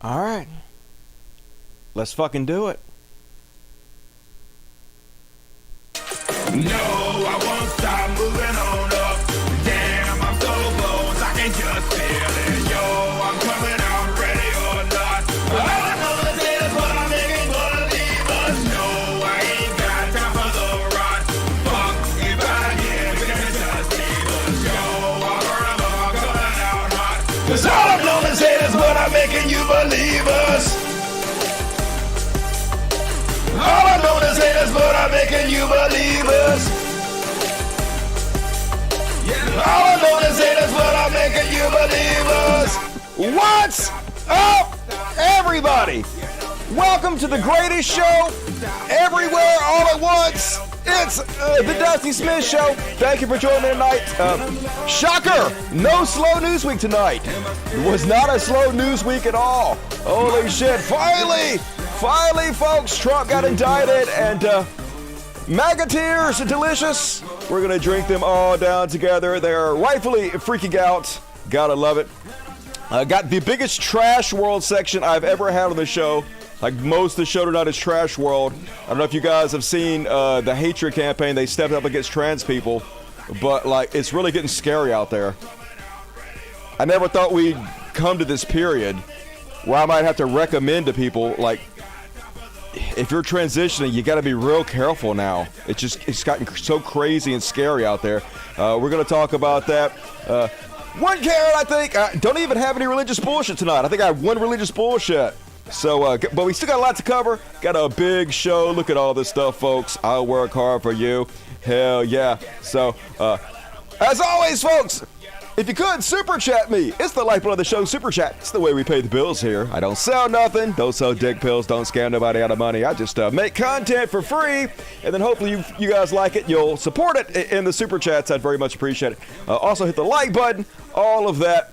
All right. Let's fucking do it. No, I won't stop moving on up. Damn, I'm so close, I can just feel it. Yo, I'm coming out ready or not. All I know is this, what I'm making gonna leave us. No, I ain't got time for the rot. Fuck, if I did, we can just leave us. Yo, I'm burning up, I'm coming out hot. Cause all I'm known is this, what I'm making you believe us. All I know is haters, but I'm making you believe us. All I know is haters, but I'm making you believe us. What's up, everybody? Welcome to the greatest show everywhere all at once. It's the Dusty Smith Show. Thank you for joining me tonight. Shocker, no slow news week tonight. It was not a slow news week at all. Holy shit, finally, folks, Trump got indicted, and Maga tears are delicious. We're gonna drink them all down together. They're rightfully freaking out. Gotta love it. Got the biggest trash world section I've ever had on the show. Like most of the show tonight is trash world. I don't know if you guys have seen the hatred campaign. They stepped up against trans people, but like it's really getting scary out there. I never thought we'd come to this period where I might have to recommend to people, like, if you're transitioning, you got to be real careful now. It's gotten so crazy and scary out there. We're going to talk about that. One Karen, I think, don't even have any religious bullshit tonight. I think I have one religious bullshit. So, but we still got a lot to cover. Got a big show. Look at all this stuff, folks. I'll work hard for you. Hell yeah. So, as always, folks, if you could, super chat me. It's the lifeblood of the show, super chat. It's the way we pay the bills here. I don't sell nothing, don't sell dick pills, don't scam nobody out of money. I just make content for free, and then hopefully you guys like it. You'll support it in the super chats. I'd very much appreciate it. Also hit the like button, all of that.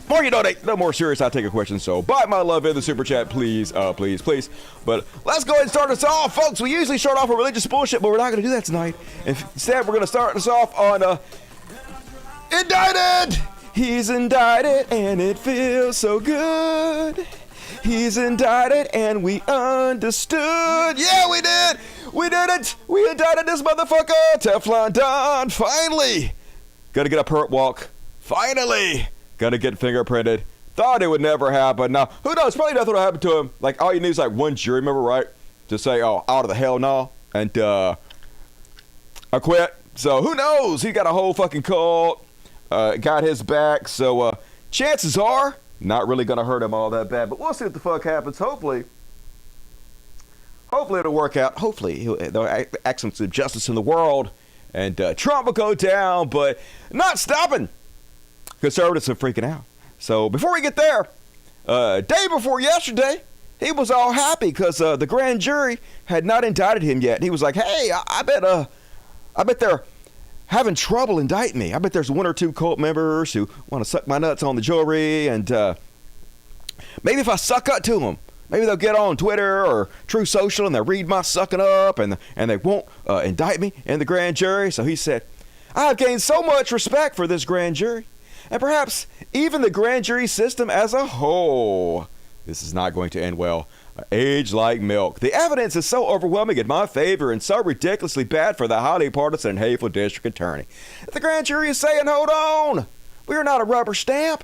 More you donate, the more serious I take a question. So bite my love in the super chat, please, please. But let's go ahead and start us off, folks. We usually start off with religious bullshit, but we're not going to do that tonight. Instead, we're going to start us off on Indicted! He's indicted and it feels so good. He's indicted and we understood. Yeah, we did! We did it! We indicted this motherfucker! Teflon Don! Finally! Gotta get a perp walk. Finally! Gotta get fingerprinted. Thought it would never happen. Now, who knows? Probably nothing will happen to him. Like, all you need is like one jury member, right? To say, oh, out of the hell no. And, I quit. So, who knows? He got a whole fucking cult. Got his back, so chances are not really gonna hurt him all that bad, but we'll see what the fuck happens. Hopefully it'll work out. Hopefully they'll act some justice in the world, and Trump will go down, but not stopping. Conservatives are freaking out. So before we get there, day before yesterday, he was all happy because the grand jury had not indicted him yet. He was like, hey, I bet they're having trouble indicting me. I bet there's one or two cult members who want to suck my nuts on the jury, and maybe if I suck up to them, maybe they'll get on Twitter or True Social and they'll read my sucking up, and they won't indict me in the grand jury. So he said, I have gained so much respect for this grand jury, and perhaps even the grand jury system as a whole. This is not going to end well. Age like milk. The evidence is so overwhelming in my favor and so ridiculously bad for the highly partisan and hateful district attorney. The grand jury is saying, hold on, we are not a rubber stamp,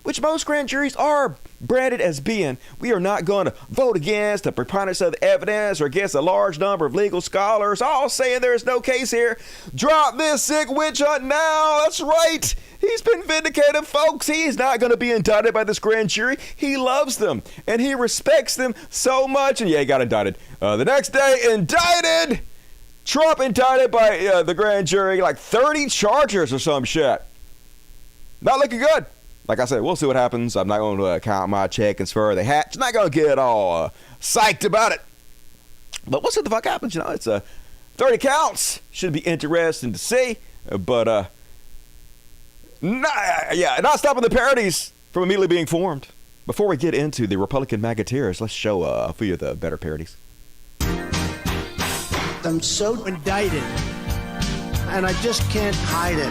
which most grand juries are branded as being. We are not going to vote against the preponderance of the evidence or against a large number of legal scholars, all saying there is no case here. Drop this sick witch hunt now. That's right. He's been vindicated, folks. He's not going to be indicted by this grand jury. He loves them, and he respects them so much. And yeah, he got indicted. The next day, indicted. Trump indicted by the grand jury, like 30 charges or some shit. Not looking good. Like I said, we'll see what happens. I'm not going to count my chickens for the hatch. Not going to get all psyched about it. But we'll see what the fuck happens. You know, it's 30 counts. Should be interesting to see. But not stopping the parodies from immediately being formed. Before we get into the Republican Magateers, let's show a few of the better parodies. I'm so indicted, and I just can't hide it.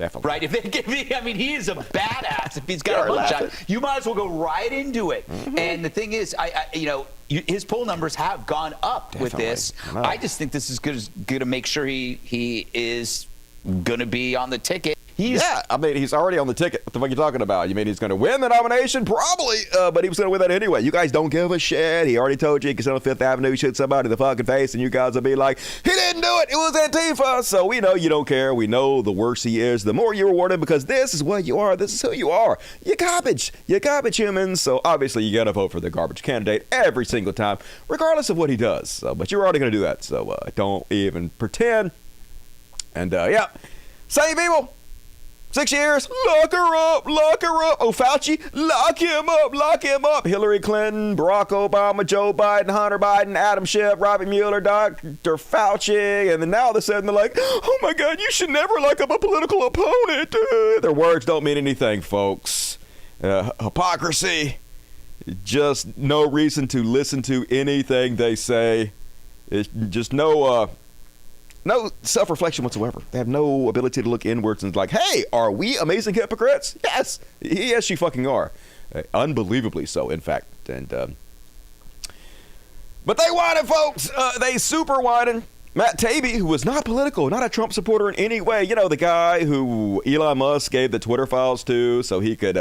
Definitely. Right? If they give me, I mean, he is a badass. If he's got a mugshot, you might as well go right into it. And the thing is, his poll numbers have gone up with this. I just think this is going to make sure he is going to be on the ticket. Yeah, I mean, he's already on the ticket. What the fuck are you talking about? You mean he's going to win the nomination? Probably, but he was going to win that anyway. You guys don't give a shit. He already told you he can sit on Fifth Avenue, shoot somebody in the fucking face, and you guys will be like, he didn't do it. It was Antifa. So we know you don't care. We know the worse he is, the more you're rewarded, because this is what you are. This is who you are. You're garbage. You're garbage humans. So obviously you got to vote for the garbage candidate every single time, regardless of what he does. So, but you're already going to do that. So don't even pretend. And yeah, same people. 6 years, lock her up, lock her up. Oh, Fauci, lock him up, lock him up. Hillary Clinton, Barack Obama, Joe Biden, Hunter Biden, Adam Schiff, Robert Mueller, Dr. Fauci. And then now they're like, oh my God, you should never lock up a political opponent. Their words don't mean anything, folks. Hypocrisy. Just no reason to listen to anything they say. It's just no self-reflection whatsoever. They have no ability to look inwards and like, hey, are we amazing hypocrites? Yes, you fucking are. Unbelievably so, in fact. And but they whining, folks. They super whining. Matt Taibbi, who was not political, not a Trump supporter in any way, the guy who Elon Musk gave the Twitter files to so he could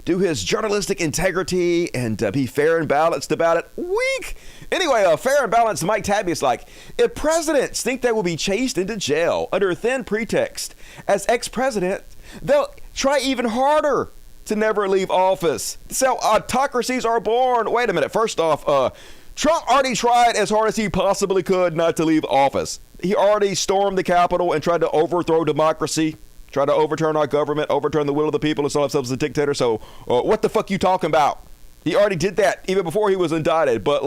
do his journalistic integrity and be fair and balanced about it. Weak. Anyway, fair and balanced Mike Taibbi is like, if presidents think they will be chased into jail under a thin pretext as ex-president, they'll try even harder to never leave office. That's how autocracies are born. Wait a minute. First off, Trump already tried as hard as he possibly could not to leave office. He already stormed the Capitol and tried to overthrow democracy, tried to overturn our government, overturn the will of the people, and saw himself as a dictator. So what the fuck you talking about? He already did that even before he was indicted. But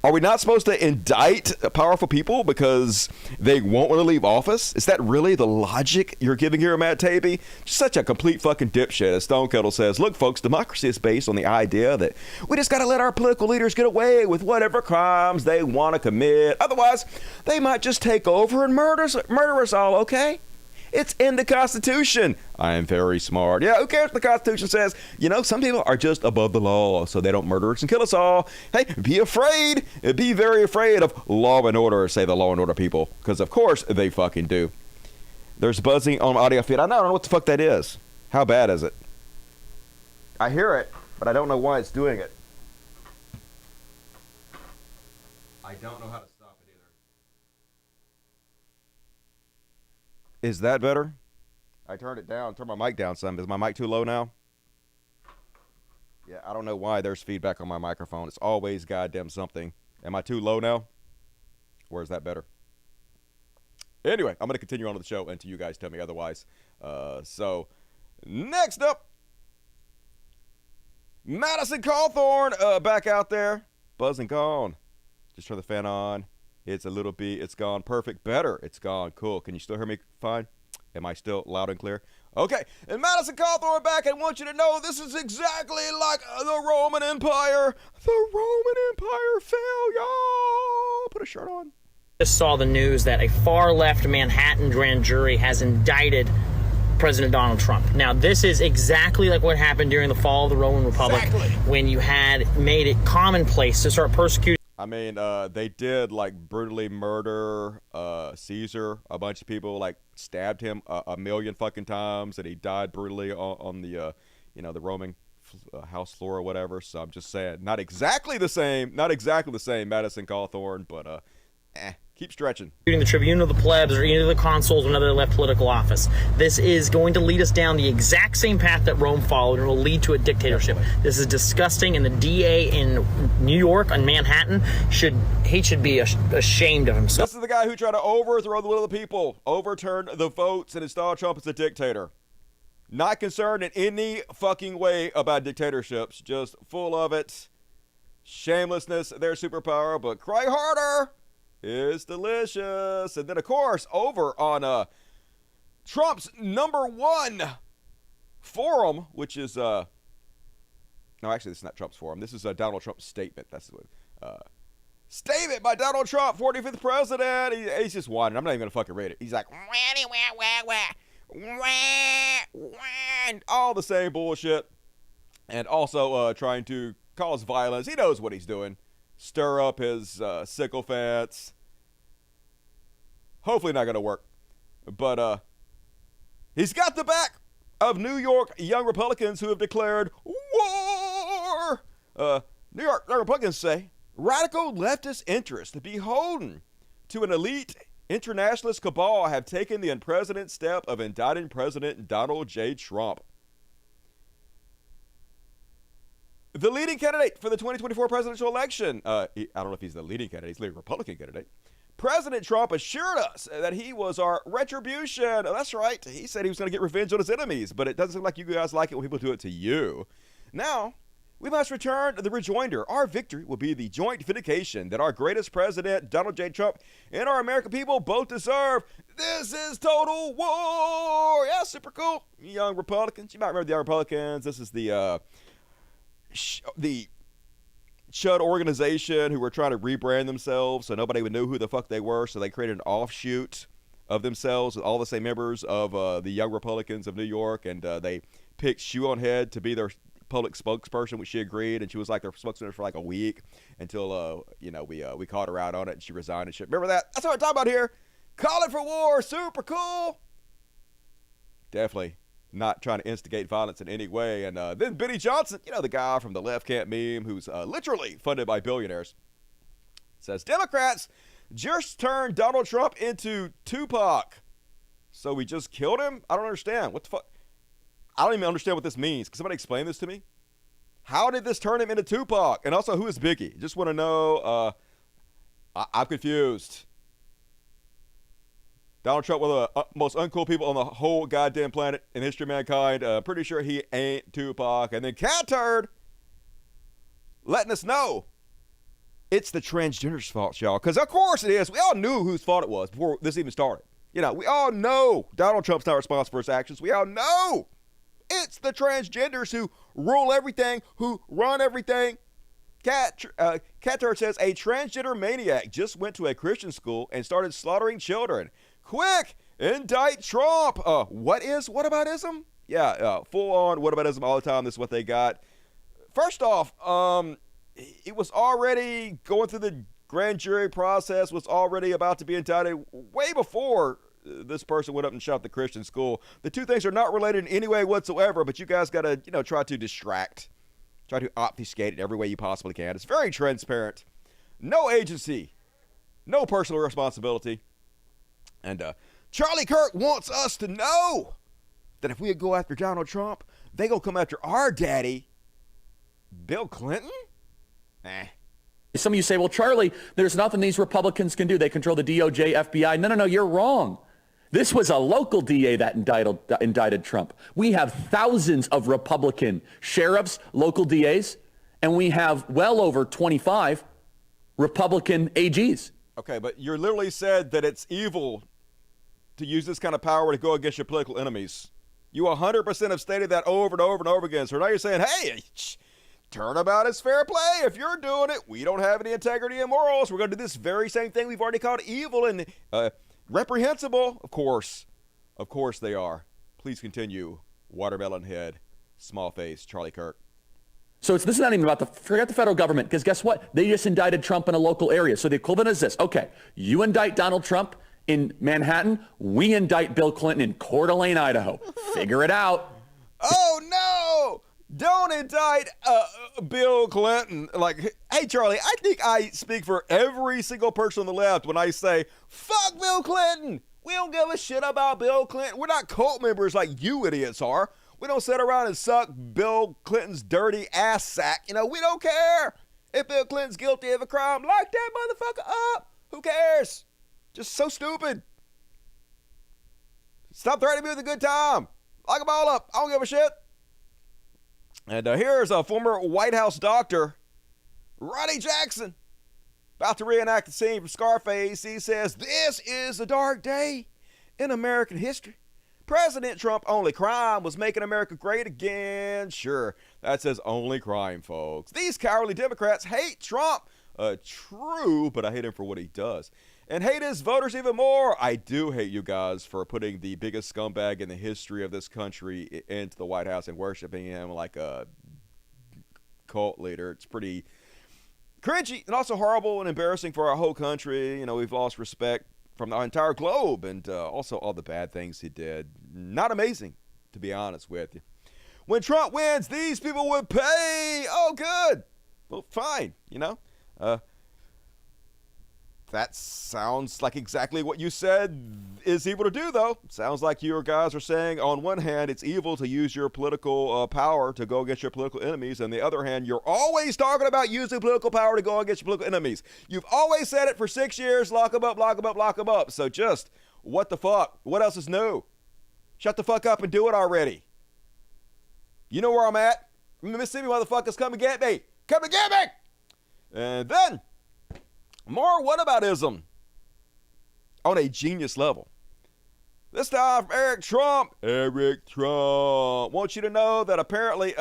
are we not supposed to indict powerful people because they won't want to leave office? Is that really the logic you're giving here, Matt Taibbi? Such a complete fucking dipshit. As Stone Kettle says, look, folks, democracy is based on the idea that we just got to let our political leaders get away with whatever crimes they want to commit. Otherwise, they might just take over and murder us all, okay? It's in the Constitution. I am very smart. Yeah, who cares what the Constitution says? Some people are just above the law, so they don't murder us and kill us all. Hey, be afraid. Be very afraid of law and order, say the law and order people, because of course they fucking do. There's buzzing on my audio feed. I don't know what the fuck that is. How bad is it? I hear it, but I don't know why it's doing it. I don't know how to stop it either. Is that better? I turned it down, turned my mic down some. Is my mic too low now? Yeah, I don't know why there's feedback on my microphone. It's always goddamn something. Am I too low now? Or is that better? Anyway, I'm going to continue on with the show until you guys tell me otherwise. So, next up, Madison Cawthorn back out there. Buzzing gone. Just turn the fan on. It's a little bit, it's gone perfect. Better, it's gone. Cool. Can you still hear me fine? Am I still loud and clear? Okay. And Madison Cawthorn back. I want you to know this is exactly like the Roman Empire. The Roman Empire fell, y'all. Put a shirt on. Just saw the news that a far-left Manhattan grand jury has indicted President Donald Trump. Now, this is exactly like what happened during the fall of the Roman Republic, when you had made it commonplace to start persecuting. I mean, they did brutally murder Caesar. A bunch of people stabbed him a million fucking times, and he died brutally on the the Roman house floor or whatever. So I'm just saying, not exactly the same, Madison Cawthorn, but keep stretching. The tribune of the plebs or either the consuls whenever they left political office. This is going to lead us down the exact same path that Rome followed and will lead to a dictatorship. Definitely. This is disgusting, and the DA in New York and Manhattan should be ashamed of himself. This is the guy who tried to overthrow the will of the people, overturn the votes, and install Trump as a dictator. Not concerned in any fucking way about dictatorships, just full of it. Shamelessness, their superpower, but cry harder. It's delicious. And then, of course, over on Trump's #1 forum, which is no, actually, this is not Trump's forum. This is Donald Trump's statement. That's what statement by Donald Trump, 45th president. He's just whining. I'm not even gonna fucking read it. He's like, all the same bullshit. And also trying to cause violence. He knows what he's doing. Stir up his sycophants. Hopefully not going to work. But he's got the back of New York young Republicans who have declared war. New York young Republicans say radical leftist interests beholden to an elite internationalist cabal have taken the unprecedented step of indicting President Donald J. Trump. The leading candidate for the 2024 presidential election, I don't know if he's the leading candidate, he's the leading Republican candidate. President Trump assured us that he was our retribution. Oh, that's right. He said he was going to get revenge on his enemies, but it doesn't seem like you guys like it when people do it to you. Now, we must return to the rejoinder. Our victory will be the joint vindication that our greatest president, Donald J. Trump, and our American people both deserve. This is total war. Yeah, super cool. Young Republicans. You might remember the Young Republicans. This is the CHUD organization who were trying to rebrand themselves so nobody would know who the fuck they were. So they created an offshoot of themselves with all the same members of the Young Republicans of New York. And they picked Shoe on Head to be their public spokesperson, which she agreed, and she was like their spokesperson for like a week until we called her out on it and she resigned and shit. Remember that? That's what we're talking about here. Calling for war, super cool. Definitely not trying to instigate violence in any way. And then Benny Johnson, the guy from the Left Camp meme who's literally funded by billionaires, says Democrats just turned Donald Trump into Tupac. So we just killed him? I don't understand. What the fuck? I don't even understand what this means. Can somebody explain this to me? How did this turn him into Tupac? And also, who is Biggie? Just want to know. I'm confused. Donald Trump, one of the most uncool people on the whole goddamn planet in history of mankind. Pretty sure he ain't Tupac. And then Cat Turd letting us know it's the transgenders' fault, y'all. Because of course it is. We all knew whose fault it was before this even started. We all know Donald Trump's not responsible for his actions. We all know. It's the transgenders who rule everything, who run everything. Cat Turd says a transgender maniac just went to a Christian school and started slaughtering children. Quick, indict Trump. What is whataboutism? Yeah, full on whataboutism all the time. This is what they got. First off, it was already going through the grand jury process, was already about to be indicted way before this person went up and shot the Christian school. The two things are not related in any way whatsoever, but you guys got to, try to distract, try to obfuscate it every way you possibly can. It's very transparent. No agency, no personal responsibility. And Charlie Kirk wants us to know that if we go after Donald Trump, they gonna come after our daddy, Bill Clinton? Some of you say, well, Charlie, there's nothing these Republicans can do. They control the DOJ, FBI. No, you're wrong. This was a local DA that indicted Trump. We have thousands of Republican sheriffs, local DAs, and we have well over 25 Republican AGs. Okay, but you literally said that it's evil to use this kind of power to go against your political enemies. You 100% have stated that over and over and over again. So now you're saying, hey, turnabout is fair play. If you're doing it, we don't have any integrity and morals. We're going to do this very same thing we've already called evil and reprehensible. Of course they are. Please continue. Watermelon head, small face, Charlie Kirk. So this is not even about forget the federal government, because guess what? They just indicted Trump in a local area. So the equivalent is this. Okay, you indict Donald Trump in Manhattan. We indict Bill Clinton in Coeur d'Alene, Idaho. Figure it out. Oh, no. Don't indict Bill Clinton. Like, hey, Charlie, I think I speak for every single person on the left when I say, fuck Bill Clinton. We don't give a shit about Bill Clinton. We're not cult members like you idiots are. We don't sit around and suck Bill Clinton's dirty ass sack. We don't care. If Bill Clinton's guilty of a crime, lock that motherfucker up. Who cares? Just so stupid. Stop threatening me with a good time. Lock them all up. I don't give a shit. And here's a former White House doctor, Ronnie Jackson, about to reenact the scene from Scarface. He says, this is a dark day in American history. President Trump's only crime was making America great again. Sure, that's his only crime, folks. These cowardly Democrats hate Trump. True, but I hate him for what he does. and hate his voters even more. I do hate you guys for putting the biggest scumbag in the history of this country into the White House and worshiping him like a cult leader. It's pretty cringy and also horrible and embarrassing for our whole country. You know, we've lost respect from the entire globe, and also all the bad things he did. Not amazing, to be honest with you. When Trump wins, these people would pay. Oh, good. Well, fine, you know. That sounds like exactly what you said is evil to do, though. Sounds like you guys are saying, on one hand, it's evil to use your political power to go against your political enemies. On the other hand, you're always talking about using political power to go against your political enemies. You've always said it for 6 years. Lock them up, lock them up, lock them up. So just, what the fuck? What else is new? Shut the fuck up and do it already. You know where I'm at. Mississippi motherfuckers, come and get me. Come and get me. And then, more whataboutism on a genius level. This time from Eric Trump. Eric Trump wants you to know that apparently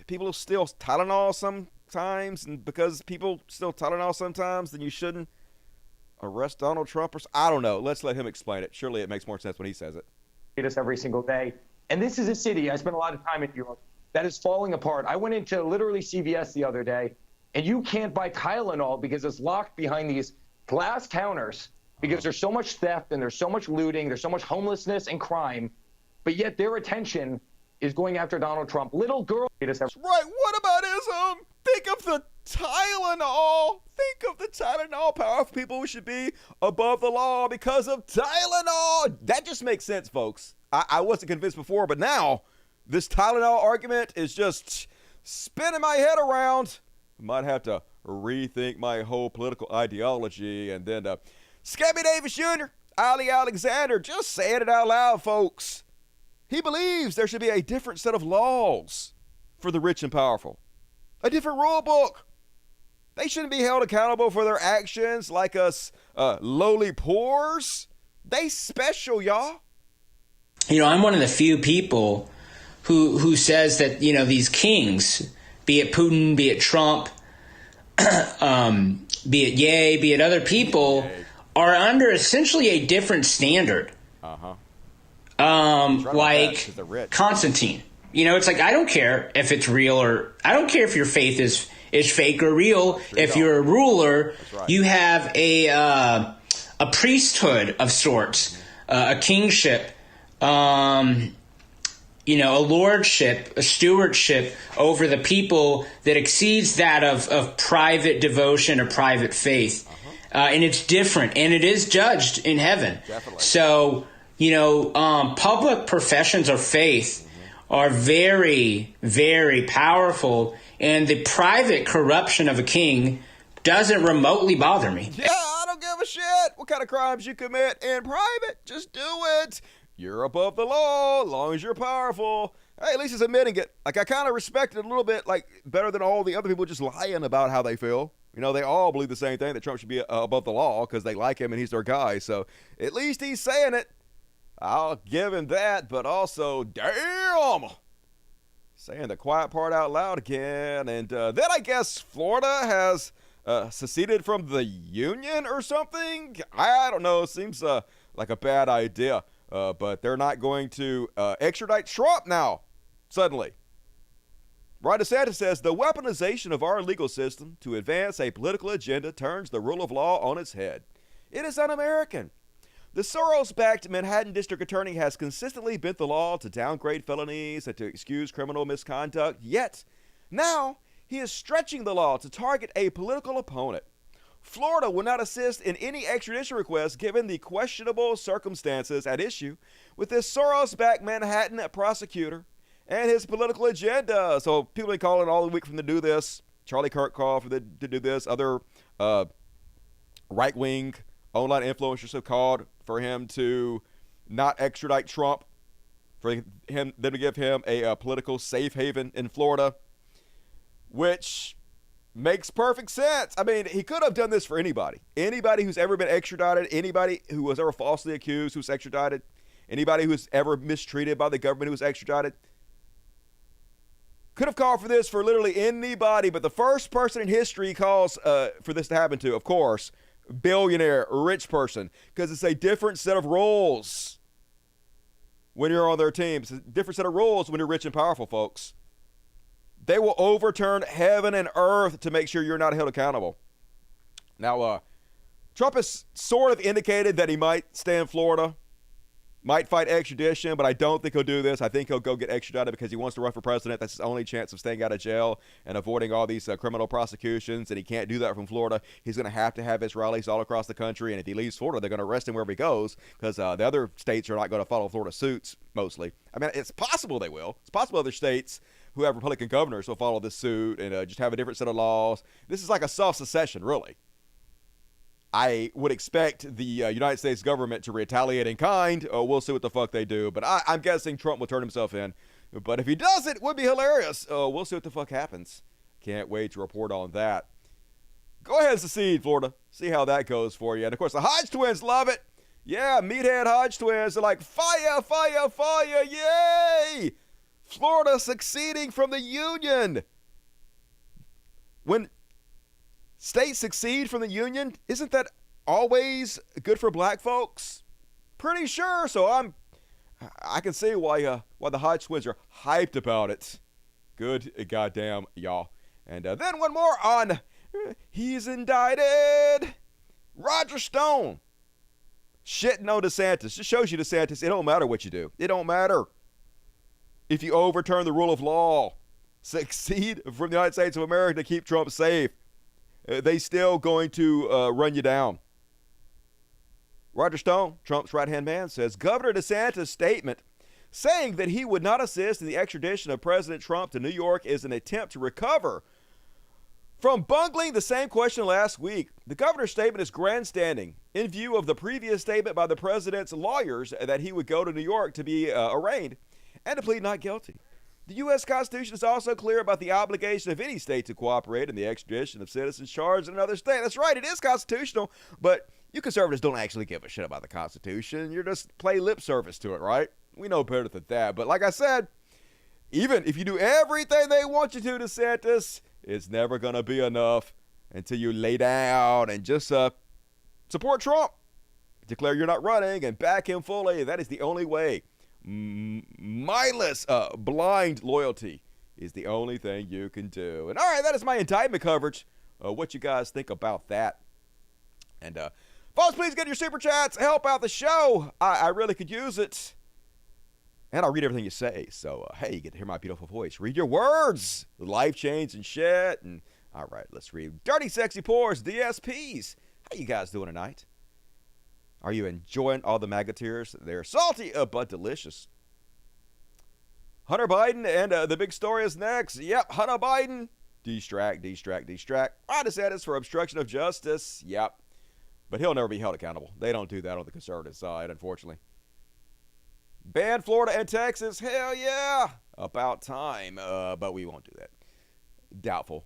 people still Tylenol sometimes, and because people still Tylenol sometimes, then you shouldn't arrest Donald Trump or I don't know. Let's let him explain it. Surely it makes more sense when he says it. Us every single day. And this is a city, I spent a lot of time in New York, that is falling apart. I went into literally CVS the other day, and you can't buy Tylenol because it's locked behind these glass counters because there's so much theft and there's so much looting, there's so much homelessness and crime, but yet their attention is going after Donald Trump. Little girl. Right, whataboutism? Think of the Tylenol. Think of the Tylenol. Powerful people should be above the law because of Tylenol. That just makes sense, folks. I wasn't convinced before, but now this Tylenol argument is just spinning my head around. Might have to rethink my whole political ideology. And then Scabby Davis Jr., Ali Alexander, just saying it out loud, folks. He believes there should be a different set of laws for the rich and powerful. A different rule book. They shouldn't be held accountable for their actions like us lowly poors. They special, y'all. You know, I'm one of the few people who says that, you know, these kings, be it Putin, be it Trump, be it Ye, be it other people, are under essentially a different standard. Like Constantine. You know, it's like, I don't care if it's real or I don't care if your faith is fake or real. If you're a ruler, you have a priesthood of sorts, a kingship, you know, a lordship, a stewardship over the people that exceeds that of private devotion or private faith. And it's different, and it is judged in heaven. Definitely. So, you know, public professions of faith are very, very powerful, and the private corruption of a king doesn't remotely bother me. Yeah, I don't give a shit what kind of crimes you commit in private. Just do it. You're above the law as long as you're powerful. Hey, at least he's admitting it. Like, I kind of respect it a little bit, like, better than all the other people just lying about how they feel. You know, they all believe the same thing, that Trump should be above the law because they like him and he's their guy. So at least he's saying it. I'll give him that, but also, damn, saying the quiet part out loud again. And then I guess Florida has seceded from the union or something. I don't know. It seems like a bad idea. But they're not going to extradite Trump now, suddenly. Ron DeSantis says the weaponization of our legal system to advance a political agenda turns the rule of law on its head. It is un-American. The Soros-backed Manhattan District Attorney has consistently bent the law to downgrade felonies and to excuse criminal misconduct, yet now he is stretching the law to target a political opponent. Florida will not assist in any extradition requests given the questionable circumstances at issue with this Soros-backed Manhattan prosecutor and his political agenda. So people have been calling all the week for him to do this. Charlie Kirk called for them to do this. Other right-wing online influencers have called for him to not extradite Trump, for them to give him a political safe haven in Florida, which makes perfect sense. I mean, he could have done this for anybody. Anybody who's ever been extradited, anybody who was ever falsely accused who's extradited, anybody who's ever mistreated by the government who's extradited. Could have called for this for literally anybody, but the first person in history calls for this to happen to, of course, billionaire, rich person, because it's a different set of rules when you're on their team. It's a different set of rules when you're rich and powerful, folks. They will overturn heaven and earth to make sure you're not held accountable. Now, Trump has sort of indicated that he might stay in Florida, might fight extradition, but I don't think he'll do this. I think he'll go get extradited because he wants to run for president. That's his only chance of staying out of jail and avoiding all these criminal prosecutions, and he can't do that from Florida. He's going to have his rallies all across the country, and if he leaves Florida, they're going to arrest him wherever he goes because the other states are not going to follow Florida suits, mostly. I mean, it's possible they will. It's possible other states who have Republican governors will follow this suit and just have a different set of laws. This is like a self-secession, really. I would expect the United States government to retaliate in kind. We'll see what the fuck they do. But I'm guessing Trump will turn himself in. But if he doesn't, it would be hilarious. We'll see what the fuck happens. Can't wait to report on that. Go ahead and secede, Florida. See how that goes for you. And, of course, the Hodge twins love it. Yeah, meathead Hodge twins are like, fire, fire, fire, yay! Florida succeeding from the Union. When states succeed from the Union, isn't that always good for black folks? Pretty sure. So I can see why the Hodge twins are hyped about it. Good goddamn y'all. And then one more on he's indicted. Roger Stone shitting on DeSantis. Just shows you DeSantis, it don't matter what you do. It don't matter if you overturn the rule of law, succeed from the United States of America to keep Trump safe. They still going to run you down. Roger Stone, Trump's right-hand man, says Governor DeSantis' statement saying that he would not assist in the extradition of President Trump to New York is an attempt to recover from bungling the same question last week. The governor's statement is grandstanding in view of the previous statement by the president's lawyers that he would go to New York to be arraigned and to plead not guilty. The U.S. Constitution is also clear about the obligation of any state to cooperate in the extradition of citizens charged in another state. That's right, it is constitutional, but you conservatives don't actually give a shit about the Constitution. You're just play lip service to it, right? We know better than that. But like I said, even if you do everything they want you to, DeSantis, it's never going to be enough until you lay down and just support Trump. Declare you're not running and back him fully. That is the only way. Mindless, blind loyalty is the only thing you can do. And all right, that is my indictment coverage. What you guys think about that? And folks, please get your super chats. Help out the show. I really could use it. And I'll read everything you say. So, hey, you get to hear my beautiful voice. Read your words. Life change and shit. And all right, let's read. Dirty Sexy Pores, DSPs. How you guys doing tonight? Are you enjoying all the Maga tears? They're salty, but delicious. Hunter Biden, and the big story is next. Yep, Hunter Biden. Distract. Ron DeSantis for obstruction of justice. Yep. But he'll never be held accountable. They don't do that on the conservative side, unfortunately. Ban Florida and Texas. Hell yeah. About time. But we won't do that. Doubtful.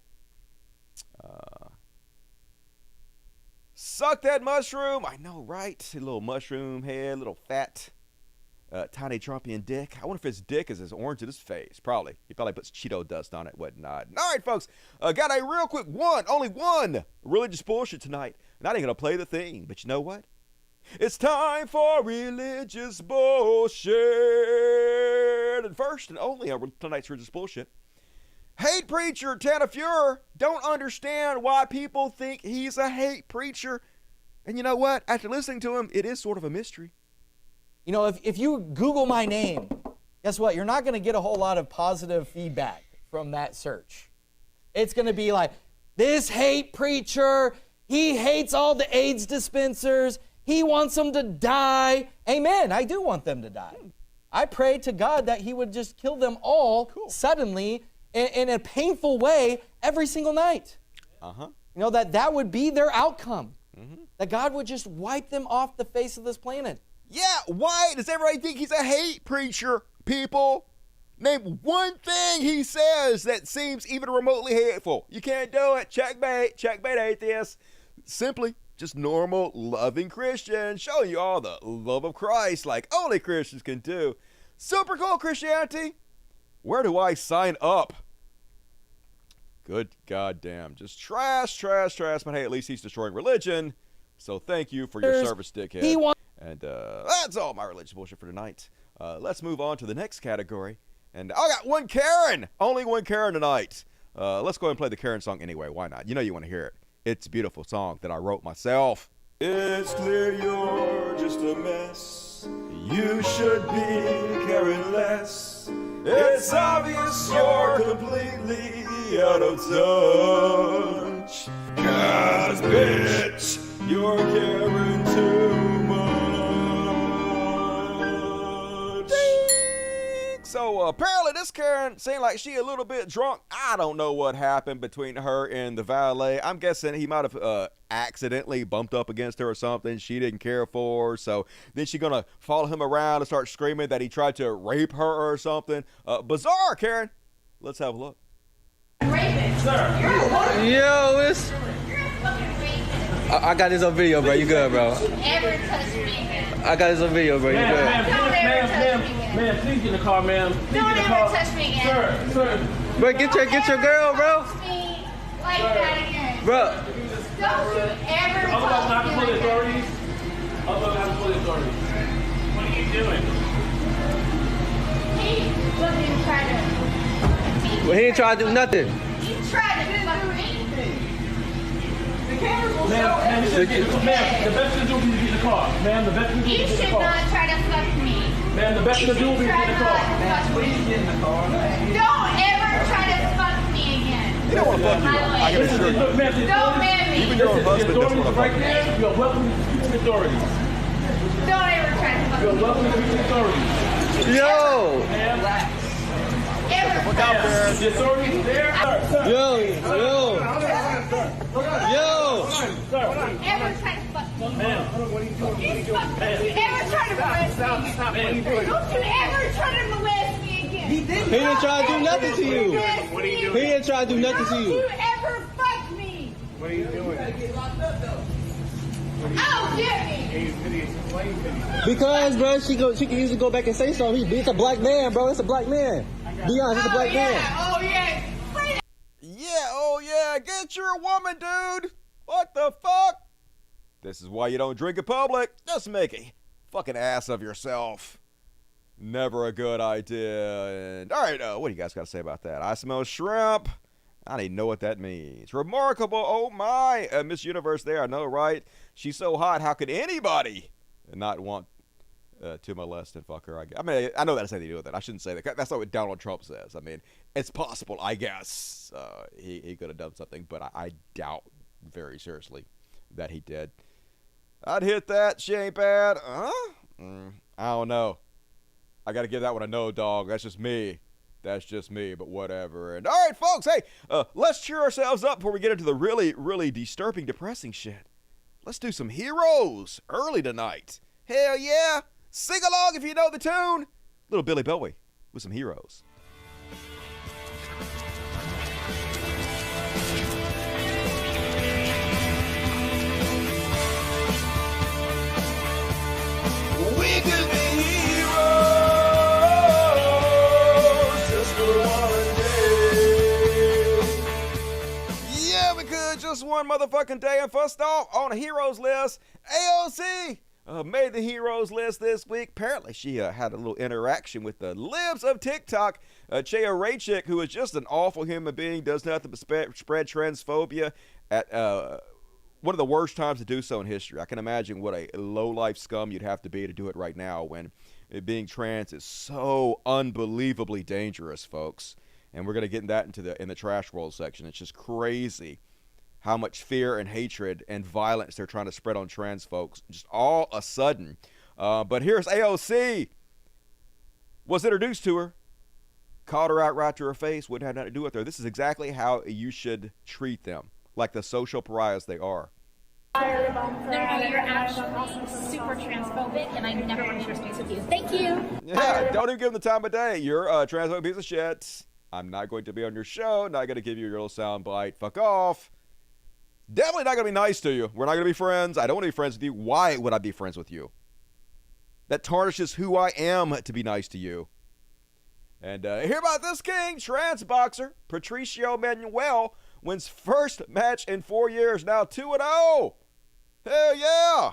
Suck that mushroom. I know, right? A little mushroom head, little fat, tiny Trumpian dick. I wonder if his dick is as orange as his face. Probably. He probably puts Cheeto dust on it, whatnot. All right, folks. Got a real quick only one religious bullshit tonight. And I ain't going to play the theme, but you know what? It's time for religious bullshit. And first and only on tonight's religious bullshit. Hate preacher Tana Fuhrer don't understand why people think he's a hate preacher. And you know what? After listening to him, it is sort of a mystery. You know, if you Google my name, guess what? You're not going to get a whole lot of positive feedback from that search. It's going to be like, this hate preacher, he hates all the AIDS dispensers. He wants them to die. Amen. I do want them to die. I pray to God that he would just kill them all suddenly in a painful way every single night. You know, that would be their outcome. That God would just wipe them off the face of this planet. Yeah, why does everybody think he's a hate preacher, people? Name one thing he says that seems even remotely hateful. You can't do it. Checkmate, atheist. Simply just normal, loving Christian, showing you all the love of Christ like only Christians can do. Super cool Christianity. Where do I sign up? Good goddamn. Just trash. But hey, at least he's destroying religion. So thank you for your service, dickhead. And that's all my religious bullshit for tonight. Let's move on to the next category. And I got one Karen. Only one Karen tonight. Let's go ahead and play the Karen song anyway. Why not? You know you want to hear it. It's a beautiful song that I wrote myself. It's clear you're just a mess. You should be caring less. It's obvious you're completely out of touch. 'Cause bitch, you're caring too much. So apparently this Karen seemed like she a little bit drunk. I don't know what happened between her and the valet. I'm guessing he might have accidentally bumped up against her or something she didn't care for. So then she's gonna follow him around and start screaming that he tried to rape her or something. Bizarre, Karen. Let's have a look. Yo, it's... I got this on video, bro. You good, bro? Don't you ever touch me again. I got this on video, bro. You good? Don't ever touch me again. Man, please get in the car, ma'am. Don't ever touch me again. Sir. Bro, get your girl, bro. Touch me like that again. Bro. Don't you ever touch me like that. What are you doing? He wasn't trying to. Well, he ain't trying to do nothing. He tried to fuck me. The cameras will show Ma'am, everything. ma'am, the best thing to do is get in the car. Ma'am, the best thing to do You is get in should the car. not try to fuck me. Ma'am, the best thing to do is get in the car. Please get in the car. Don't ever try to fuck me again. You don't want to fuck you. I can assure you. Don't man me. Even your own husband doesn't want to fuck you. You're welcome to speak to the authorities. Don't ever try to fuck me. You're welcome to speak to the authorities. Yo! Look out there. The authorities there. Yo! Ever try to fuck me? Ma'am. What are you doing? Don't you ever try to molest me? Stop. Don't you ever try to molest me again? He didn't try to do nothing to you. What are you doing? He didn't try to do nothing to you. Don't you ever fuck me? What are you doing? Oh, get me. Because, bro, she can usually go back and say something. It's a black man, bro. It's a black man. Be honest, it's a black man. Oh, yeah. Oh yeah, get your woman, dude. What the fuck? This is why you don't drink in public. Just make a fucking ass of yourself. Never a good idea. And all right, what do you guys got to say about that? I smell shrimp. I don't even know what that means. Remarkable. Oh my, Miss Universe there. I know, right? She's so hot. How could anybody not want to molest and fuck her? I mean, I know that has nothing to do with it. I shouldn't say that. That's not what Donald Trump says. I mean, it's possible, I guess. He could have done something, but I doubt very seriously that he did. I'd hit that. She ain't bad. I don't know. I got to give that one a no, dog. That's just me. But whatever. And all right, folks, hey, let's cheer ourselves up before we get into the really, really disturbing, depressing shit. Let's do some heroes early tonight. Hell yeah. Sing along if you know the tune. Little Billy Bowie with some heroes. We could be heroes just for one day. Yeah, we could just one motherfucking day. And first off, on the heroes list, AOC made the heroes list this week. Apparently, she had a little interaction with the libs of TikTok. Chaya Raychick, who is just an awful human being, does nothing but spread transphobia at one of the worst times to do so in history. I can imagine what a low-life scum you'd have to be to do it right now when being trans is so unbelievably dangerous, folks. And we're going to get into that in the trash world section. It's just crazy how much fear and hatred and violence they're trying to spread on trans folks just all of a sudden. But here's AOC. Was introduced to her. Called her out right to her face. Wouldn't have nothing to do with her. This is exactly how you should treat them. Like the social pariahs they are. No, you're actually super transphobic, and I never want to share space with you. Thank you. Yeah, don't even give them the time of day. You're a transphobic piece of shit. I'm not going to be on your show. Not going to give you your little sound bite. Fuck off. Definitely not going to be nice to you. We're not going to be friends. I don't want to be friends with you. Why would I be friends with you? That tarnishes who I am to be nice to you. And hear about this king, trans boxer, Patricio Manuel, wins first match in 4 years, now 2-0. Hell yeah.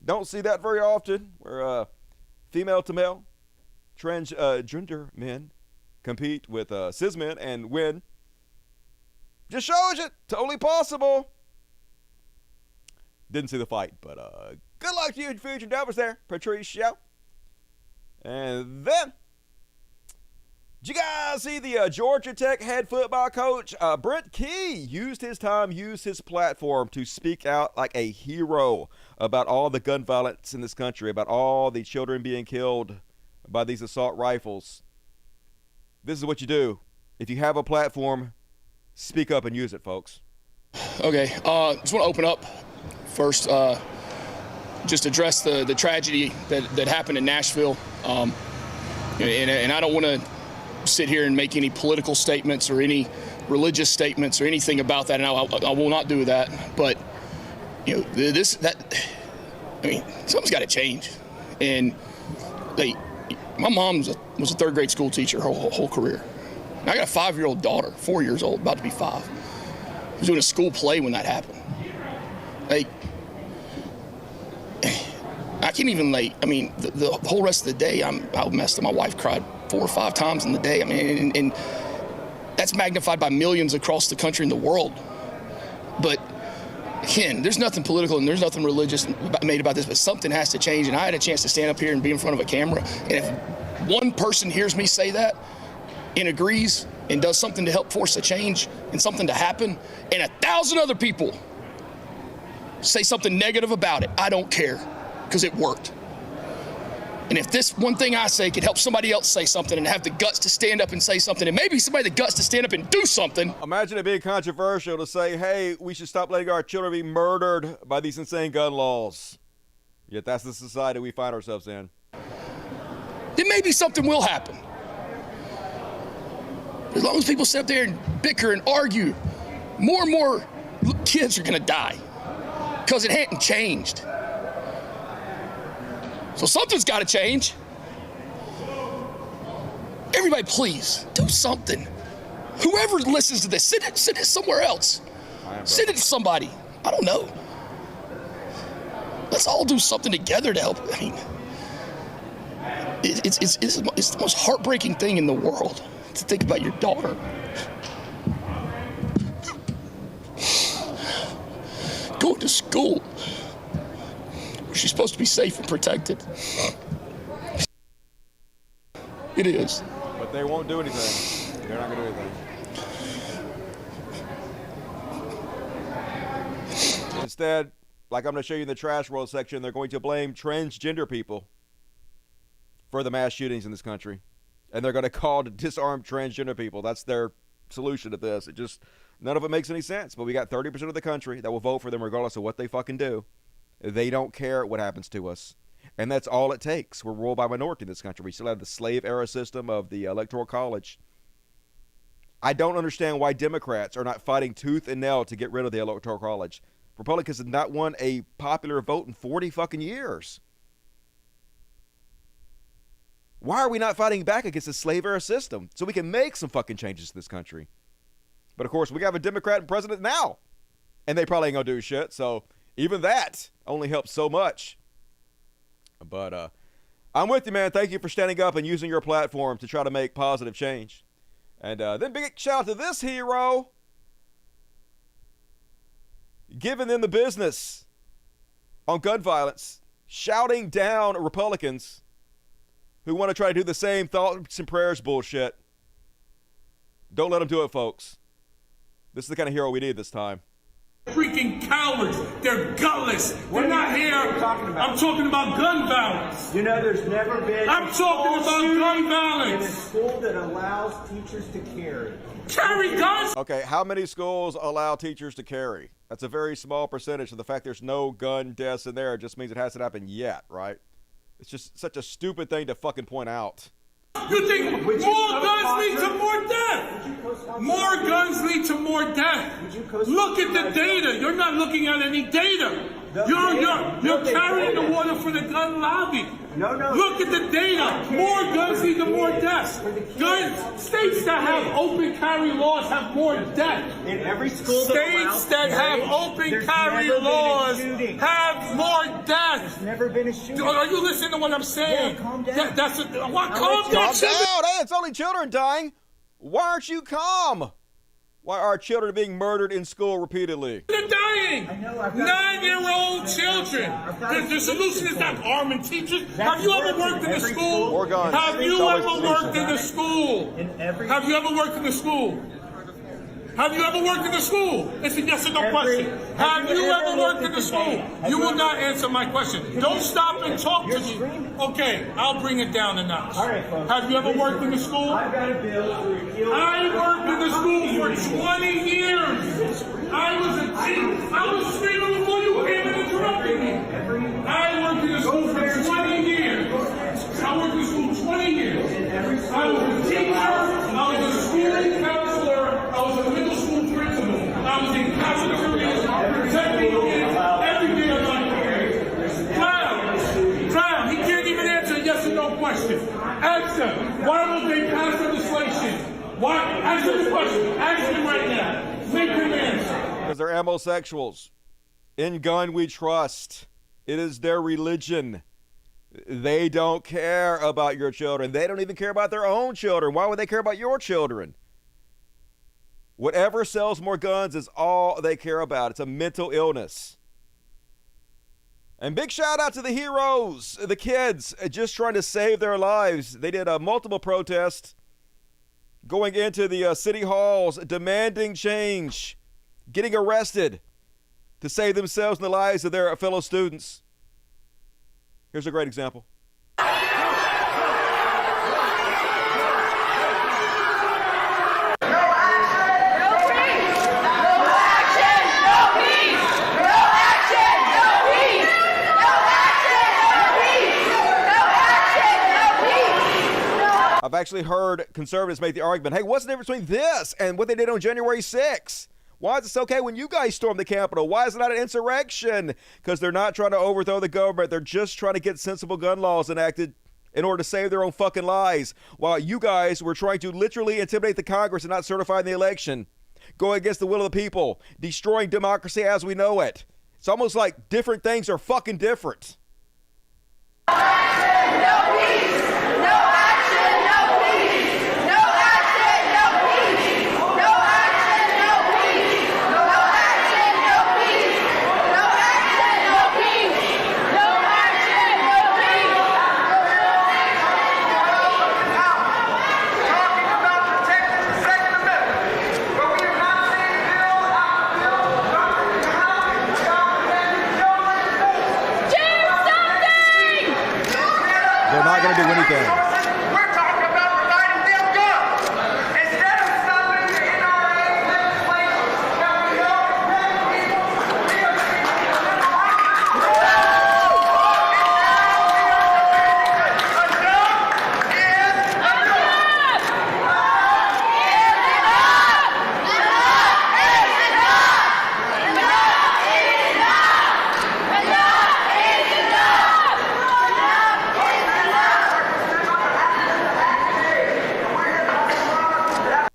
Don't see that very often where female to male transgender men compete with cis men and win. Just shows it. Totally possible. Didn't see the fight, but good luck to you in future endeavors there, Patricia. And then, did you guys see the Georgia Tech head football coach, Brent Key, used his platform to speak out like a hero about all the gun violence in this country, about all the children being killed by these assault rifles. This is what you do. If you have a platform, speak up and use it, folks. Okay, just want to open up first, just address the tragedy that happened in Nashville. And I don't want to sit here and make any political statements or any religious statements or anything about that, and I will not do that. But, you know, something's got to change. And my mom was a third grade school teacher her whole career. And I got a 5-year-old daughter, 4 years old, about to be 5. I was doing a school play when that happened. I can't even the whole rest of the day I messed up. My wife cried 4 or 5 times in the day. I mean, and that's magnified by millions across the country and the world. But again, there's nothing political and there's nothing religious made about this, but something has to change. And I had a chance to stand up here and be in front of a camera. And if one person hears me say that and agrees and does something to help force a change and something to happen, and 1,000 other people say something negative about it, I don't care, because it worked. And if this one thing I say could help somebody else say something and have the guts to stand up and say something, and maybe somebody the guts to stand up and do something. Imagine it being controversial to say, hey, we should stop letting our children be murdered by these insane gun laws. Yet that's the society we find ourselves in. Then maybe something will happen. As long as people sit up there and bicker and argue, more and more kids are gonna die because it hadn't changed. So something's got to change. Everybody, please do something. Whoever listens to this, send it somewhere else. Send it to somebody. I don't know. Let's all do something together to help. I mean, it's the most heartbreaking thing in the world to think about your daughter going to school. She's supposed to be safe and protected. It is. But they won't do anything. They're not going to do anything. Instead, like I'm going to show you in the trash world section, they're going to blame transgender people for the mass shootings in this country. And they're going to call to disarm transgender people. That's their solution to this. None of it makes any sense. But we got 30% of the country that will vote for them regardless of what they fucking do. They don't care what happens to us. And that's all it takes. We're ruled by minority in this country. We still have the slave era system of the Electoral College. I don't understand why Democrats are not fighting tooth and nail to get rid of the Electoral College. Republicans have not won a popular vote in 40 fucking years. Why are we not fighting back against the slave era system so we can make some fucking changes to this country? But of course, we have a Democrat president now. And they probably ain't gonna do shit, so even that only helps so much. But I'm with you, man. Thank you for standing up and using your platform to try to make positive change. And then big shout out to this hero, giving them the business on gun violence, shouting down Republicans who want to try to do the same thoughts and prayers bullshit. Don't let them do it, folks. This is the kind of hero we need this time. Freaking cowards. They're gutless. They're not here. I'm talking about gun violence. You know, there's never been. I'm talking about gun violence. In a school that allows teachers to carry. Carry guns? Okay, how many schools allow teachers to carry? That's a very small percentage. So the fact there's no gun deaths in there just means it hasn't happened yet, right? It's just such a stupid thing to fucking point out. You think more guns lead to more death? More guns lead to more death. Look at the data. You're not looking at any data. You're carrying the water for the gun lobby. No. Look at the data. More guns lead to more deaths. States that have open carry laws have more deaths. In every school States that have open carry laws have more deaths. There's never been a shooting. Are you listening to what I'm saying? Yeah, calm down. Calm down. Calm down. Hey, it's only children dying. Why aren't you calm? Why are children being murdered in school repeatedly? They're dying. 9-year-old children. The solution is not arming teachers. Have you ever worked in a school? More guns. Have you ever worked in a school? Have you ever worked in a school? Have you ever worked in a school? It's a yes or no question. Have you ever worked in a school? You will not answer my question. Don't stop and talk to me. Okay, I'll bring it down a notch. Have you ever worked in a school? I've got a bill to repeal. I worked in the school for 20 years. I was a teacher. I was screaming before you came and interrupted me. I worked in the school for 20 years. I worked in the school 20 years. I was a teacher. I was a school counselor. I was a middle school principal. I was in cafeterias, protecting kids every day of my career. Clown. He can't even answer a yes or no question. Answer. Why won't they pass legislation? Why? Answer the question. Answer it right now. Make him answer. Because they're homosexuals. In gun we trust. It is their religion. They don't care about your children. They don't even care about their own children. Why would they care about your children? Whatever sells more guns is all they care about. It's a mental illness. And big shout out to the heroes, the kids, just trying to save their lives. They did multiple protests going into the city halls, demanding change, getting arrested to save themselves and the lives of their fellow students. Here's a great example. I've actually heard conservatives make the argument, hey, what's the difference between this and what they did on January 6th? Why is it okay when you guys storm the Capitol? Why is it not an insurrection? Because they're not trying to overthrow the government. They're just trying to get sensible gun laws enacted in order to save their own fucking lives. While you guys were trying to literally intimidate the Congress and not certifying the election, going against the will of the people, destroying democracy as we know it. It's almost like different things are fucking different. No action, no peace. No action, no peace. No action, no peace. No action, no peace. No action, no peace. No action, no peace. No action, no peace. Talking about protecting the Second Amendment, but we are not seeing bills out of bills. They're not going to do anything. We're talking about providing them guns. Instead of stopping the NRA legislation that we know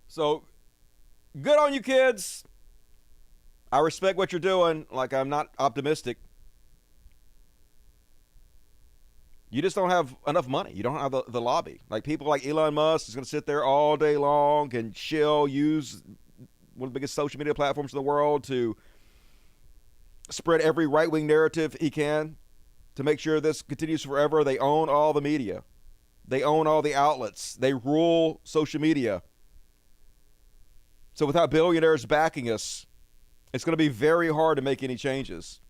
So, good on you kids. I respect what you're doing. Like, I'm not optimistic. You just don't have enough money. You don't have the lobby. Like, people like Elon Musk is going to sit there all day long and chill, use one of the biggest social media platforms in the world to spread every right-wing narrative he can to make sure this continues forever. They own all the media. They own all the outlets. They rule social media. So without billionaires backing us, it's going to be very hard to make any changes.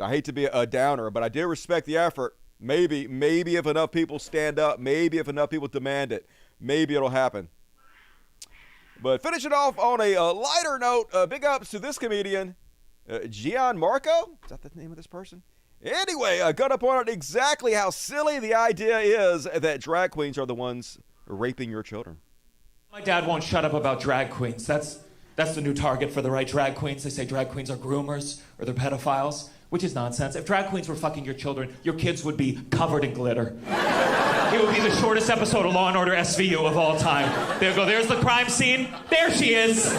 I hate to be a downer, but I do respect the effort. Maybe if enough people stand up, maybe if enough people demand it, maybe it'll happen. But finishing off on a lighter note, big ups to this comedian, Gianmarco. Is that the name of this person? Anyway, I got to point out exactly how silly the idea is that drag queens are the ones raping your children. My dad won't shut up about drag queens. That's the new target for the right, drag queens. They say drag queens are groomers or they're pedophiles. which is nonsense. If drag queens were fucking your children, your kids would be covered in glitter. It would be the shortest episode of Law & Order SVU of all time. There you go, there's the crime scene. There she is.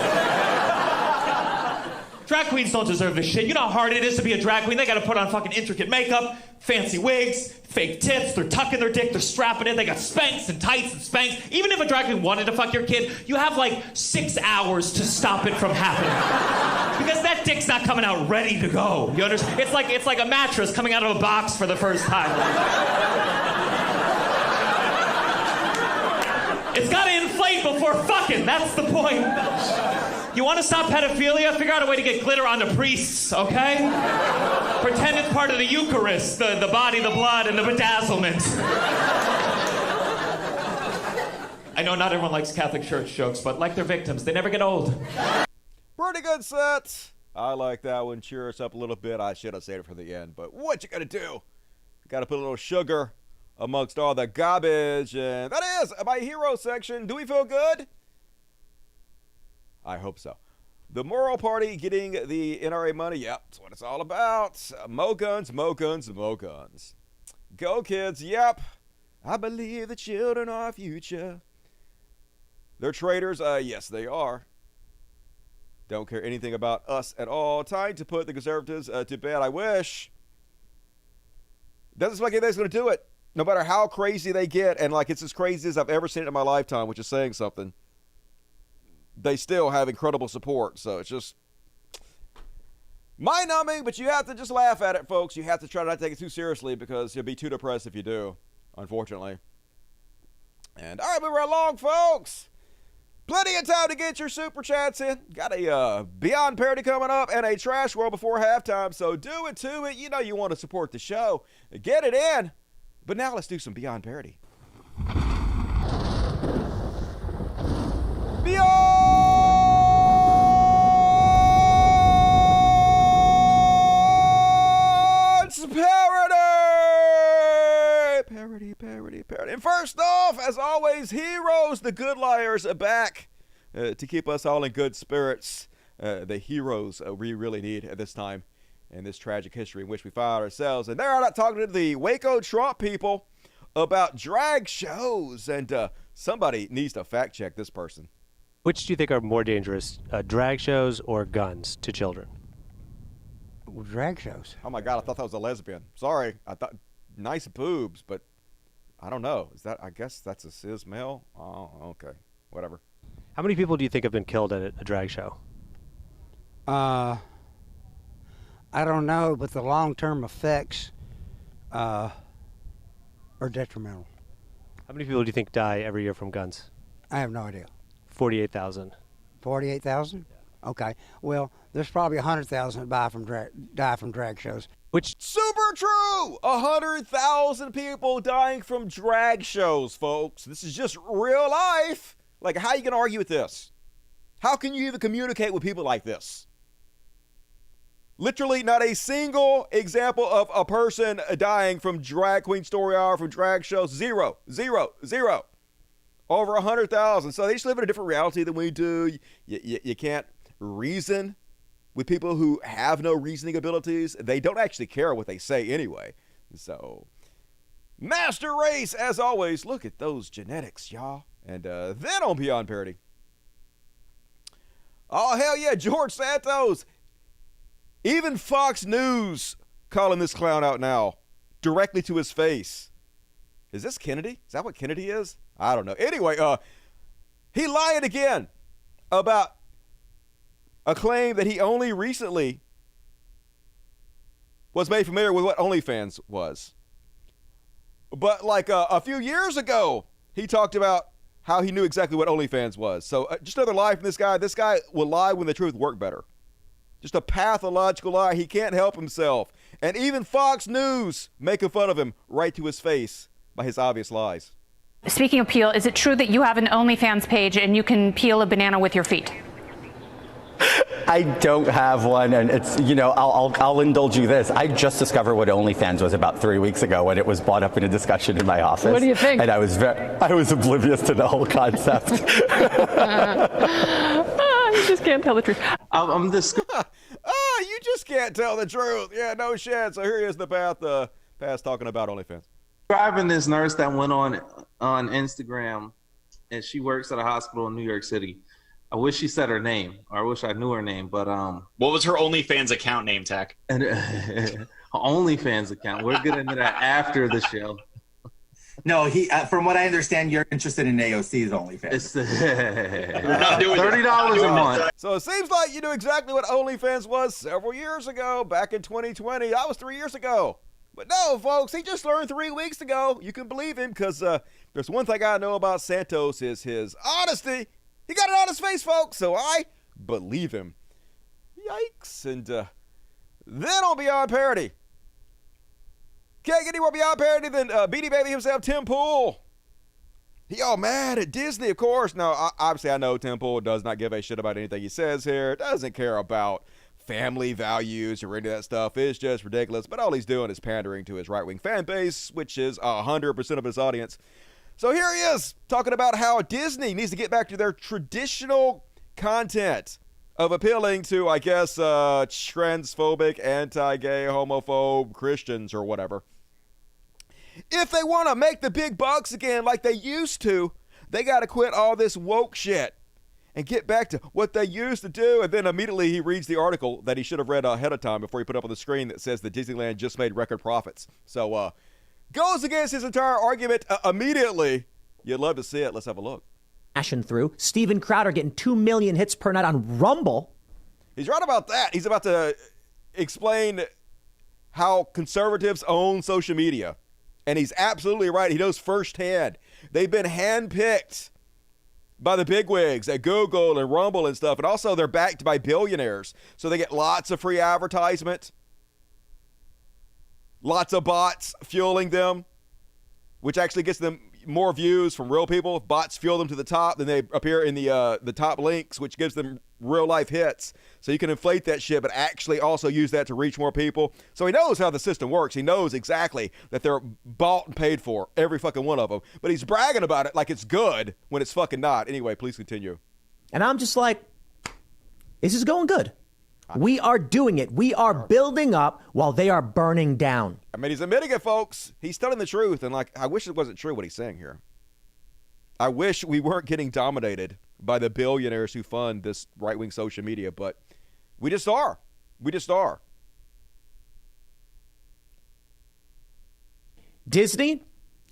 Drag queens don't deserve this shit. You know how hard it is to be a drag queen? They gotta put on fucking intricate makeup, fancy wigs, fake tits, they're tucking their dick, they're strapping it, they got Spanx and tights and Spanx. Even if a drag queen wanted to fuck your kid, you have like 6 hours to stop it from happening. Because that dick's not coming out ready to go. You understand? It's like a mattress coming out of a box for the first time. It's gotta inflate before fucking, that's the point. You want to stop pedophilia? Figure out a way to get glitter onto priests, okay? Pretend it's part of the Eucharist, the body, the blood, and the bedazzlement. I know not everyone likes Catholic Church jokes, but like their victims, they never get old. Pretty good set. I like that one. Cheer us up a little bit. I should have saved it for the end, but what you gonna do? Gotta put a little sugar amongst all the garbage, and that is my hero section. Do we feel good? I hope so. The moral party getting the NRA money, yep, that's what it's all about. Mo guns, mo guns, mo guns. Go kids, yep. I believe the children are our future. They're traitors, yes they are. Don't care anything about us at all. Time to put the conservatives to bed, I wish. Doesn't seem like anybody's going to do it. No matter how crazy they get, and like it's as crazy as I've ever seen it in my lifetime, which is saying something. They still have incredible support, so it's just mind-numbing, but you have to just laugh at it, folks. You have to try not to take it too seriously because you'll be too depressed if you do, unfortunately. And all right, moving right along, folks. Plenty of time to get your super chats in. Got a Beyond Parody coming up and a Trash World before halftime, so do it to it. You know you want to support the show. Get it in. But now let's do some Beyond Parody. Beyond Parody. And first off, as always, heroes, the good liars are back to keep us all in good spirits. The heroes we really need at this time in this tragic history in which we find ourselves. And they're not talking to the Waco Trump people about drag shows. And somebody needs to fact check this person. Which do you think are more dangerous, drag shows or guns to children? Drag shows. Oh my God, I thought that was a lesbian. Sorry, I thought nice boobs, but I don't know. Is that? I guess that's a cis male. Oh, okay, whatever. How many people do you think have been killed at a drag show? I don't know, but the long-term effects are detrimental. How many people do you think die every year from guns? I have no idea. 48,000. 48,000? Okay. Well, there's probably 100,000 die from drag shows. Which super true. 100,000 people dying from drag shows, folks. This is just real life. Like, how are you gonna argue with this? How can you even communicate with people like this? Literally, not a single example of a person dying from drag queen story hour, from drag shows. Zero. Over 100,000. So they just live in a different reality than we do. You can't reason with people who have no reasoning abilities. They don't actually care what they say anyway. So, master race, as always. Look at those genetics, y'all. And then on Beyond Parody. Oh, hell yeah, George Santos. Even Fox News calling this clown out now, directly to his face. Is this Kennedy? Is that what Kennedy is? I don't know. Anyway, he lied again about a claim that he only recently was made familiar with what OnlyFans was. But like a few years ago, he talked about how he knew exactly what OnlyFans was. So just another lie from this guy. This guy will lie when the truth worked better. Just a pathological lie. He can't help himself. And even Fox News making fun of him right to his face by his obvious lies. Speaking of peel, is it true that you have an OnlyFans page and you can peel a banana with your feet? I don't have one, and it's, you know, I'll indulge you this. I just discovered what OnlyFans was about 3 weeks ago when it was brought up in a discussion in my office. What do you think? And I was oblivious to the whole concept. You just can't tell the truth. I'm this. You just just can't tell the truth. Yeah, no shit. So here he is, the path talking about OnlyFans. Describing this nurse that went on Instagram, and she works at a hospital in New York City. I wish she said her name, or I wish I knew her name, but what was her OnlyFans account name, Tech? And OnlyFans account. We'll get into that after the show. No, he. From what I understand, you're interested in AOC's OnlyFans. It's $30 a month. So it seems like you knew exactly what OnlyFans was several years ago, back in 2020. That was 3 years ago. But no, folks, he just learned 3 weeks ago. You can believe him, because there's one thing I know about Santos is his honesty. He got an honest face, folks, so I believe him. Yikes. And then on Beyond Parody. Can't get any more Beyond Parody than Beanie Baby himself, Tim Pool. He all mad at Disney, of course. Now, obviously, I know Tim Pool does not give a shit about anything he says here. Doesn't care about family values or any of that stuff. It's just ridiculous. But all he's doing is pandering to his right-wing fan base, which is 100% of his audience. So here he is, talking about how Disney needs to get back to their traditional content of appealing to, I guess, transphobic, anti-gay, homophobe Christians or whatever. If they want to make the big bucks again like they used to, they got to quit all this woke shit and get back to what they used to do. And then immediately he reads the article that he should have read ahead of time before he put up on the screen that says that Disneyland just made record profits. So, goes against his entire argument immediately. You'd love to see it. Let's have a look. Through Steven Crowder getting 2 million hits per night on Rumble. He's right about that. He's about to explain how conservatives own social media. And he's absolutely right. He knows firsthand. They've been handpicked by the bigwigs at Google and Rumble and stuff. And also they're backed by billionaires. So they get lots of free advertisement. Lots of bots fueling them, which actually gets them more views from real people. If bots fuel them to the top, then they appear in the top links, which gives them real life hits. So you can inflate that shit, but actually also use that to reach more people. So he knows how the system works. He knows exactly that they're bought and paid for, every fucking one of them. But he's bragging about it like it's good when it's fucking not. Anyway, please continue. And I'm just like, this is going good. We are doing it. We are building up while they are burning down. I mean, he's admitting it, folks. He's telling the truth. And like, I wish it wasn't true what he's saying here. I wish we weren't getting dominated by the billionaires who fund this right-wing social media, but we just are. We just are. Disney,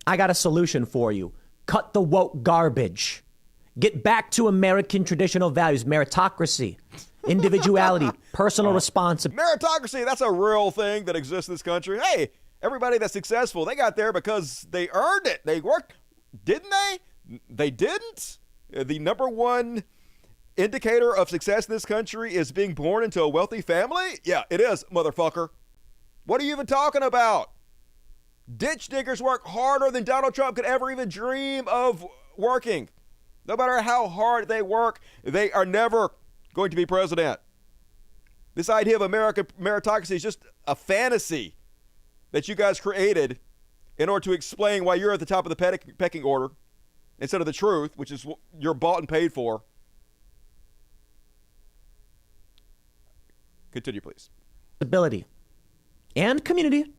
I got a solution for you. Cut the woke garbage. Get back to American traditional values, meritocracy, individuality, personal responsibility. Meritocracy, that's a real thing that exists in this country. Hey, everybody that's successful, they got there because they earned it. They worked, didn't they? They didn't. The number one indicator of success in this country is being born into a wealthy family? Yeah, it is, motherfucker. What are you even talking about? Ditch diggers work harder than Donald Trump could ever even dream of working. No matter how hard they work, they are never going to be president. This idea of American meritocracy is just a fantasy that you guys created in order to explain why you're at the top of the pecking order instead of the truth, which is what you're bought and paid for. Continue, please. Ability and community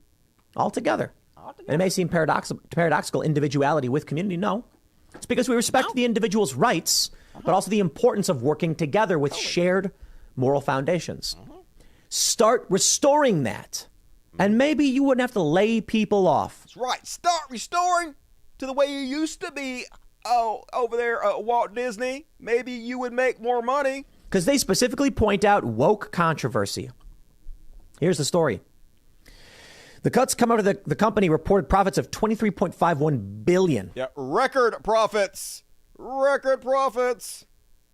all together. And it may seem paradoxical, individuality with community. No, it's because we respect the individual's rights, but also the importance of working together with shared moral foundations. Start restoring that. And maybe you wouldn't have to lay people off. That's right. Start restoring to the way you used to be over there at Walt Disney. Maybe you would make more money. Because they specifically point out woke controversy. Here's the story. The cuts come out of the company reported profits of $23.51 billion. Yeah, record profits. Record profits.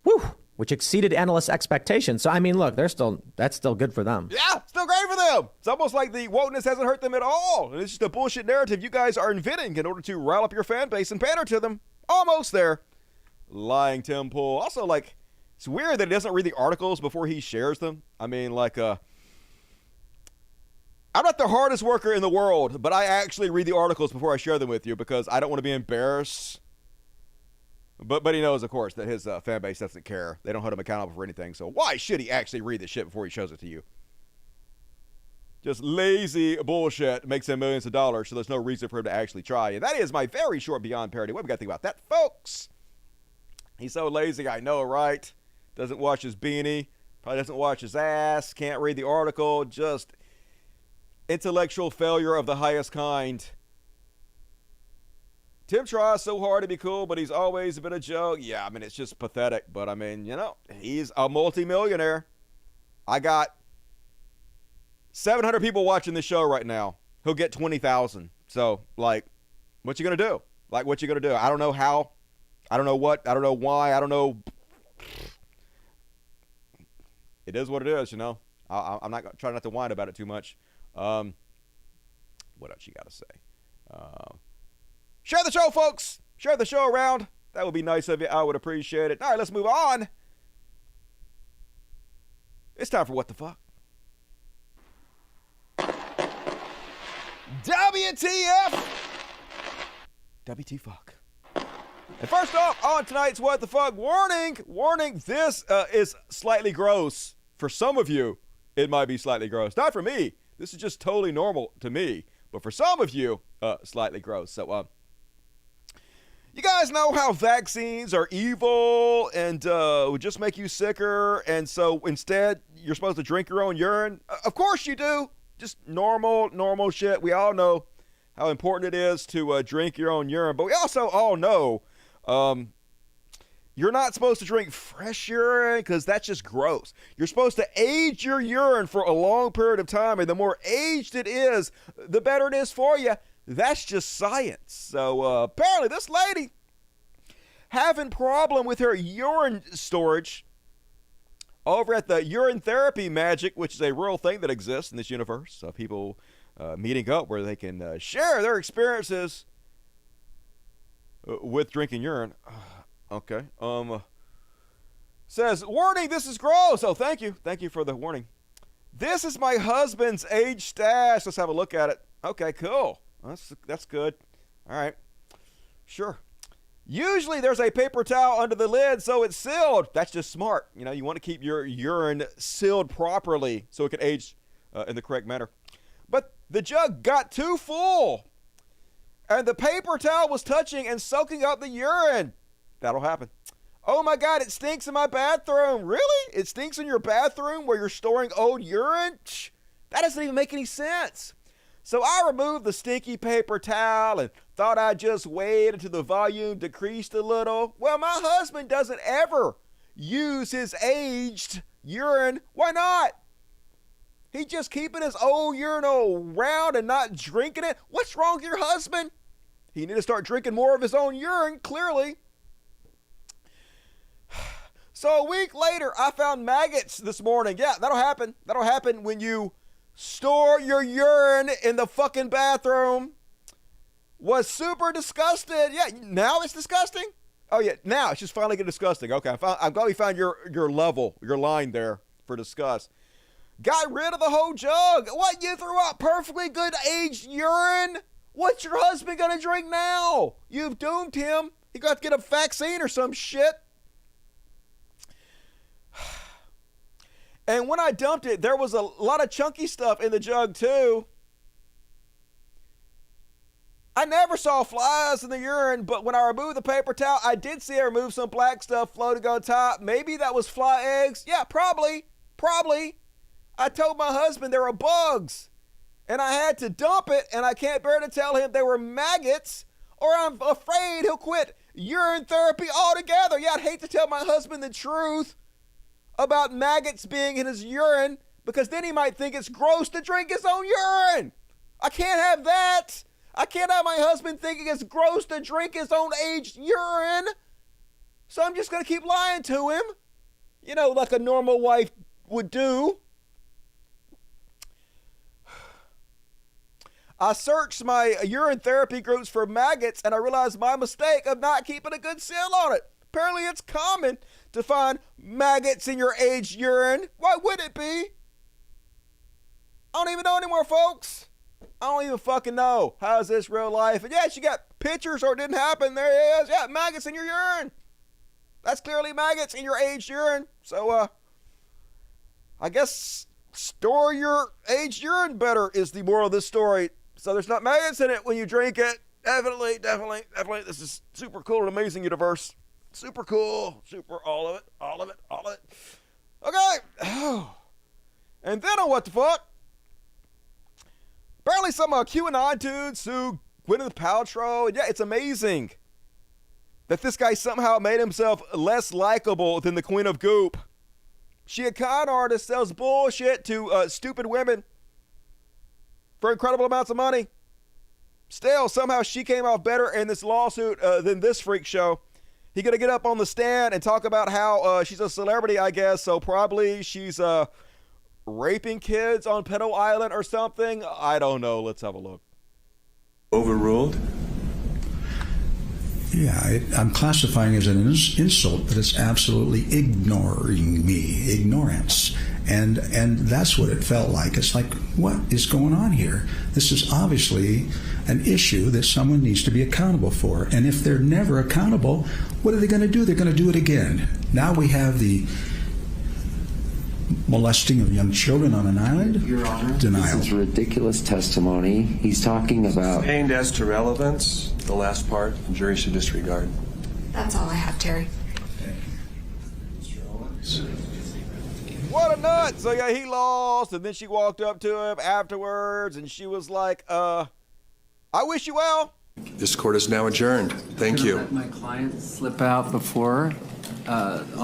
Woo! Which exceeded analysts' expectations. So, I mean, look, that's still good for them. Yeah, still great for them. It's almost like the wokeness hasn't hurt them at all. It's just a bullshit narrative you guys are inventing in order to rile up your fan base and pander to them. Almost there. Lying Tim Pool. Also, like, it's weird that he doesn't read the articles before he shares them. I mean, like, I'm not the hardest worker in the world, but I actually read the articles before I share them with you because I don't want to be embarrassed. But he knows, of course, that his fan base doesn't care. They don't hold him accountable for anything. So why should he actually read the shit before he shows it to you? just lazy bullshit makes him millions of dollars, so there's no reason for him to actually try. And that is my very short Beyond parody. What we got to think about that, folks? He's so lazy, I know, right? Doesn't wash his beanie, probably doesn't wash his ass, can't read the article, just intellectual failure of the highest kind. Tim tries so hard to be cool, but he's always been a joke. Yeah, I mean, it's just pathetic. But, I mean, you know, he's a multimillionaire. I got 700 people watching this show right now. He'll get 20,000. So, like, what you going to do? Like, what you going to do? I don't know how. I don't know what. I don't know why. I don't know. It is what it is, you know. I'm not trying not to whine about it too much. What else you got to say? Share the show, folks. Share the show around. That would be nice of you. I would appreciate it. All right, let's move on. It's time for What the Fuck. WTF. WT fuck. And first off, on tonight's What the Fuck, warning, this is slightly gross. For some of you, it might be slightly gross. Not for me. This is just totally normal to me. But for some of you, slightly gross. So, you guys know how vaccines are evil and would just make you sicker, and so instead you're supposed to drink your own urine? Of course you do. Just normal shit. We all know how important it is to drink your own urine, but we also all know you're not supposed to drink fresh urine because that's just gross. You're supposed to age your urine for a long period of time, and the more aged it is, the better it is for you. That's just science. So apparently this lady having problem with her urine storage over at the Urine Therapy Magic, which is a real thing that exists in this universe. People meeting up where they can share their experiences with drinking urine. Okay. Says, warning, this is gross. Oh, thank you. Thank you for the warning. This is my husband's age stash. Let's have a look at it. Okay, cool. That's good. All right. Sure. Usually there's a paper towel under the lid so it's sealed. That's just smart. You know, you want to keep your urine sealed properly so it can age in the correct manner. But the jug got too full, and the paper towel was touching and soaking up the urine. That'll happen. Oh my God, it stinks in my bathroom. Really? It stinks in your bathroom where you're storing old urine? That doesn't even make any sense. So I removed the stinky paper towel and thought I'd just wait until the volume decreased a little. Well, my husband doesn't ever use his aged urine. Why not? He's just keeping his old urinal around and not drinking it. What's wrong with your husband? He need to start drinking more of his own urine, clearly. So a week later, I found maggots this morning. Yeah, that'll happen. That'll happen when you store your urine in the fucking bathroom. Was super disgusted. Yeah, now it's disgusting? Oh yeah, now it's just finally getting disgusting. Okay, I'm glad we found your level, your line there for disgust. Got rid of the whole jug. What, you threw out perfectly good aged urine? What's your husband gonna drink now? You've doomed him. He got to get a vaccine or some shit. And when I dumped it, there was a lot of chunky stuff in the jug too. I never saw flies in the urine, but when I removed the paper towel, I did see I removed some black stuff floating on top. Maybe that was fly eggs. Yeah, probably. I told my husband there were bugs, and I had to dump it, and I can't bear to tell him they were maggots, or I'm afraid he'll quit urine therapy altogether. Yeah, I'd hate to tell my husband the truth about maggots being in his urine, because then he might think it's gross to drink his own urine. I can't have that. I can't have my husband thinking it's gross to drink his own aged urine. So I'm just going to keep lying to him, you know, like a normal wife would do. I searched my urine therapy groups for maggots, and I realized my mistake of not keeping a good seal on it. Apparently it's common to find maggots in your aged urine. Why would it be? I don't even know anymore, folks. I don't even fucking know. How is this real life? And yes, you got pictures or it didn't happen. There it is. Yeah, maggots in your urine. That's clearly maggots in your aged urine. So, I guess Store your aged urine better is the moral of this story. So there's not maggots in it when you drink it. Definitely. This is super cool and amazing universe. Super cool. Super all of it. Okay. And then on what the fuck? Apparently some QAnon dude sued Gwyneth Paltrow. And yeah, it's amazing that this guy somehow made himself less likable than the Queen of Goop. She a con artist, sells bullshit to stupid women for incredible amounts of money. Still, somehow she came off better in this lawsuit than this freak show. He gonna get up on the stand and talk about how she's a celebrity, I guess, so probably she's raping kids on Pedo Island or something. I don't know. Let's have a look. Overruled? Yeah, I'm classifying it as an insult, but it's absolutely ignoring me, ignorance. And that's what it felt like. It's like, what is going on here? This is obviously an issue that someone needs to be accountable for. And if they're never accountable, what are they going to do? They're going to do it again. Now we have the molesting of young children on an island. Your Honor, denial. This is ridiculous testimony. He's talking about... Sustained as to relevance, the last part, the jury should disregard. That's all I have, Terry. What a nut! So yeah, he lost, and then she walked up to him afterwards, and she was like, I wish you well. This court is now adjourned. Thank you. Let my client slip out before...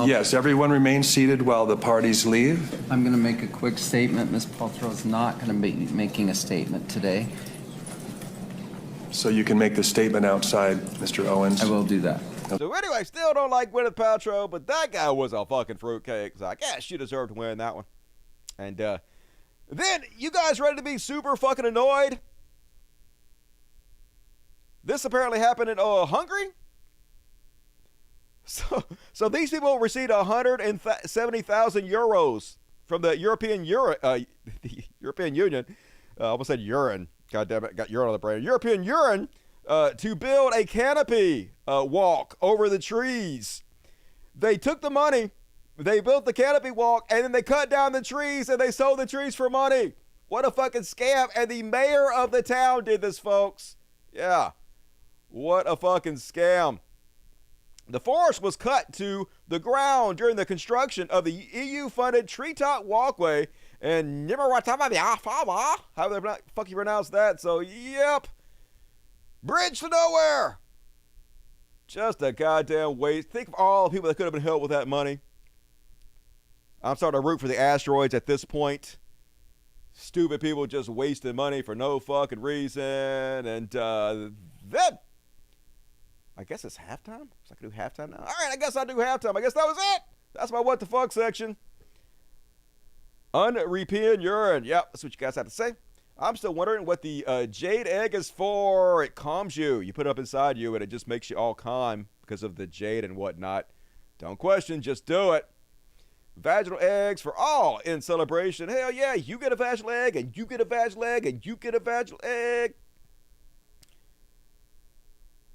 yes, everyone remain seated while the parties leave. I'm going to make a quick statement. Ms. Paltrow is not going to be making a statement today. So you can make the statement outside, Mr. Owens. I will do that. So anyway, still don't like Gwyneth Paltrow, but that guy was a fucking fruitcake. So I guess she deserved to win that one. And then, you guys ready to be super fucking annoyed? This apparently happened in Hungary? So these people received 170,000 euros from the European Union. I almost said urine. God damn it, got urine on the brain. European urine to build a canopy walk over the trees. They took the money, they built the canopy walk, and then they cut down the trees and they sold the trees for money. What a fucking scam. And the mayor of the town did this, folks. Yeah. What a fucking scam. The forest was cut to the ground during the construction of the EU-funded treetop walkway in Nimaratama, how the fuck you pronounce that? So, yep. Bridge to nowhere. Just a goddamn waste. Think of all the people that could have been helped with that money. I'm starting to root for the asteroids at this point. Stupid people just wasting money for no fucking reason. And then... I guess it's halftime? So I can do halftime now? All right, I guess I'll do halftime. I guess that was it. That's my what the fuck section. Unrepeated urine. Yep, that's what you guys have to say. I'm still wondering what the jade egg is for. It calms you. You put it up inside you, and it just makes you all calm because of the jade and whatnot. Don't question, just do it. Vaginal eggs for all in celebration. Hell yeah, you get a vaginal egg, and you get a vaginal egg, and you get a vaginal egg.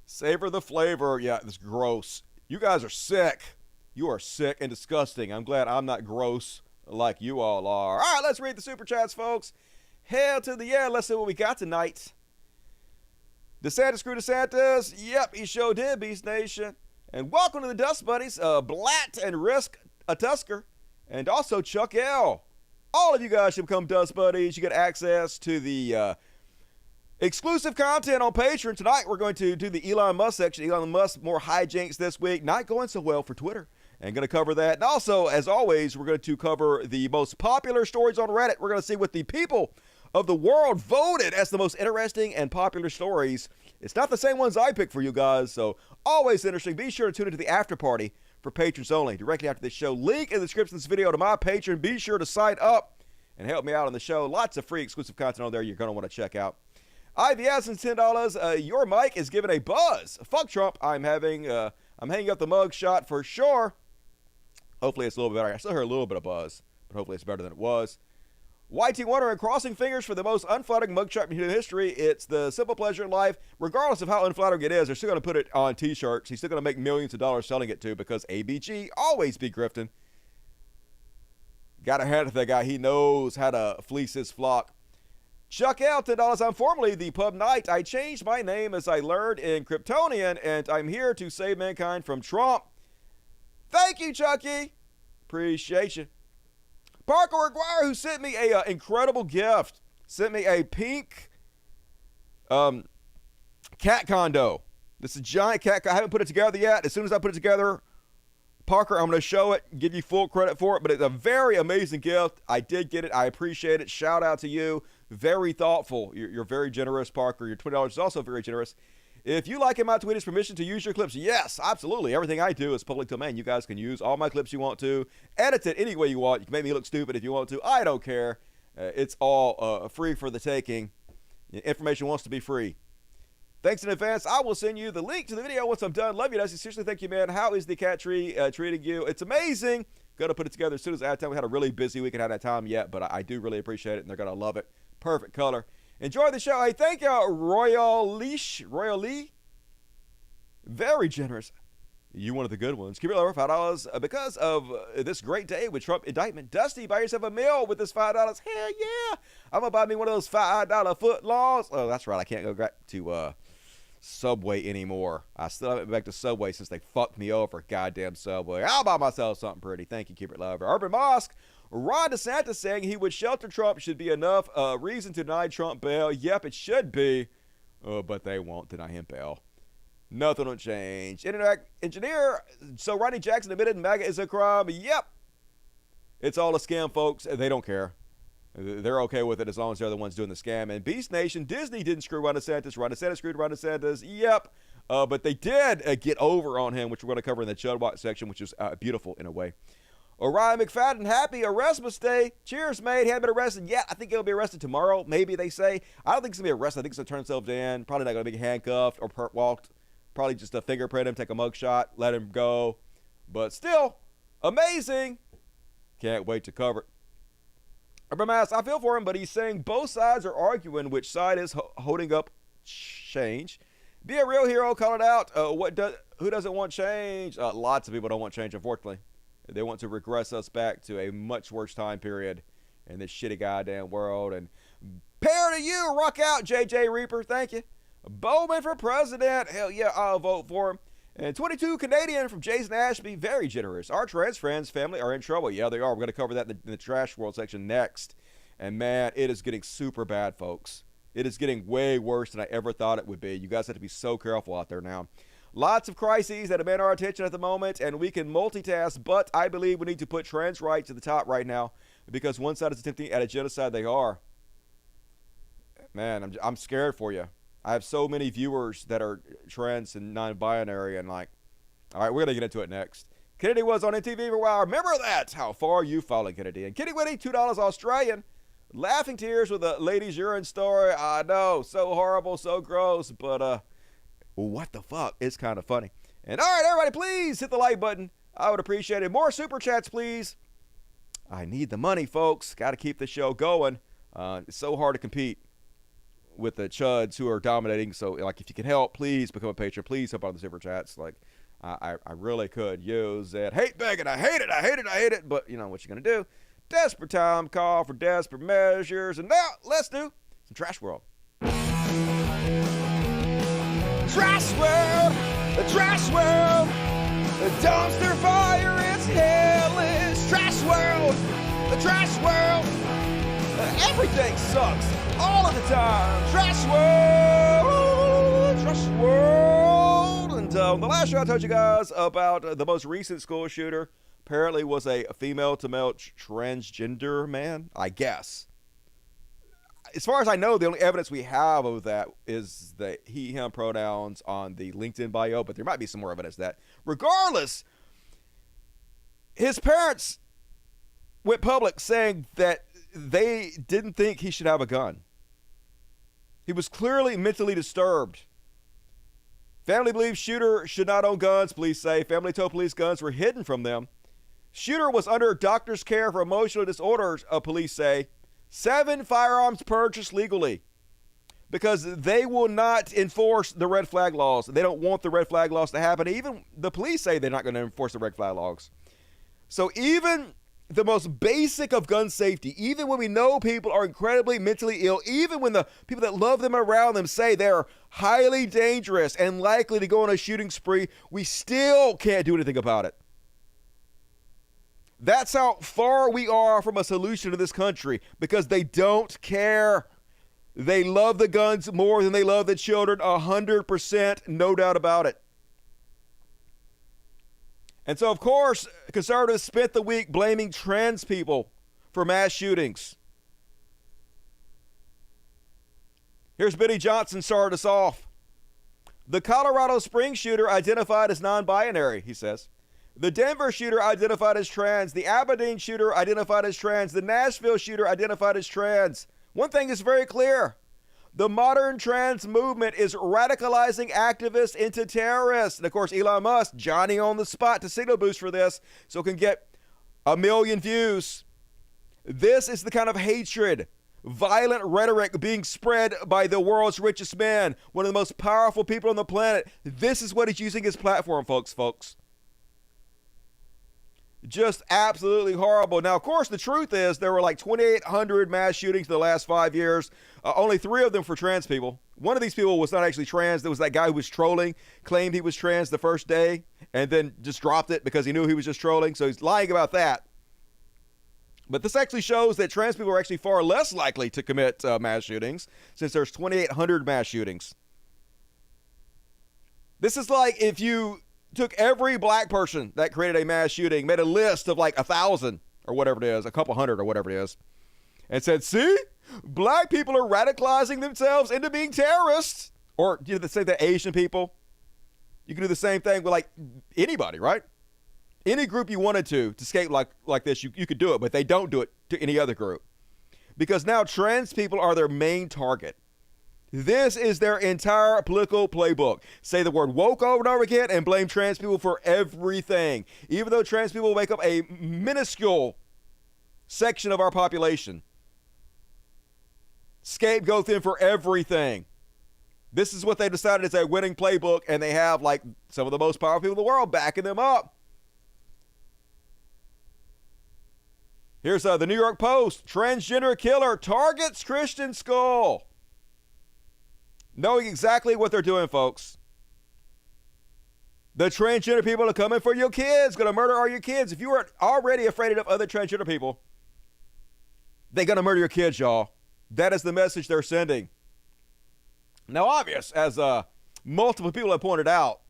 Savor the flavor. Yeah, it's gross. You guys are sick. You are sick and disgusting. I'm glad I'm not gross like you all are. All right, let's read the super chats, folks. Hell to the yeah. Let's see what we got tonight. DeSantis screw DeSantis. Yep, he sure did, Beast Nation. And welcome to the Dust Buddies. Blatt and Risk a Tusker. And also Chuck L. All of you guys should become Dust Buddies. You get access to the... exclusive content on Patreon. Tonight, we're going to do the Elon Musk section. Elon Musk, more hijinks this week. Not going so well for Twitter. And going to cover that. And also, as always, we're going to cover the most popular stories on Reddit. We're going to see what the people of the world voted as the most interesting and popular stories. It's not the same ones I picked for you guys, so always interesting. Be sure to tune into the after party for patrons only. Directly after this show, link in the description of this video to my Patreon. Be sure to sign up and help me out on the show. Lots of free exclusive content on there you're going to want to check out. IVS and $10. Your mic is giving a buzz. Fuck Trump. I'm hanging up the mug shot for sure. Hopefully it's a little bit better. I still hear a little bit of buzz, but hopefully it's better than it was. YT Wonder and crossing fingers for the most unflattering mugshot in history. It's the simple pleasure in life. Regardless of how unflattering it is, they're still going to put it on t-shirts. He's still going to make millions of dollars selling it too because ABG always be grifting. Got to hand it to that guy. He knows how to fleece his flock. Chuck out $10. I'm formerly the Pub Knight. I changed my name as I learned in Kryptonian, and I'm here to save mankind from Trump. Thank you, Chucky. Appreciate you. Parker Aguirre, who sent me a incredible gift, sent me a pink cat condo. This is a giant cat. I haven't put it together yet. As soon as I put it together, Parker, I'm going to show it, give you full credit for it, but it's a very amazing gift. I did get it. I appreciate it. Shout out to you. Very thoughtful. You're very generous, Parker. Your $20 is also very generous. If you like it, my tweet is permission to use your clips. Yes, absolutely. Everything I do is public domain. You guys can use all my clips you want to. Edit it any way you want. You can make me look stupid if you want to. I don't care. It's all free for the taking. Information wants to be free. Thanks in advance. I will send you the link to the video once I'm done. Love you, Dusty. Seriously, thank you, man. How is the cat tree treating you? It's amazing. Going to put it together as soon as I have time. We had a really busy week and haven't had time yet, but I do really appreciate it, and they're going to love it. Perfect color. Enjoy the show. Hey, thank you, Royal Lee. Very generous. You one of the good ones. Keep it lower, $5 because of this great day with Trump indictment. Dusty, buy yourself a meal with this $5. Hell yeah. I'm going to buy me one of those $5 foot longs. Oh, that's right. I can't go back to Subway anymore. I still haven't been back to Subway since they fucked me over. Goddamn Subway. I'll buy myself something pretty. Thank you, Keep It Lover. Urban Mosque. Ron DeSantis saying he would shelter Trump should be enough reason to deny Trump bail. Yep, it should be. But they won't deny him bail. Nothing will change. Internet engineer. So Ronnie Jackson admitted Maga is a crime. Yep. It's all a scam, folks. They don't care. They're okay with it as long as they're the ones doing the scam. And Beast Nation, Disney didn't screw Ron DeSantis. Ron DeSantis screwed Ron DeSantis. Yep. But they did get over on him, which we're going to cover in the Chudwatch section, which is beautiful in a way. Orion McFadden, happy Arrestmas Day. Cheers, mate. He hasn't been arrested yet. I think he'll be arrested tomorrow, maybe they say. I don't think he's going to be arrested. I think he's going to turn himself in. Probably not going to be handcuffed or walked. Probably just a fingerprint him, take a mugshot, let him go. But still, amazing. Can't wait to cover it. Urban Mass, I feel for him, but he's saying both sides are arguing which side is holding up change. Be a real hero, call it out. Who doesn't want change? Lots of people don't want change, unfortunately. They want to regress us back to a much worse time period in this shitty goddamn world. And parody you, rock out, JJ Reaper, thank you. Bowman for president, hell yeah, I'll vote for him. And 22 Canadian from Jason Ashby, very generous. Our trans friends family are in trouble. Yeah, they are. We're going to cover that in the trash world section next. And man, it is getting super bad, folks. It is getting way worse than I ever thought it would be. You guys have to be so careful out there now. Lots of crises that demand our attention at the moment, and we can multitask, but I believe we need to put trans rights at the top right now because one side is attempting at a genocide. They are. Man, I'm scared for you. I have so many viewers that are trans and non-binary, and like, all right, we're going to get into it next. Kennedy was on MTV for a while. Remember that? How far you following Kennedy? And Kitty Witty, $2 Australian. Laughing tears with a lady's urine story. I know, so horrible, so gross, but what the fuck? It's kind of funny. And all right, everybody, please hit the like button. I would appreciate it. More super chats, please. I need the money, folks. Got to keep the show going. It's so hard to compete with the CHUDs who are dominating. So, like, if you can help, please become a patron. Please help out the super chats. Like, I really could use it. Hate begging. I hate it. But, you know, what you going to do? Desperate time call for desperate measures. And now, let's do some Trash World. Trash World! The Trash World! The dumpster fire is hellish! Trash World! The Trash World! Everything sucks all of the time! Trash World! Trash World! And the last show I told you guys about the most recent school shooter apparently was a female-to-male transgender man, I guess. As far as I know, the only evidence we have of that is the he, him pronouns on the LinkedIn bio, but there might be some more evidence of that. Regardless, his parents went public saying that they didn't think he should have a gun. He was clearly mentally disturbed. Family believes shooter should not own guns, police say. Family told police guns were hidden from them. Shooter was under doctor's care for emotional disorders, police say. 7 firearms purchased legally because they will not enforce the red flag laws. They don't want the red flag laws to happen. Even the police say they're not going to enforce the red flag laws. So even the most basic of gun safety, even when we know people are incredibly mentally ill, even when the people that love them around them say they're highly dangerous and likely to go on a shooting spree, we still can't do anything about it. That's how far we are from a solution in this country, because they don't care. They love the guns more than they love the children, 100%, no doubt about it. And so, of course, conservatives spent the week blaming trans people for mass shootings. Here's Benny Johnson started us off. The Colorado Springs shooter identified as non-binary, he says. The Denver shooter identified as trans. The Aberdeen shooter identified as trans. The Nashville shooter identified as trans. One thing is very clear. The modern trans movement is radicalizing activists into terrorists. And of course, Elon Musk, Johnny on the spot to signal boost for this, so can get 1 million views. This is the kind of hatred, violent rhetoric being spread by the world's richest man, one of the most powerful people on the planet. This is what he's using his platform, folks. Just absolutely horrible. Now, of course, the truth is there were like 2,800 mass shootings in the last 5 years. Only 3 of them for trans people. One of these people was not actually trans. There was that guy who was trolling, claimed he was trans the first day, and then just dropped it because he knew he was just trolling. So he's lying about that. But this actually shows that trans people are actually far less likely to commit mass shootings, since there's 2,800 mass shootings. This is like if you took every black person that created a mass shooting, made a list of like 1,000 or whatever it is, a couple hundred or whatever it is, and said, see, black people are radicalizing themselves into being terrorists. Or you know, say the Asian people. You can do the same thing with like anybody, right? Any group you wanted to escape like this, you could do it, but they don't do it to any other group. Because now trans people are their main target. This is their entire political playbook. Say the word woke over and over again and blame trans people for everything. Even though trans people make up a minuscule section of our population. Scapegoat them for everything. This is what they decided is a winning playbook, and they have like some of the most powerful people in the world backing them up. Here's the New York Post. Transgender killer targets Christian school. Knowing exactly what they're doing, folks. The transgender people are coming for your kids, going to murder all your kids. If you were already afraid of other transgender people, they're going to murder your kids, y'all. That is the message they're sending. Now, obvious, as multiple people have pointed out.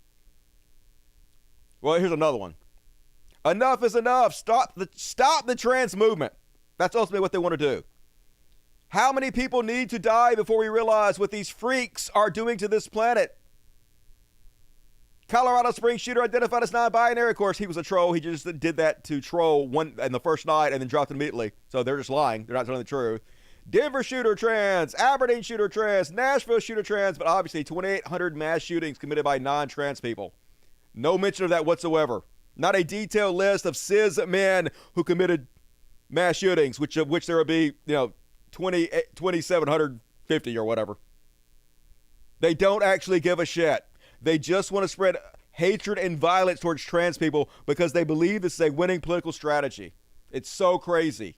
Well, here's another one. Enough is enough. Stop the trans movement. That's ultimately what they want to do. How many people need to die before we realize what these freaks are doing to this planet? Colorado Springs shooter identified as non-binary. Of course, he was a troll. He just did that to troll one in the first night and then dropped it immediately. So they're just lying. They're not telling the truth. Denver shooter trans. Aberdeen shooter trans. Nashville shooter trans. But obviously, 2,800 mass shootings committed by non-trans people. No mention of that whatsoever. Not a detailed list of cis men who committed mass shootings, which there would be, 2,750 or whatever. They don't actually give a shit. They just want to spread hatred and violence towards trans people because they believe this is a winning political strategy. It's so crazy.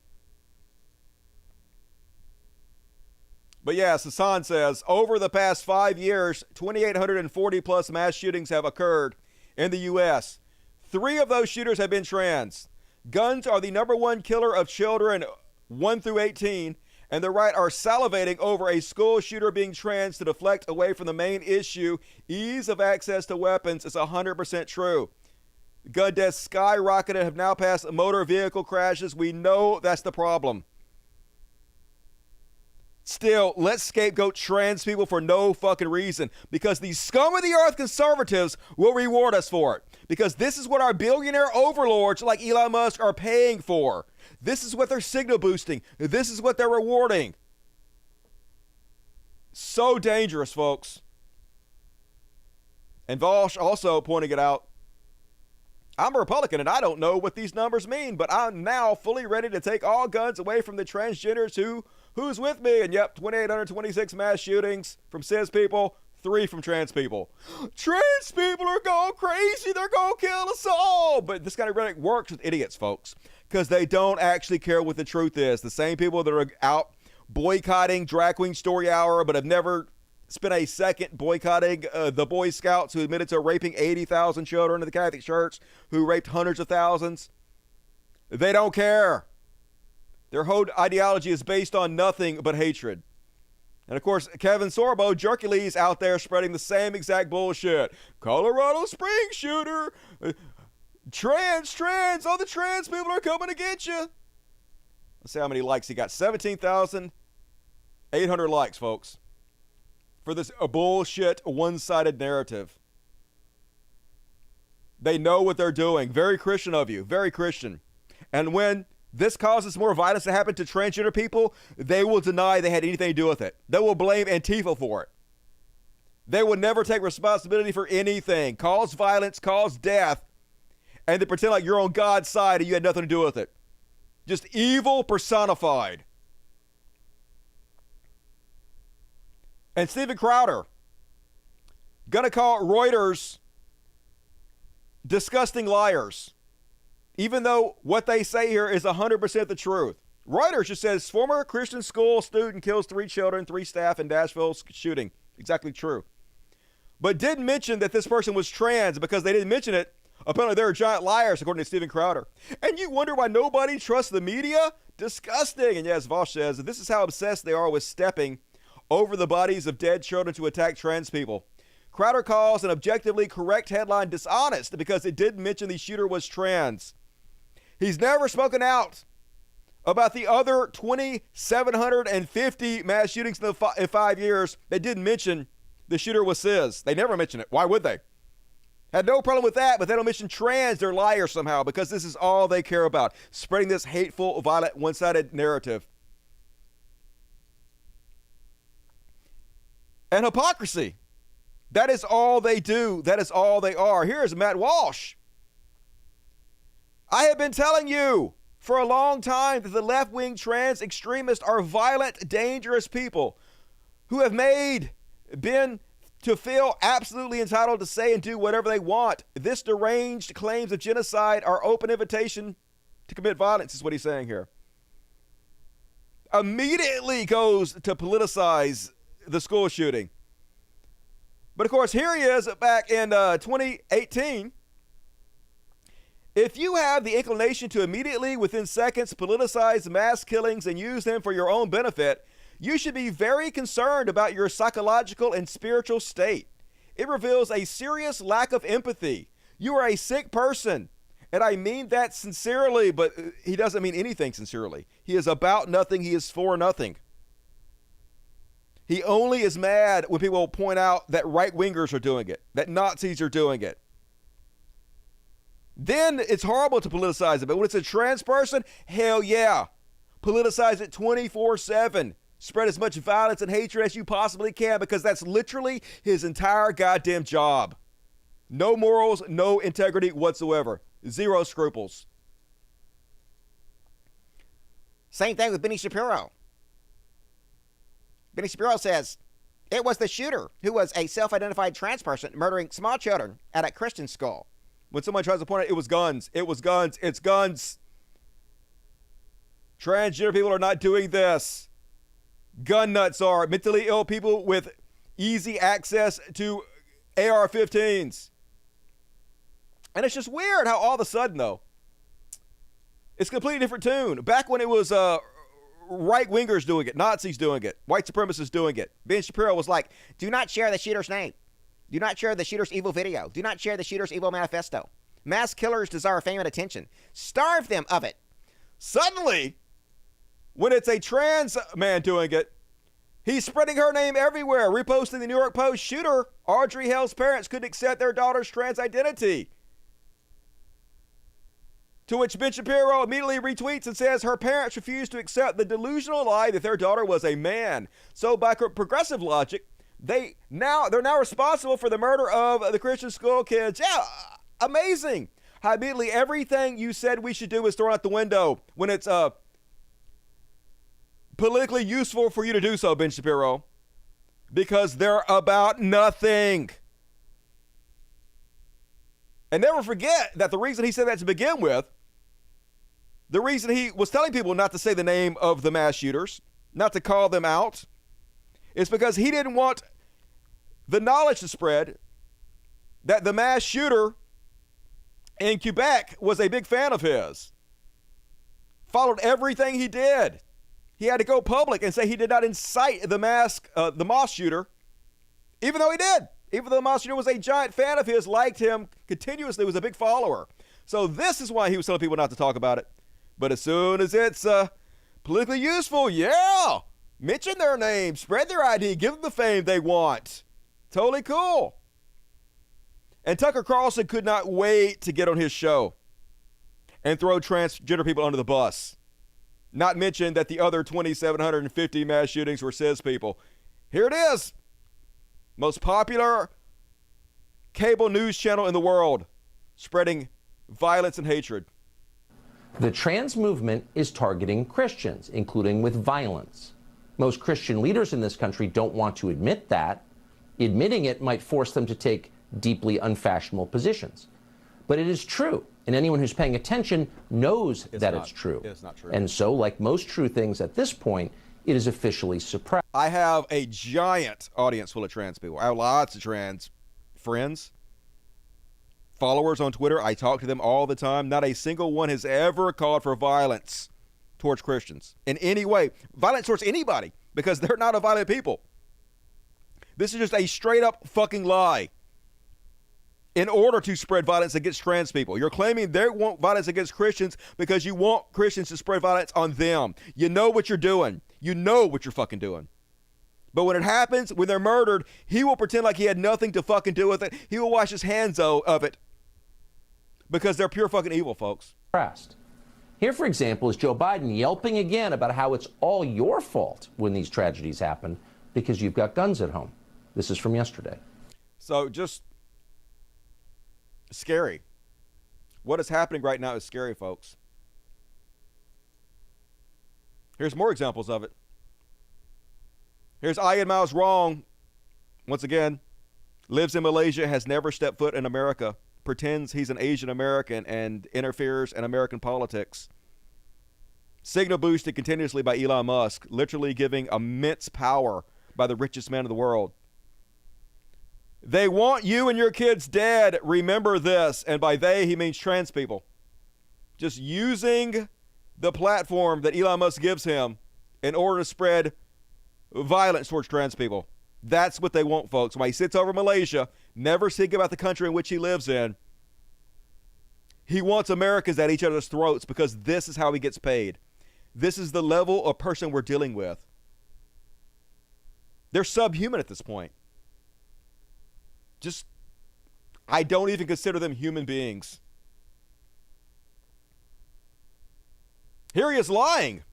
But yes, Hassan says, over the past 5 years, 2,840 plus mass shootings have occurred in the U.S. 3 of those shooters have been trans. Guns are the #1 killer of children 1 through 18, and the right are salivating over a school shooter being trans to deflect away from the main issue. Ease of access to weapons is 100% true. Gun deaths skyrocketed, have now passed motor vehicle crashes. We know that's the problem. Still, let's scapegoat trans people for no fucking reason, because these scum of the earth conservatives will reward us for it. Because this is what our billionaire overlords like Elon Musk are paying for. This is what they're signal boosting. This is what they're rewarding. So dangerous, folks. And Vosh also pointing it out. I'm a Republican and I don't know what these numbers mean, but I'm now fully ready to take all guns away from the transgenders who's with me. And yep, 2,826 mass shootings from cis people, 3 from trans people. Trans people are going crazy. They're going to kill us all. But this kind of rhetoric works with idiots, folks. because they don't actually care what the truth is. The same people that are out boycotting Drag Queen Story Hour but have never spent a second boycotting the Boy Scouts who admitted to raping 80,000 children in the Catholic Church, who raped hundreds of thousands. They don't care. Their whole ideology is based on nothing but hatred. And of course, Kevin Sorbo, Jercules, out there spreading the same exact bullshit. Colorado Springs shooter. Trans, all the trans people are coming to get you. Let's see how many likes he got. 17,800 likes, folks, for this bullshit one-sided narrative. They know what they're doing. Very Christian of you. Very Christian. And when this causes more violence to happen to transgender people, they will deny they had anything to do with it. They will blame Antifa for it. They will never take responsibility for anything. Cause violence, cause death, and they pretend like you're on God's side and you had nothing to do with it. Just evil personified. And Steven Crowder gonna call Reuters disgusting liars, even though what they say here is 100% the truth. Reuters just says former Christian school student kills 3 children, 3 staff in Nashville shooting. Exactly true. But didn't mention that this person was trans, because they didn't mention it. Apparently they're giant liars, according to Steven Crowder. And you wonder why nobody trusts the media? Disgusting. And yes, Vosh says that this is how obsessed they are with stepping over the bodies of dead children to attack trans people. Crowder calls an objectively correct headline dishonest because it didn't mention the shooter was trans. He's never spoken out about the other 2,750 mass shootings in 5 years that didn't mention the shooter was cis. They never mention it. Why would they? Had no problem with that, but they don't mention trans. They're liars somehow, because this is all they care about. Spreading this hateful, violent, one-sided narrative. And hypocrisy. That is all they do. That is all they are. Here's Matt Walsh. I have been telling you for a long time that the left-wing trans extremists are violent, dangerous people who have been to feel absolutely entitled to say and do whatever they want. This deranged claims of genocide are open invitation to commit violence, is what he's saying here. Immediately goes to politicize the school shooting. But of course, here he is back in 2018. If you have the inclination to immediately, within seconds, politicize mass killings and use them for your own benefit, you should be very concerned about your psychological and spiritual state. It reveals a serious lack of empathy. You are a sick person. And I mean that sincerely, but he doesn't mean anything sincerely. He is about nothing. He is for nothing. He only is mad when people point out that right-wingers are doing it, that Nazis are doing it. Then it's horrible to politicize it. But when it's a trans person, hell yeah. Politicize it 24/7. Spread as much violence and hatred as you possibly can, because that's literally his entire goddamn job. No morals, no integrity whatsoever. Zero scruples. Same thing with Benny Shapiro. Benny Shapiro says it was the shooter who was a self-identified trans person murdering small children at a Christian school. When someone tries to point out it was guns, it's guns. Transgender people are not doing this. Gun nuts are. Mentally ill people with easy access to AR-15s. And it's just weird how all of a sudden, though, it's a completely different tune. Back when it was right-wingers doing it, Nazis doing it, white supremacists doing it, Ben Shapiro was like, do not share the shooter's name. Do not share the shooter's evil video. Do not share the shooter's evil manifesto. Mass killers deserve fame and attention. Starve them of it. Suddenly, when it's a trans man doing it, he's spreading her name everywhere, reposting the New York Post. Shooter Audrey Hale's parents couldn't accept their daughter's trans identity. To which Ben Shapiro immediately retweets and says her parents refused to accept the delusional lie that their daughter was a man. So by progressive logic, they're now responsible for the murder of the Christian school kids. Yeah, amazing. How immediately everything you said we should do is thrown out the window when it's politically useful for you to do so, Ben Shapiro, because they're about nothing. And never forget that the reason he said that to begin with The reason he was telling people not to say the name of the mass shooters, not to call them out, is because he didn't want the knowledge to spread that the mass shooter in Quebec was a big fan of his. Followed everything he did. He had to go public and say he did not incite the mosque shooter, even though he did. Even though the mosque shooter was a giant fan of his, liked him continuously, was a big follower. So this is why he was telling people not to talk about it. But as soon as it's politically useful, yeah, mention their name, spread their ID, give them the fame they want. Totally cool. And Tucker Carlson could not wait to get on his show and throw transgender people under the bus. Not mention that the other 2,750 mass shootings were cis people. Here it is. Most popular cable news channel in the world, spreading violence and hatred. The trans movement is targeting Christians, including with violence. Most Christian leaders in this country don't want to admit that. Admitting it might force them to take deeply unfashionable positions. But it is true, and anyone who's paying attention knows that it's true. It's not true. And so, like most true things at this point, it is officially suppressed. I have a giant audience full of trans people. I have lots of trans friends, followers on Twitter. I talk to them all the time. Not a single one has ever called for violence towards Christians in any way. Violence towards anybody, because they're not a violent people. This is just a straight up fucking lie. In order to spread violence against trans people. You're claiming they want violence against Christians because you want Christians to spread violence on them. You know what you're doing. You know what you're fucking doing. But when it happens, when they're murdered, he will pretend like he had nothing to fucking do with it. He will wash his hands of it. Because they're pure fucking evil, folks. Here, for example, is Joe Biden yelping again about how it's all your fault when these tragedies happen because you've got guns at home. This is from yesterday. So just scary. What is happening right now is scary, folks. Here's more examples of it. Here's Ian Miles Wrong. Once again, lives in Malaysia, has never stepped foot in America, pretends he's an Asian American and interferes in American politics. Signal boosted continuously by Elon Musk, literally giving immense power by the richest man in the world. They want you and your kids dead. Remember this. And by they, he means trans people. Just using the platform that Elon Musk gives him in order to spread violence towards trans people. That's what they want, folks. When he sits over Malaysia, never think about the country in which he lives in. He wants Americans at each other's throats because this is how he gets paid. This is the level of person we're dealing with. They're subhuman at this point. I don't even consider them human beings. Here he is lying.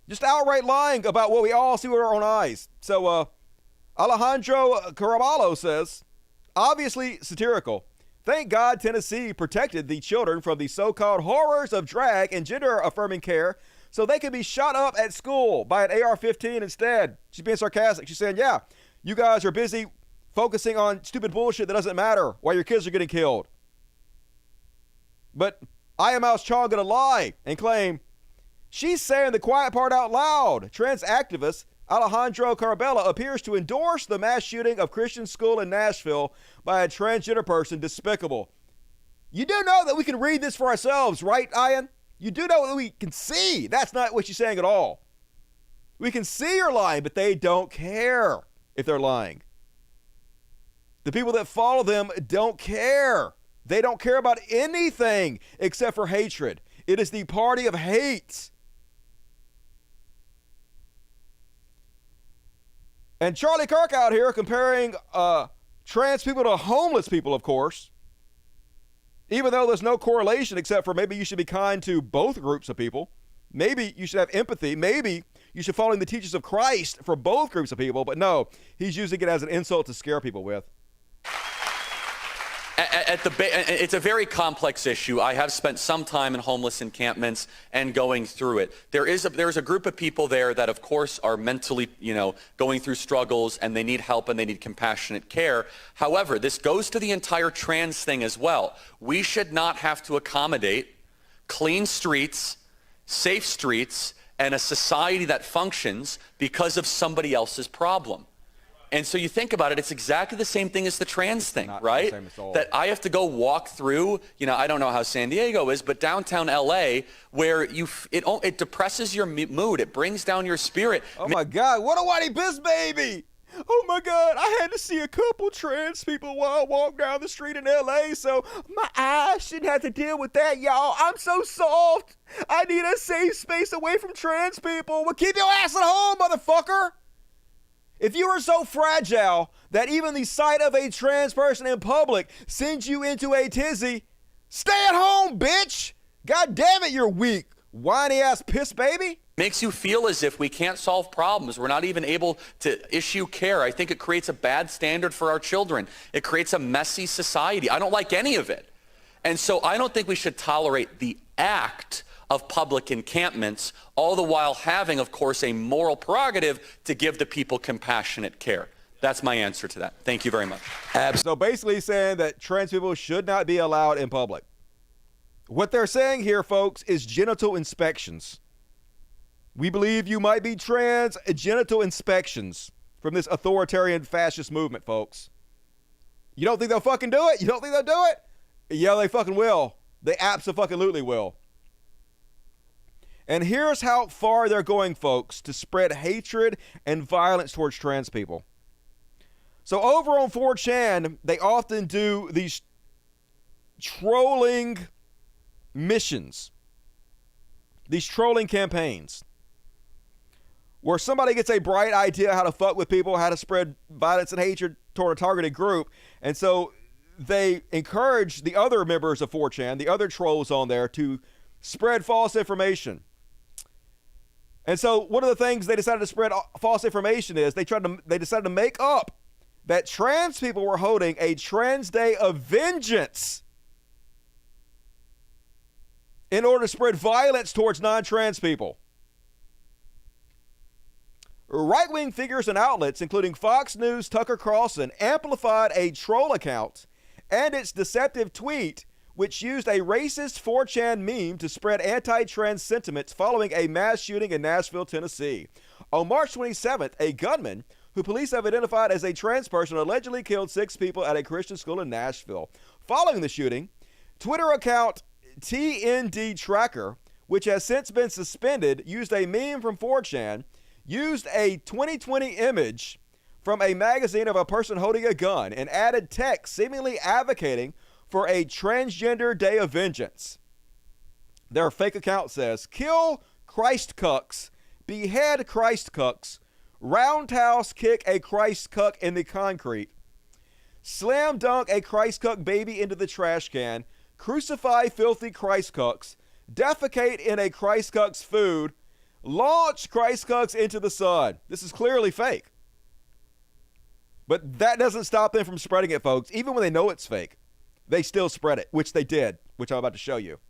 Just outright lying about what we all see with our own eyes. So, Alejandro Caraballo says, obviously satirical. Thank God Tennessee protected the children from the so-called horrors of drag and gender-affirming care so they could be shot up at school by an AR-15 instead. She's being sarcastic. She's saying, yeah, you guys are busy focusing on stupid bullshit that doesn't matter while your kids are getting killed. But I am Mouse Chong gonna lie and claim she's saying the quiet part out loud. Trans activist Alejandro Carbella appears to endorse the mass shooting of Christian school in Nashville by a transgender person. Despicable. You do know that we can read this for ourselves, right, Ian? You do know that we can see. That's not what she's saying at all. We can see her lying, but they don't care if they're lying. The people that follow them don't care. They don't care about anything except for hatred. It is the party of hate. And Charlie Kirk out here comparing trans people to homeless people, of course. Even though there's no correlation except for maybe you should be kind to both groups of people. Maybe you should have empathy. Maybe you should follow the teachings of Christ for both groups of people. But no, he's using it as an insult to scare people with. It's a very complex issue. I have spent some time in homeless encampments and going through it. There's a group of people there that, of course, are mentally, going through struggles, and they need help and they need compassionate care. However, this goes to the entire trans thing as well. We should not have to accommodate clean streets, safe streets, and a society that functions because of somebody else's problem. And so you think about it, it's exactly the same thing as the trans thing, right? That I have to go walk through, I don't know how San Diego is, but downtown LA, where it depresses your mood, it brings down your spirit. Oh my God, what a whitey piss baby! Oh my God, I had to see a couple trans people while I walked down the street in LA, so my eyes shouldn't have to deal with that, y'all. I'm so soft. I need a safe space away from trans people. Well, keep your ass at home, motherfucker. If you are so fragile that even the sight of a trans person in public sends you into a tizzy, stay at home, bitch. God damn it, you're weak. Whiny ass piss baby. Makes you feel as if we can't solve problems. We're not even able to issue care. I think it creates a bad standard for our children. It creates a messy society. I don't like any of it. And so I don't think we should tolerate the act of public encampments, all the while having, of course, a moral prerogative to give the people compassionate care. That's my answer to that. Thank you very much. So basically saying that trans people should not be allowed in public. What they're saying here, folks, is genital inspections. We believe you might be trans. Genital inspections from this authoritarian fascist movement, folks. You don't think they'll fucking do it? You don't think they'll do it? Yeah, they fucking will. They absolutely will. And here's how far they're going, folks, to spread hatred and violence towards trans people. So over on 4chan, they often do these trolling missions, these trolling campaigns, where somebody gets a bright idea how to fuck with people, how to spread violence and hatred toward a targeted group. And so they encourage the other members of 4chan, the other trolls on there, to spread false information. And so one of the things they decided to spread false information is they decided to make up that trans people were holding a Trans Day of Vengeance in order to spread violence towards non-trans people. Right-wing figures and outlets, including Fox News, Tucker Carlson, amplified a troll account and its deceptive tweet, which used a racist 4chan meme to spread anti-trans sentiments following a mass shooting in Nashville, Tennessee. On March 27th, a gunman, who police have identified as a trans person, allegedly killed 6 people at a Christian school in Nashville. Following the shooting, Twitter account TND Tracker, which has since been suspended, used a meme from 4chan, used a 2020 image from a magazine of a person holding a gun, and added text seemingly advocating for a transgender day of vengeance. Their fake account says, "Kill Christ cucks, behead Christ cucks, roundhouse kick a Christ cuck in the concrete, slam dunk a Christ cuck baby into the trash can, crucify filthy Christ cucks, defecate in a Christ cuck's food, launch Christ cucks into the sun." This is clearly fake. But that doesn't stop them from spreading it, folks. Even when they know it's fake, they still spread it, which they did, which I'm about to show you.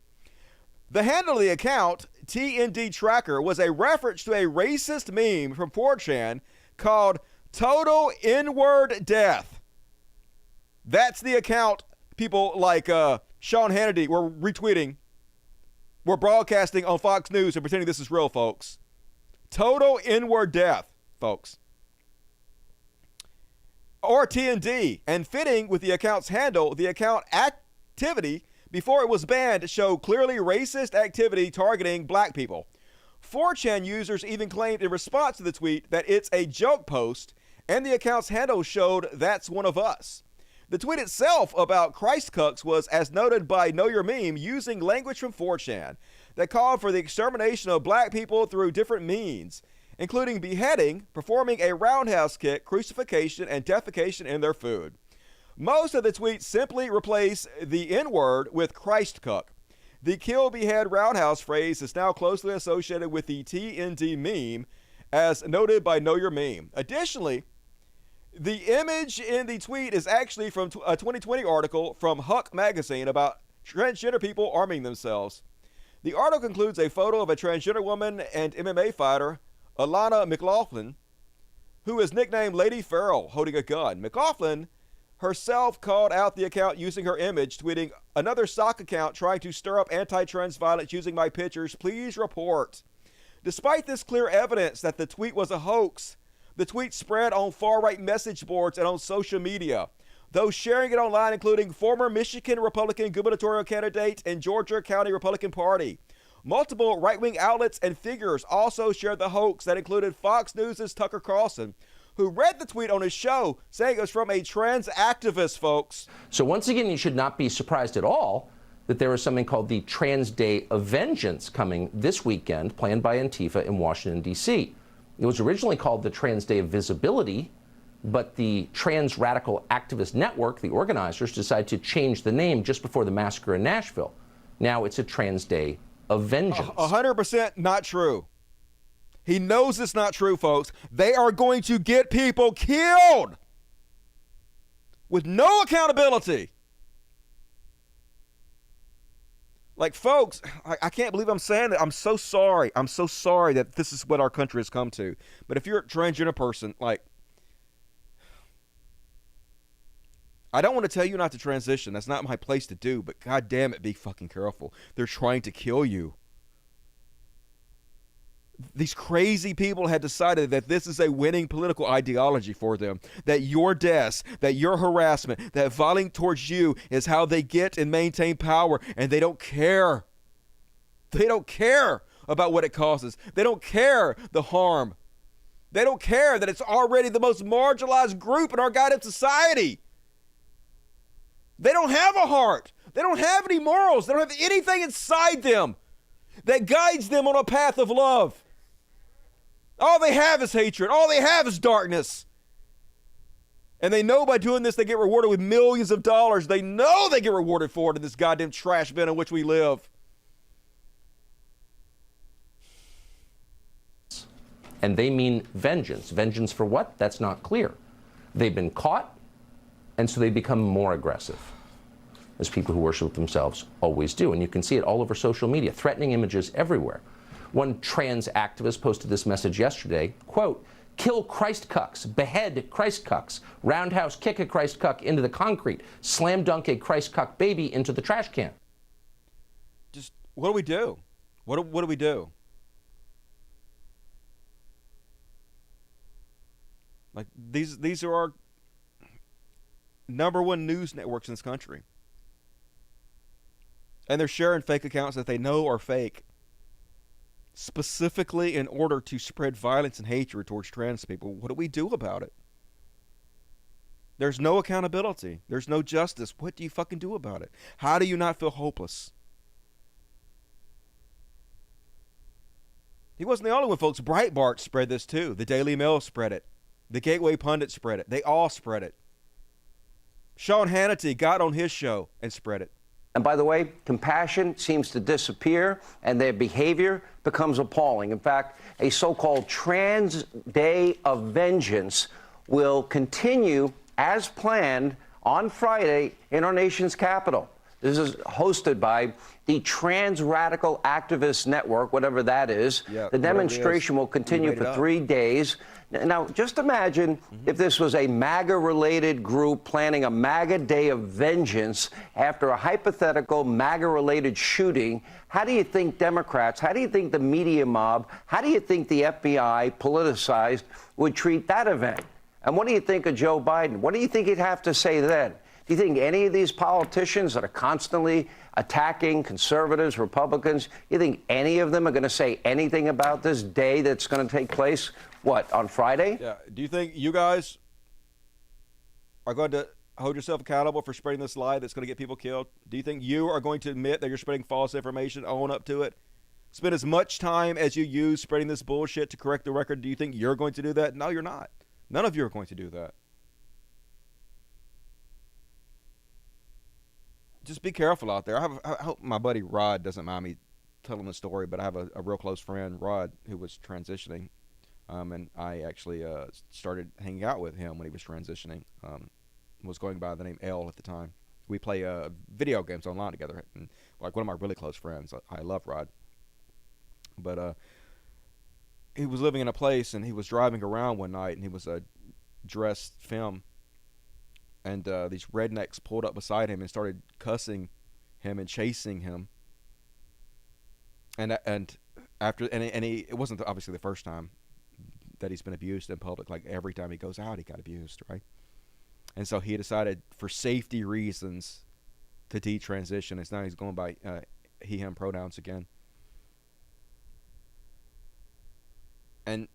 The handle of the account, TND Tracker, was a reference to a racist meme from 4chan called Total N-Word Death. That's the account people like Sean Hannity were retweeting, were broadcasting on Fox News and pretending this is real, folks. Total N-Word Death, folks. Or TND, and fitting with the account's handle, the account activity before it was banned showed clearly racist activity targeting black people. 4chan users even claimed in response to the tweet that it's a joke post, and the account's handle showed "That's one of us." The tweet itself about Christ cucks was, as noted by Know Your Meme, using language from 4chan that called for the extermination of black people through different means, including beheading, performing a roundhouse kick, crucifixion, and defecation in their food. Most of the tweets simply replace the N-word with Christ cuck. The kill, behead, roundhouse phrase is now closely associated with the TND meme, as noted by Know Your Meme. Additionally, the image in the tweet is actually from a 2020 article from Huck magazine about transgender people arming themselves. The article includes a photo of a transgender woman and MMA fighter, Alana McLaughlin, who is nicknamed Lady Farrell, holding a gun. McLaughlin herself called out the account using her image, tweeting, "Another sock account trying to stir up anti-trans violence using my pictures. Please report." Despite this clear evidence that the tweet was a hoax, the tweet spread on far-right message boards and on social media. Those sharing it online including former Michigan Republican gubernatorial candidate and Georgia County Republican Party. Multiple right-wing outlets and figures also shared the hoax that included Fox News' Tucker Carlson, who read the tweet on his show saying it was from a trans activist, folks. So once again, you should not be surprised at all that there is something called the Trans Day of Vengeance coming this weekend, planned by Antifa in Washington, D.C. It was originally called the Trans Day of Visibility, but the Trans Radical Activist Network, the organizers, decided to change the name just before the massacre in Nashville. Now it's a Trans Day of Vengeance. 100% not true. He knows it's not true, folks. They are going to get people killed with no accountability. Like, folks, I can't believe I'm saying that. I'm so sorry. I'm so sorry that this is what our country has come to. But if you're a transgender person, like, I don't want to tell you not to transition. That's not my place to do. But God damn it, be fucking careful. They're trying to kill you. These crazy people had decided that this is a winning political ideology for them, that your deaths, that your harassment, that violence towards you is how they get and maintain power, and they don't care. They don't care about what it causes. They don't care the harm. They don't care that it's already the most marginalized group in our goddamn society. They don't have a heart. They don't have any morals. They don't have anything inside them that guides them on a path of love. All they have is hatred. All they have is darkness. And they know by doing this, they get rewarded with millions of dollars. They know they get rewarded for it in this goddamn trash bin in which we live. And they mean vengeance. Vengeance for what? That's not clear. They've been caught, and so they become more aggressive, as people who worship themselves always do. And you can see it all over social media, threatening images everywhere. One trans activist posted this message yesterday, quote, "Kill Christ cucks, behead Christ cucks, roundhouse kick a Christ cuck into the concrete, slam dunk a Christ cuck baby into the trash can." Just, what do we do? What do we do? Like, these are our #1 news networks in this country. And they're sharing fake accounts that they know are fake, specifically in order to spread violence and hatred towards trans people. What do we do about it? There's no accountability. There's no justice. What do you fucking do about it? How do you not feel hopeless? He wasn't the only one, folks. Breitbart spread this too. The Daily Mail spread it. The Gateway Pundit spread it. They all spread it. Sean Hannity got on his show and spread it. And by the way, compassion seems to disappear and their behavior becomes appalling. In fact, a so-called Trans Day of Vengeance will continue as planned on Friday in our nation's capital. This is hosted by the Trans Radical Activist Network, whatever that is. Yeah, the demonstration will continue for 3 days. Now, just imagine if this was a MAGA-related group planning a MAGA Day of Vengeance after a hypothetical MAGA-related shooting. How do you think Democrats, how do you think the media mob, how do you think the FBI, politicized, would treat that event? And what do you think of Joe Biden? What do you think he'd have to say then? Do you think any of these politicians that are constantly attacking conservatives, Republicans, you think any of them are going to say anything about this day that's going to take place, what, on Friday? Yeah. Do you think you guys are going to hold yourself accountable for spreading this lie that's going to get people killed? Do you think you are going to admit that you're spreading false information, own up to it? Spend as much time as you use spreading this bullshit to correct the record. Do you think you're going to do that? No, you're not. None of you are going to do that. Just be careful out there. I hope my buddy Rod doesn't mind me telling the story, but I have a real close friend, Rod, who was transitioning, and I actually started hanging out with him when he was transitioning. Was going by the name L at the time. We play video games online together, and like one of my really close friends. I love Rod, but he was living in a place, and he was driving around one night, and he was a dressed femme, and these rednecks pulled up beside him and started cussing him and chasing him. And it wasn't obviously the first time that he's been abused in public. Like every time he goes out, he got abused, right? And so he decided, for safety reasons, to detransition. And now he's going by he, him pronouns again. And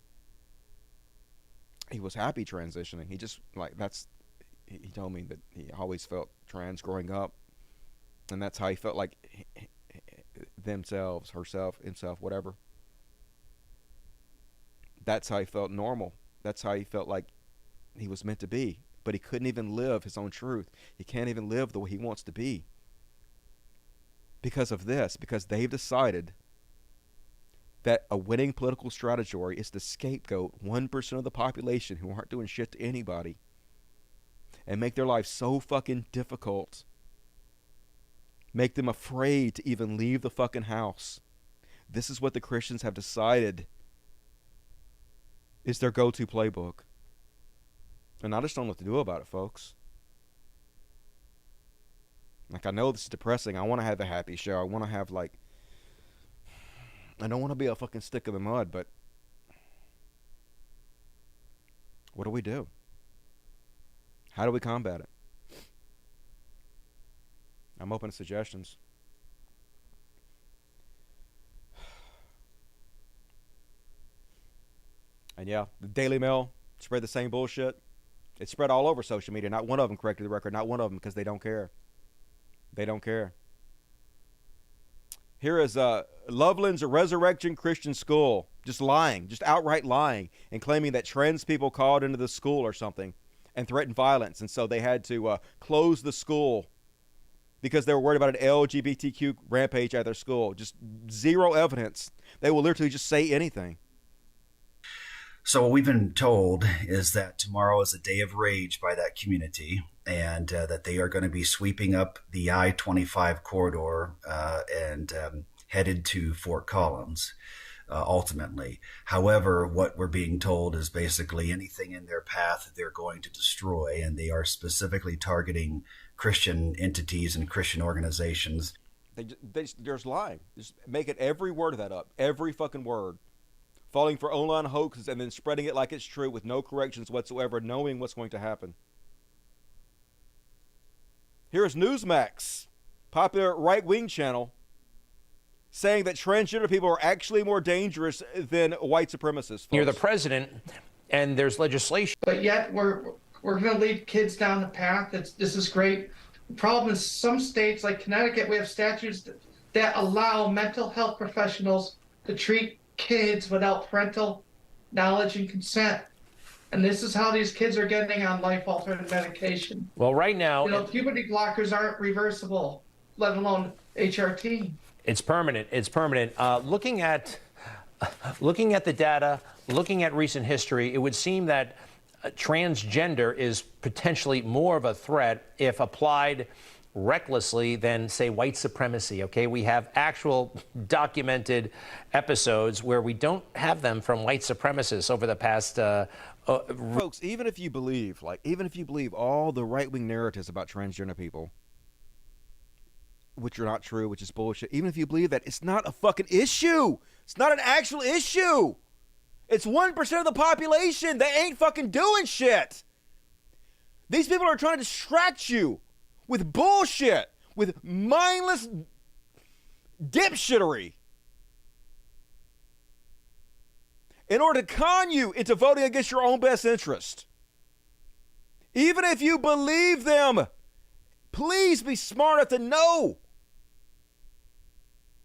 he was happy transitioning. He just, like, he told me that he always felt trans growing up. And that's how he felt like themselves, herself, himself, whatever. That's how he felt normal. That's how he felt like he was meant to be. But he couldn't even live his own truth. He can't even live the way he wants to be. Because of this. Because they've decided that a winning political strategy is to scapegoat 1% of the population who aren't doing shit to anybody and make their life so fucking difficult. Make them afraid to even leave the fucking house. This is what the Christians have decided is their go-to playbook. And I just don't know what to do about it, folks. Like, I know this is depressing. I want to have a happy show. I want to have, like... I don't want to be a fucking stick in the mud, but... what do we do? How do we combat it? I'm open to suggestions. And yeah, the Daily Mail spread the same bullshit. It spread all over social media. Not one of them corrected the record. Not one of them, because they don't care. They don't care. Here is Loveland's Resurrection Christian School. Just lying. Just outright lying. And claiming that trans people called into the school or something and threatened violence. And so they had to close the school because they were worried about an LGBTQ rampage at their school. Just zero evidence. They will literally just say anything. So what we've been told is that tomorrow is a day of rage by that community, and that they are going to be sweeping up the I-25 corridor and headed to Fort Collins, ultimately. However, what we're being told is basically anything in their path they're going to destroy, and they are specifically targeting Christian entities and Christian organizations. They're just lying. Just making every word of that up. Every fucking word. Falling for online hoaxes and then spreading it like it's true with no corrections whatsoever, knowing what's going to happen. Here's Newsmax, popular right-wing channel, saying that transgender people are actually more dangerous than white supremacists. You're the president, and there's legislation. But yet we're going to lead kids down the path. This is great. The problem is some states, like Connecticut, we have statutes that allow mental health professionals to treat kids without parental knowledge and consent. And this is how these kids are getting on life-altering medication. Well, right now... puberty blockers aren't reversible, let alone HRT. It's permanent. It's permanent. Looking at the data, looking at recent history, it would seem that transgender is potentially more of a threat if applied recklessly than, say, white supremacy. Okay, we have actual documented episodes where we don't have them from white supremacists over the past. Folks, even if you believe all the right-wing narratives about transgender people, which are not true, which is bullshit, even if you believe that, it's not a fucking issue. It's not an actual issue. It's 1% of the population. They ain't fucking doing shit. These people are trying to distract you with bullshit, with mindless dipshittery, in order to con you into voting against your own best interest. Even if you believe them, please be smart enough to know.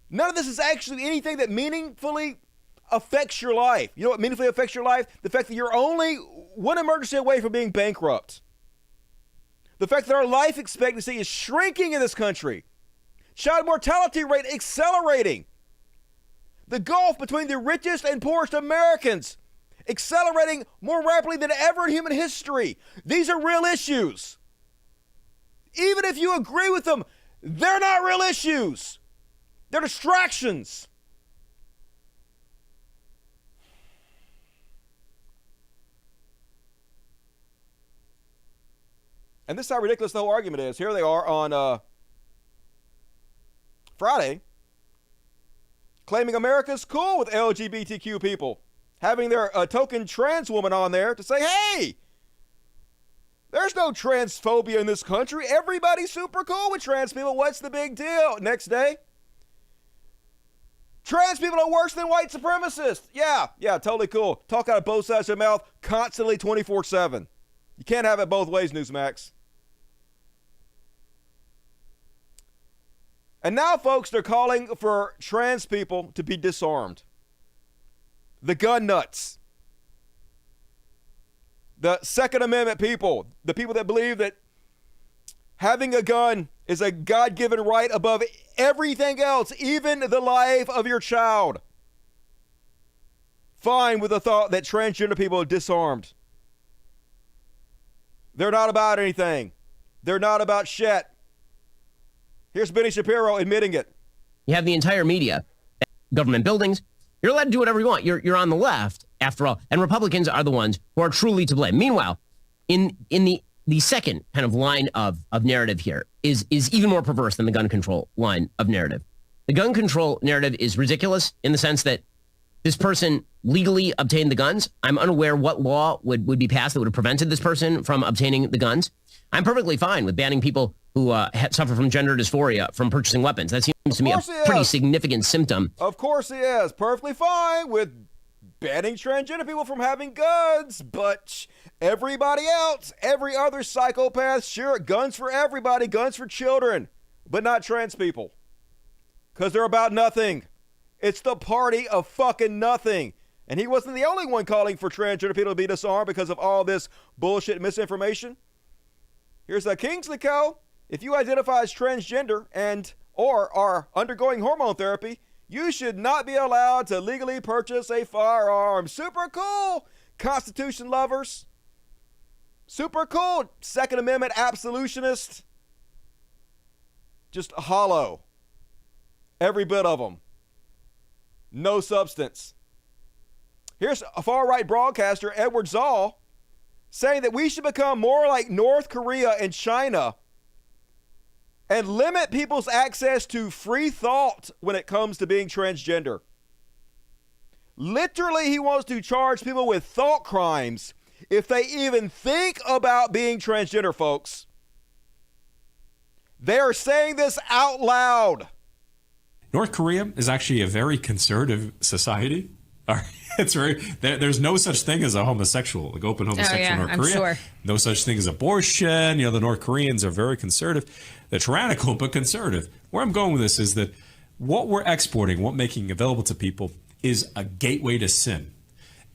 None of this is actually anything that meaningfully affects your life. You know what meaningfully affects your life? The fact that you're only one emergency away from being bankrupt. The fact that our life expectancy is shrinking in this country. Child mortality rate accelerating. The gulf between the richest and poorest Americans accelerating more rapidly than ever in human history. These are real issues. Even if you agree with them, they're not real issues. They're distractions. And this is how ridiculous the whole argument is. Here they are on Friday, claiming America's cool with LGBTQ people, having their token trans woman on there to say, hey, there's no transphobia in this country. Everybody's super cool with trans people. What's the big deal? Next day, trans people are worse than white supremacists. Yeah, totally cool. Talk out of both sides of their mouth constantly 24/7. You can't have it both ways, Newsmax. And now, folks, they're calling for trans people to be disarmed. The gun nuts. The Second Amendment people. The people that believe that having a gun is a God-given right above everything else, even the life of your child. Fine with the thought that transgender people are disarmed. They're not about anything. They're not about shit. Here's Benny Shapiro admitting it. You have the entire media, government buildings. You're allowed to do whatever you want. You're on the left, after all. And Republicans are the ones who are truly to blame. Meanwhile, in the second kind of line of narrative here is even more perverse than the gun control line of narrative. The gun control narrative is ridiculous in the sense that this person legally obtained the guns. I'm unaware what law would be passed that would have prevented this person from obtaining the guns. I'm perfectly fine with banning people who suffer from gender dysphoria from purchasing weapons. That seems to me a pretty significant symptom. Of course he is. Perfectly fine with banning transgender people from having guns, but everybody else, every other psychopath, sure, guns for everybody, guns for children, but not trans people. Because they're about nothing. It's the party of fucking nothing. And he wasn't the only one calling for transgender people to be disarmed because of all this bullshit misinformation. Here's a Kingsley Co. If you identify as transgender and or are undergoing hormone therapy, you should not be allowed to legally purchase a firearm. Super cool, Constitution lovers. Super cool, Second Amendment absolutionists. Just hollow. Every bit of them. No substance. Here's a far-right broadcaster, Edward Zoll, saying that we should become more like North Korea and China and limit people's access to free thought when it comes to being transgender. Literally, he wants to charge people with thought crimes if they even think about being transgender, folks. They are saying this out loud. North Korea is actually a very conservative society. It's there's no such thing as a homosexual, like open homosexual in North Korea. Sure. No such thing as abortion. The North Koreans are very conservative. They're tyrannical, but conservative. Where I'm going with this is that what we're exporting, what making available to people is a gateway to sin.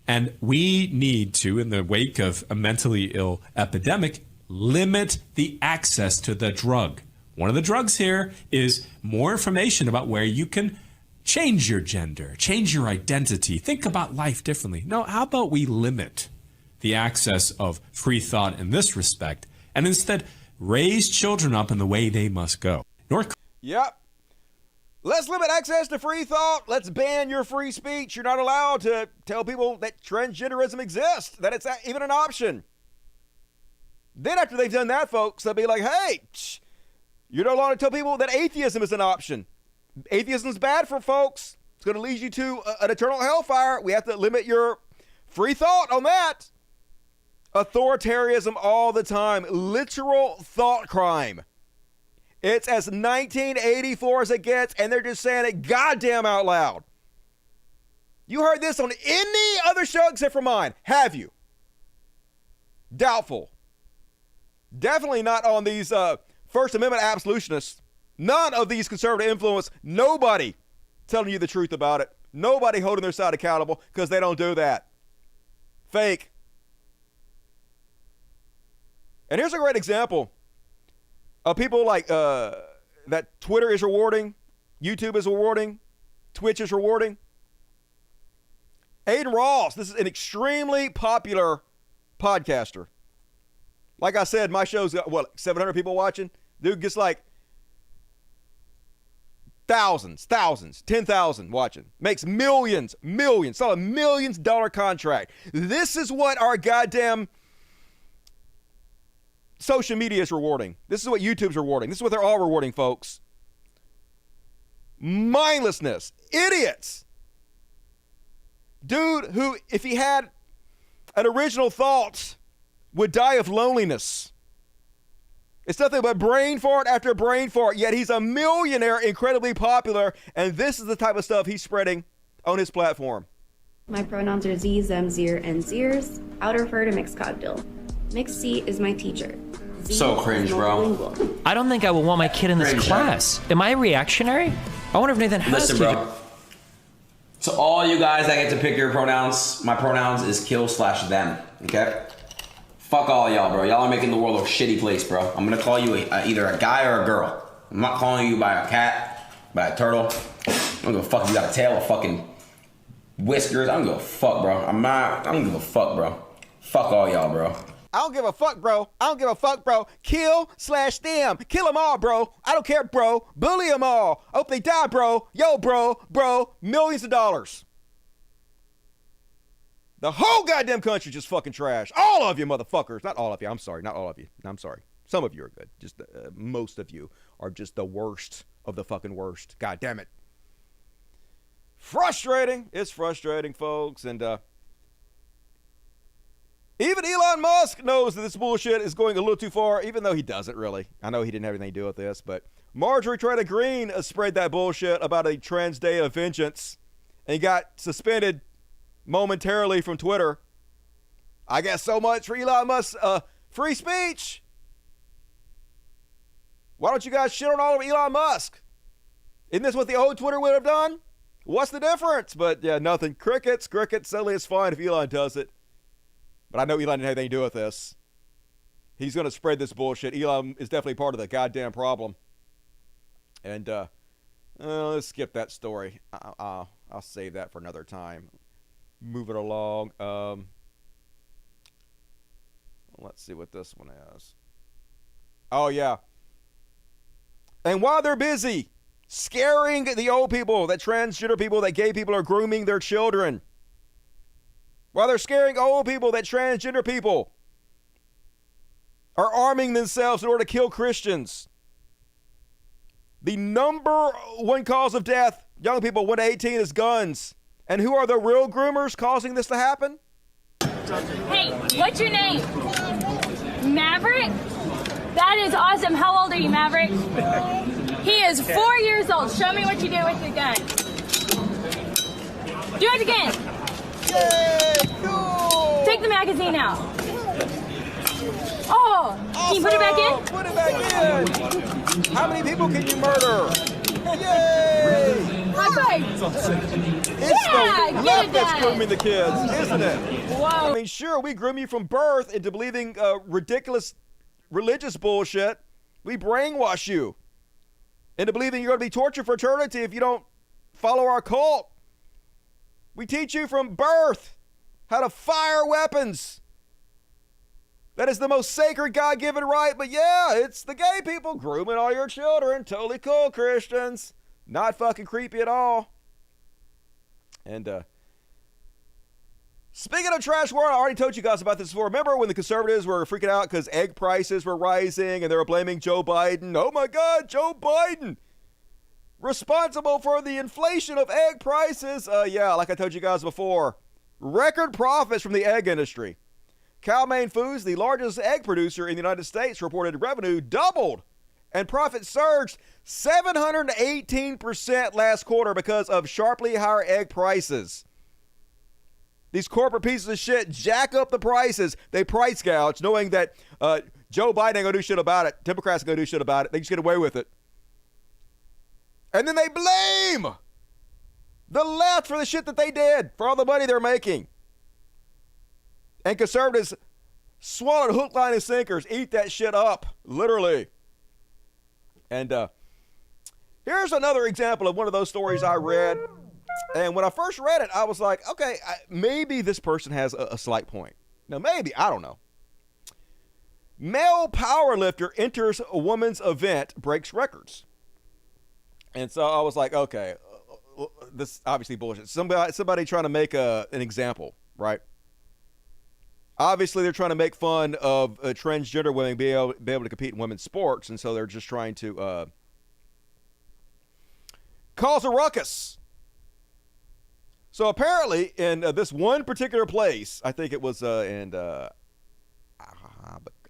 And we need to, in the wake of a mentally ill epidemic, limit the access to the drug. One of the drugs here is more information about where you can change your gender, change your identity, think about life differently. No, how about we limit the access of free thought in this respect and instead raise children up in the way they must go? Yep. Let's limit access to free thought. Let's ban your free speech. You're not allowed to tell people that transgenderism exists, that it's even an option. Then after they've done that, folks, they'll be like, hey, you're no longer tell people that atheism is an option. Atheism's bad for folks. It's going to lead you to an eternal hellfire. We have to limit your free thought on that. Authoritarianism all the time. Literal thought crime. It's as 1984 as it gets, and they're just saying it goddamn out loud. You heard this on any other show except for mine, have you? Doubtful. Definitely not on these First Amendment absolutionists. None of these conservative influence, nobody telling you the truth about it. Nobody holding their side accountable because they don't do that. Fake. And here's a great example of people like that Twitter is rewarding, YouTube is rewarding, Twitch is rewarding. Aiden Ross, this is an extremely popular podcaster. Like I said, my show's got, 700 people watching? Dude gets like thousands, 10,000 watching. Makes millions. Saw $1 million contract. This is what our goddamn social media is rewarding. This is what YouTube's rewarding. This is what they're all rewarding, folks. Mindlessness. Idiots. Dude who, if he had an original thought, would die of loneliness. It's nothing but brain fart after brain fart, yet he's a millionaire, incredibly popular, and this is the type of stuff he's spreading on his platform. My pronouns are Z, Zem, Zir, and Zirs. I would refer to Mixed Cogdill. Mixed C is my teacher. Z so cringe, bro. I don't think I would want my kid in this class. Am I reactionary? I wonder if Nathan has Listen, bro. So all you guys that get to pick your pronouns, my pronouns is kill/them, okay? Fuck all y'all, bro. Y'all are making the world a shitty place, bro. I'm gonna call you either a guy or a girl. I'm not calling you by a cat, by a turtle. I don't give a fuck if you got a tail or fucking whiskers. I don't give a fuck, bro. I don't give a fuck, bro. Fuck all y'all, bro. I don't give a fuck, bro. I don't give a fuck, bro. Kill/them. Kill them all, bro. I don't care, bro. Bully them all. I hope they die, bro. Yo, bro. Millions of dollars. The whole goddamn country just fucking trash. All of you motherfuckers. Not all of you. I'm sorry. Not all of you. I'm sorry. Some of you are good. Just most of you are just the worst of the fucking worst. God damn it. Frustrating. It's frustrating, folks. And even Elon Musk knows that this bullshit is going a little too far, even though he doesn't really. I know he didn't have anything to do with this, but Marjorie Taylor Greene spread that bullshit about a trans day of vengeance and got suspended momentarily from Twitter. I guess so much for Elon Musk's free speech. Why don't you guys shit on all of Elon Musk? Isn't this what the old Twitter would have done? What's the difference? But yeah, nothing. Crickets. Suddenly it's fine if Elon does it. But I know Elon didn't have anything to do with this. He's going to spread this bullshit. Elon is definitely part of the goddamn problem. And let's skip that story. I'll save that for another time. Move it along. Let's see what this one is. Oh, yeah. And while they're busy scaring the old people, that transgender people, that gay people are grooming their children, while they're scaring old people, that transgender people are arming themselves in order to kill Christians, the number one cause of death, young people 1 to 18, is guns. And who are the real groomers causing this to happen? Hey, what's your name? Maverick? That is awesome. How old are you, Maverick? He is 4 years old. Show me what you do with your gun. Do it again. Yay, cool. Take the magazine out. Oh, can you put it back in? Put it back in. How many people can you murder? Yay! High It's yeah, the left that's grooming the kids, isn't it? Whoa. I mean, sure, we groom you from birth into believing ridiculous religious bullshit. We brainwash you into believing you're going to be tortured for eternity if you don't follow our cult. We teach you from birth how to fire weapons. That is the most sacred God-given right, but yeah, it's the gay people grooming all your children. Totally cool, Christians. Not fucking creepy at all. And speaking of trash world, I already told you guys about this before. Remember when the conservatives were freaking out because egg prices were rising and they were blaming Joe Biden? Oh my God, Joe Biden! Responsible for the inflation of egg prices. Yeah, like I told you guys before. Record profits from the egg industry. Cal-Maine Foods, the largest egg producer in the United States, reported revenue doubled and profits surged 718% last quarter because of sharply higher egg prices. These corporate pieces of shit jack up the prices. They price gouge, knowing that Joe Biden ain't gonna do shit about it. Democrats ain't gonna do shit about it. They just get away with it. And then they blame the left for the shit that they did, for all the money they're making. And conservatives swallowed hook, line, and sinkers. Eat that shit up, literally. And here's another example of one of those stories I read. And when I first read it, I was like, okay, maybe this person has a slight point. Now, maybe, I don't know. Male powerlifter enters a woman's event, breaks records. And so I was like, okay, this obviously bullshit. Somebody trying to make an example, right? Obviously, they're trying to make fun of transgender women being able to compete in women's sports, and so they're just trying to cause a ruckus. So apparently, in this one particular place, I think it was but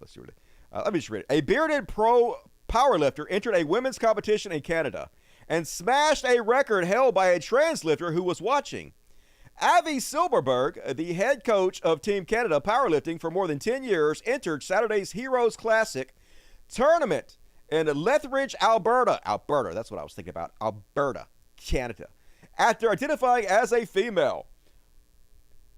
let's see what let me just read it. A bearded pro powerlifter entered a women's competition in Canada and smashed a record held by a trans lifter who was watching. Avi Silverberg, the head coach of Team Canada powerlifting for more than 10 years, entered Saturday's Heroes Classic tournament in Lethbridge, Alberta. Alberta, that's what I was thinking about. Alberta, Canada. After identifying as a female.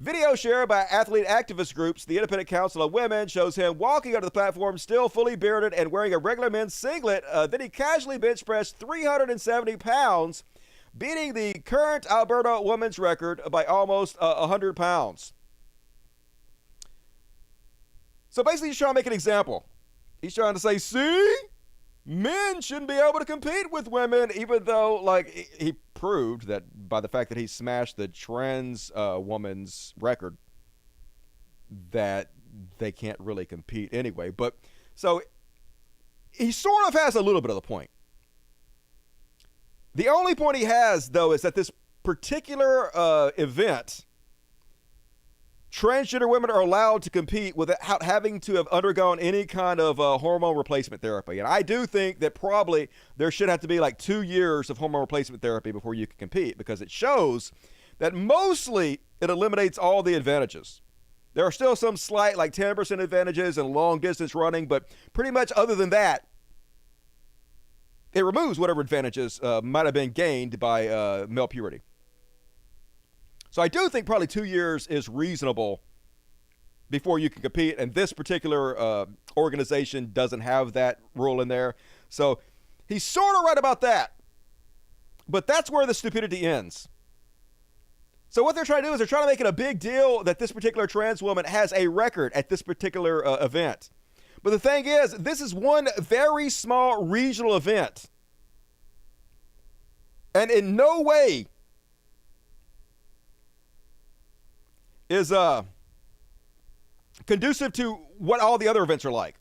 Video shared by athlete activist groups, the Independent Council of Women, shows him walking onto the platform still fully bearded and wearing a regular men's singlet. Then he casually bench pressed 370 pounds, beating the current Alberta women's record by almost 100 pounds. So basically he's trying to make an example. He's trying to say, see, men shouldn't be able to compete with women, even though, like, he proved that by the fact that he smashed the trans woman's record that they can't really compete anyway. But so he sort of has a little bit of the point. The only point he has, though, is that this particular event, transgender women are allowed to compete without having to have undergone any kind of hormone replacement therapy. And I do think that probably there should have to be like 2 years of hormone replacement therapy before you can compete, because it shows that mostly it eliminates all the advantages. There are still some slight, like 10% advantages in long distance running, but pretty much other than that, it removes whatever advantages might have been gained by male puberty. So I do think probably 2 years is reasonable before you can compete. And this particular organization doesn't have that rule in there. So he's sort of right about that. But that's where the stupidity ends. So what they're trying to do is they're trying to make it a big deal that this particular trans woman has a record at this particular event. But the thing is, this is one very small regional event. And in no way is conducive to what all the other events are like.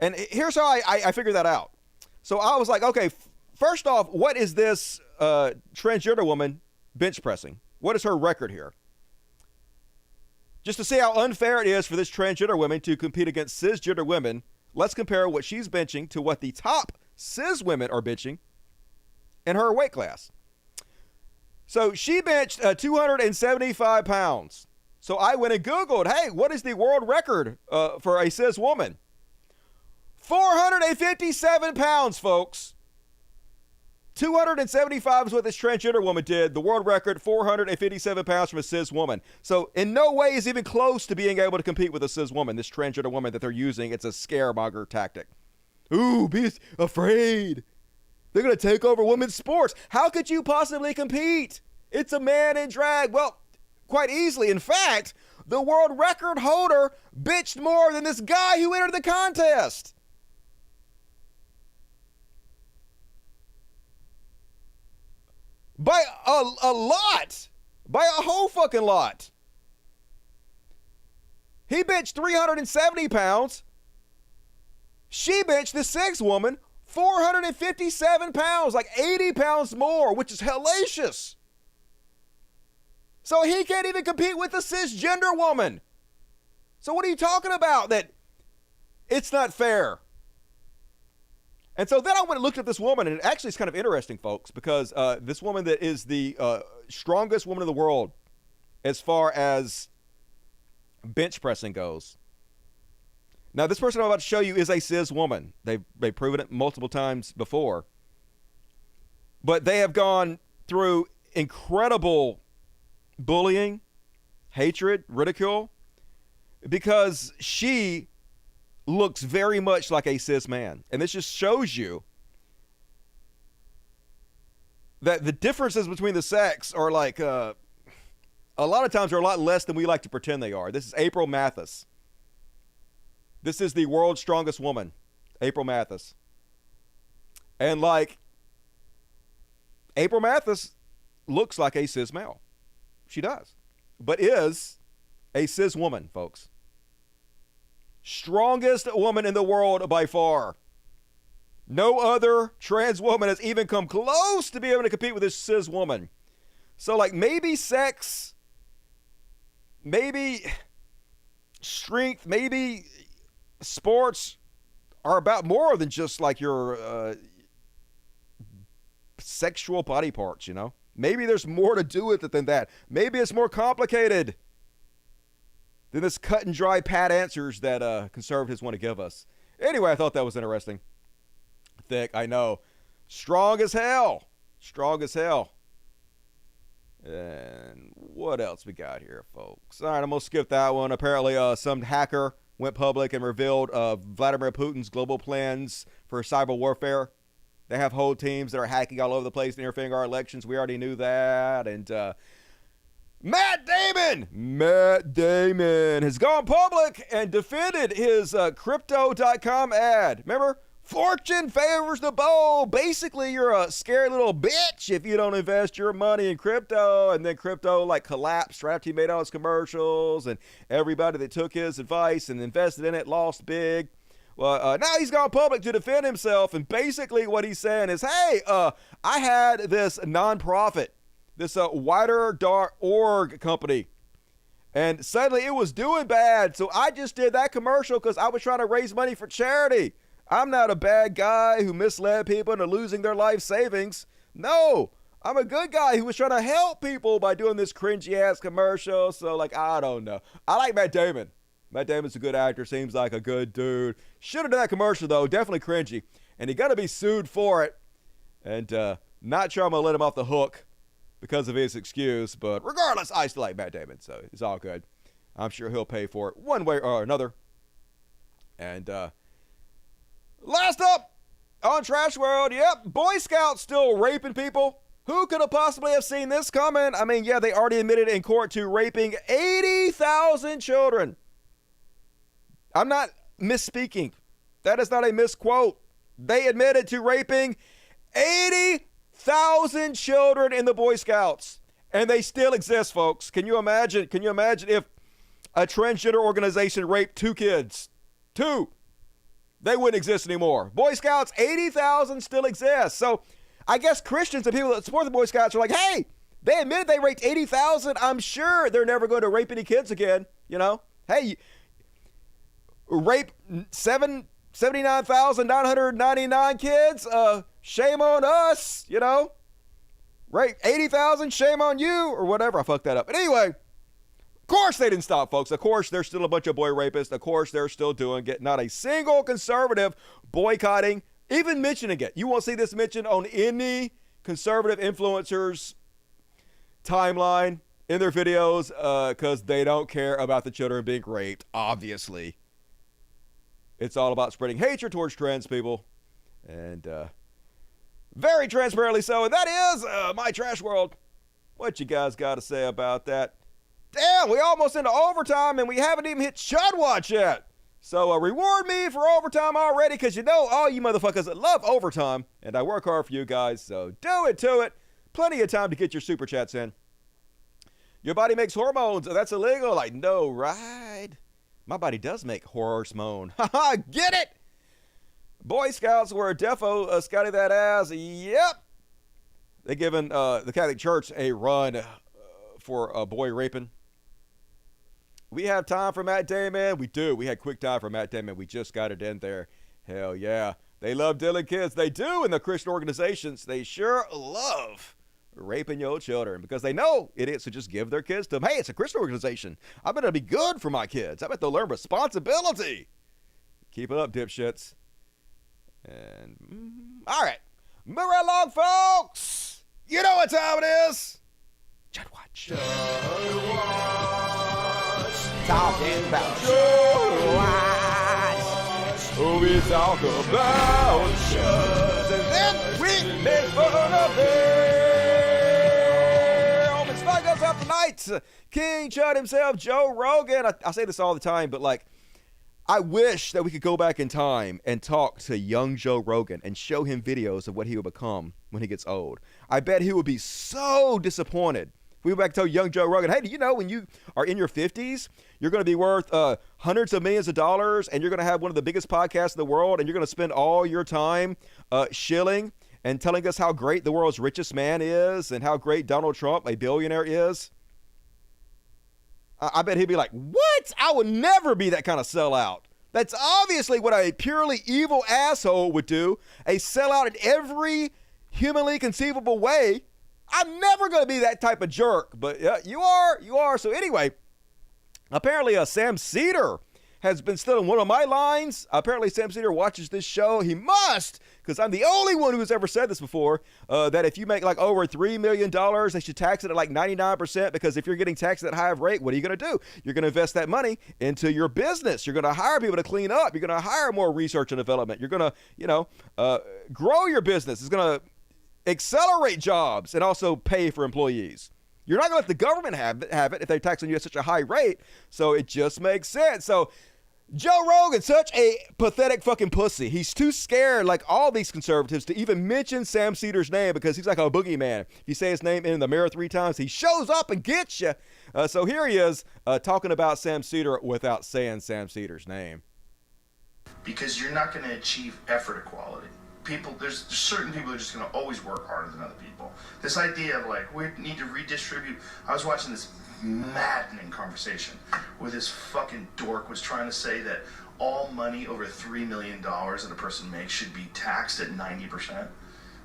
And here's how I figured that out. So I was like, okay, first off, what is this transgender woman bench pressing? What is her record here? Just to see how unfair it is for this transgender woman to compete against cisgender women, let's compare what she's benching to what the top cis women are benching in her weight class. So she benched 275 pounds. So I went and Googled, hey, what is the world record for a cis woman? 457 pounds, folks. 275 is what this transgender woman did. The world record, 457 pounds from a cis woman. So in no way is even close to being able to compete with a cis woman, this transgender woman that they're using. It's a scaremonger tactic. Ooh, be afraid. They're going to take over women's sports. How could you possibly compete? It's a man in drag. Well, quite easily. In fact, the world record holder bitched more than this guy who entered the contest. By a lot. By a whole fucking lot. He benched 370 pounds. She benched, the cis woman, 457 pounds, like 80 pounds more, which is hellacious. So he can't even compete with the cisgender woman. So what are you talking about? That it's not fair. And so then I went and looked at this woman, and actually it's kind of interesting, folks, because this woman that is the strongest woman in the world as far as bench pressing goes. Now, this person I'm about to show you is a cis woman. They've proven it multiple times before. But they have gone through incredible bullying, hatred, ridicule, because she looks very much like a cis man. And this just shows you that the differences between the sex are like, a lot of times are a lot less than we like to pretend they are. This is April Mathis. This is the world's strongest woman, April Mathis. And like, April Mathis looks like a cis male. She does. But is a cis woman, folks. Strongest woman in the world by far. No other trans woman has even come close to being able to compete with this cis woman. So, like, maybe sex, maybe strength, maybe sports are about more than just, like, your sexual body parts, you know? Maybe there's more to do with it than that. Maybe it's more complicated than this cut and dry pat answers that conservatives want to give us. Anyway, I thought that was interesting. Thick, I know. Strong as hell. Strong as hell. And what else we got here, folks? All right, I'm going to skip that one. Apparently, some hacker went public and revealed Vladimir Putin's global plans for cyber warfare. They have whole teams that are hacking all over the place and interfering in our elections. We already knew that. And Matt Damon has gone public and defended his Crypto.com ad. Remember? Fortune favors the bold. Basically, you're a scary little bitch if you don't invest your money in crypto. And then crypto like collapsed right after he made all his commercials. And everybody that took his advice and invested in it lost big. Well, now he's gone public to defend himself. And basically what he's saying is, hey, I had this nonprofit, this wider.org company. And suddenly it was doing bad. So I just did that commercial because I was trying to raise money for charity. I'm not a bad guy who misled people into losing their life savings. No, I'm a good guy who was trying to help people by doing this cringy ass commercial. So, like, I don't know. I like Matt Damon. Matt Damon's a good actor. Seems like a good dude. Should have done that commercial, though. Definitely cringy. And he got to be sued for it. And not sure I'm going to let him off the hook because of his excuse. But regardless, I still like Matt Damon. So it's all good. I'm sure he'll pay for it one way or another. And last up on Trash World, yep, Boy Scouts still raping people. Who could have possibly have seen this coming? I mean, yeah, they already admitted in court to raping 80,000 children. I'm not misspeaking. That is not a misquote. They admitted to raping 80,000 children in the Boy Scouts. And they still exist, folks. Can you imagine? Can you imagine if a transgender organization raped 2 kids? 2. They wouldn't exist anymore. Boy Scouts, 80,000 still exist. So I guess Christians and people that support the Boy Scouts are like, hey, they admitted they raped 80,000. I'm sure they're never going to rape any kids again. You know, hey, rape 79,999 kids. Shame on us, you know. Rape 80,000, shame on you, or whatever. I fucked that up. But anyway, of course they didn't stop, folks. Of course there's still a bunch of boy rapists. Of course they're still doing it. Not a single conservative boycotting, even mentioning it. You won't see this mentioned on any conservative influencers' timeline in their videos because they don't care about the children being raped, obviously. It's all about spreading hatred towards trans people. And very transparently so. And that is my Trash World. What you guys got to say about that? Damn, we almost into overtime and we haven't even hit Chadwatch yet. So reward me for overtime already because you know all you motherfuckers love overtime. And I work hard for you guys, so do it to it. Plenty of time to get your super chats in. Your body makes hormones. That's illegal. Like, no, right? My body does make hormone. Haha, get it? Boy Scouts were defo scouting that ass. Yep. They given the Catholic Church a run for boy raping. We have time for Matt Damon. We do. We had quick time for Matt Damon. We just got it in there. Hell yeah. They love dealing kids. They do in the Christian organizations. They sure love raping your children because they know idiots who just give their kids to them. Hey, it's a Christian organization. I bet it'll be good for my kids. I bet they'll learn responsibility. Keep it up, dipshits. And all right. Move right along, folks. You know what time it is. Chadwatch. Talking about Chadwatch. We talk about CHUDs. And then we make fun of them. It's fun goes up tonight. King Chud himself, Joe Rogan. I say this all the time, but like, I wish that we could go back in time and talk to young Joe Rogan and show him videos of what he will become when he gets old. I bet he would be so disappointed We went back to tell young Joe Rogan, hey, do you know when you are in your 50s, you're going to be worth hundreds of millions of dollars, and you're going to have one of the biggest podcasts in the world, and you're going to spend all your time shilling and telling us how great the world's richest man is and how great Donald Trump, a billionaire, is? I bet he'd be like, what? I would never be that kind of sellout. That's obviously what a purely evil asshole would do, a sellout in every humanly conceivable way. I'm never going to be that type of jerk, but you are. So anyway, apparently Sam Cedar has been stealing one of my lines. Apparently Sam Cedar watches this show. He must, because I'm the only one who's ever said this before, that if you make like over $3 million, they should tax it at like 99%, because if you're getting taxed at that high of rate, what are you going to do? You're going to invest that money into your business. You're going to hire people to clean up. You're going to hire more research and development. You're going to, grow your business. It's going to accelerate jobs and also pay for employees. You're not going to let the government have it if they're taxing you at such a high rate. So it just makes sense. So Joe Rogan, such a pathetic fucking pussy. He's too scared, like all these conservatives, to even mention Sam Cedar's name, because he's like a boogeyman. If you say his name in the mirror 3 times, he shows up and gets you. So here he is talking about Sam Cedar without saying Sam Cedar's name. Because you're not going to achieve effort equality. There's certain people who are just going to always work harder than other people. This idea of like, we need to redistribute. I was watching this maddening conversation where this fucking dork was trying to say that all money over $3 million that a person makes should be taxed at 90%.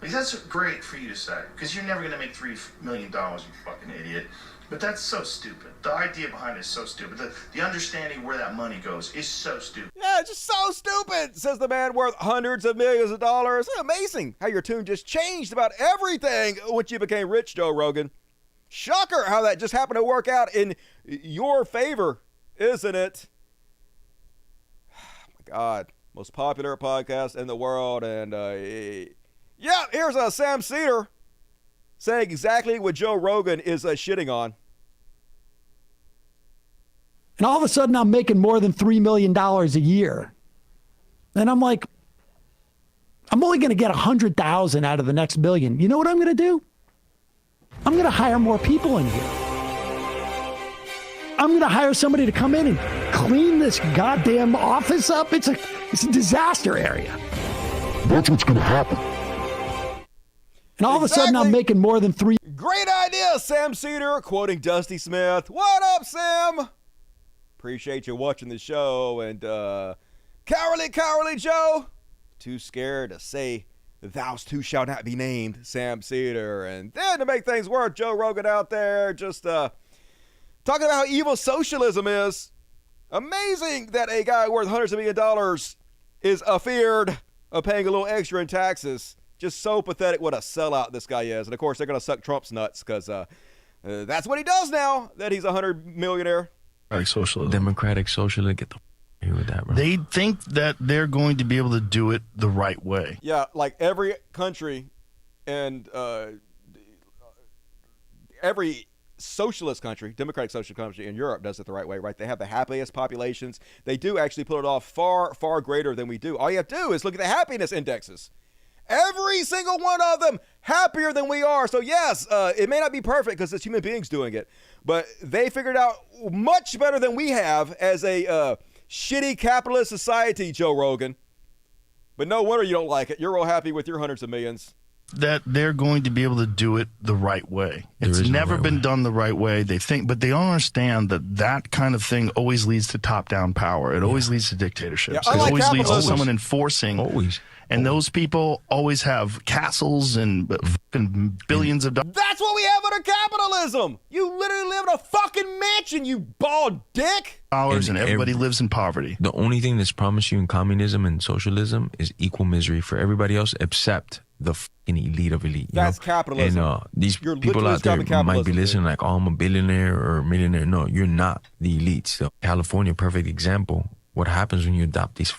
Like, that's great for you to say, because you're never going to make $3 million, you fucking idiot. But that's so stupid. The idea behind it is so stupid. The understanding where that money goes is so stupid. Yeah, it's just so stupid, says the man worth hundreds of millions of dollars. It's amazing how your tune just changed about everything once you became rich, Joe Rogan. Shocker how that just happened to work out in your favor, isn't it? Oh my God. Most popular podcast in the world. And here's Sam Cedar saying exactly what Joe Rogan is shitting on. And all of a sudden I'm making more than $3 million a year. And I'm like, I'm only going to get 100,000 out of the next million. You know what I'm going to do? I'm going to hire more people in here. I'm going to hire somebody to come in and clean this goddamn office up. It's a disaster area. That's what's going to happen. And all of a sudden I'm making more than $3. Great idea, Sam Cedar, quoting Dusty Smith. What up, Sam? Appreciate you watching the show. And cowardly Joe, too scared to say thou too shalt not be named, Sam Cedar. And then to make things worse, Joe Rogan out there just talking about how evil socialism is. Amazing that a guy worth hundreds of millions of dollars is afeared of paying a little extra in taxes. Just so pathetic what a sellout this guy is. And of course, they're going to suck Trump's nuts because that's what he does now that he's a 100 millionaire. Democratic socialism. Get the here with that, bro. They think that they're going to be able to do it the right way. Yeah, like every country and every socialist country, democratic socialist country in Europe does it the right way, right? They have the happiest populations. They do actually pull it off far, far greater than we do. All you have to do is look at the happiness indexes. Every single one of them happier than we are. So yes, it may not be perfect because it's human beings doing it, but they figured out much better than we have as a shitty capitalist society, Joe Rogan. But no wonder you don't like it. You're real happy with your hundreds of millions. That they're going to be able to do it the right way. It's never been done the right way. They think, but they don't understand that kind of thing always leads to top-down power. It always leads to dictatorships. It always leads to someone enforcing. And those people always have castles and billions of dollars. That's what we have under capitalism. You literally live in a fucking mansion, you bald dick. And everybody lives in poverty. The only thing that's promised you in communism and socialism is equal misery for everybody else except the fucking elite of elite. That's capitalism. And these people out there might be listening like, oh, I'm a billionaire or a millionaire. No, you're not the elites. So California, perfect example. What happens when you adopt these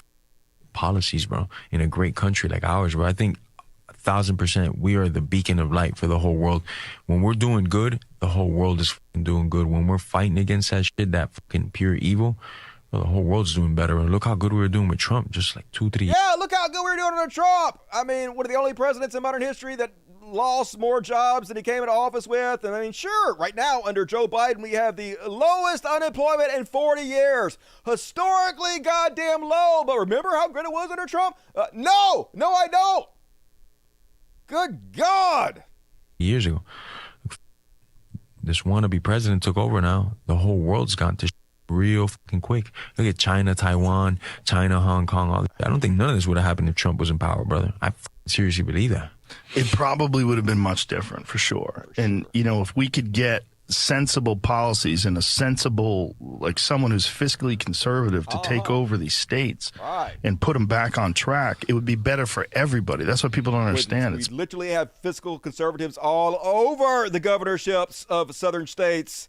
policies, bro, in a great country like ours, bro? I think 1,000% we are the beacon of light for the whole world. When we're doing good, the whole world is fucking doing good. When we're fighting against that shit, that fucking pure evil, well, the whole world's doing better. And look how good we were doing with Trump just like 2-3 years. Yeah, look how good we were doing under Trump. I mean, one of the only presidents in modern history that lost more jobs than he came into office with. And I mean, sure, right now under Joe Biden, we have the lowest unemployment in 40 years. Historically goddamn low. But remember how good it was under Trump? No, I don't. Good God. Years ago, this wannabe president took over now. The whole world's gone to real fucking quick. Look at China, Taiwan, Hong Kong. All that. I don't think none of this would have happened if Trump was in power, brother. I seriously believe that. It probably would have been much different for sure. And, you know, if we could get sensible policies and a sensible, like someone who's fiscally conservative to take over these states and put them back on track, it would be better for everybody. That's what people don't understand. We literally have fiscal conservatives all over the governorships of southern states.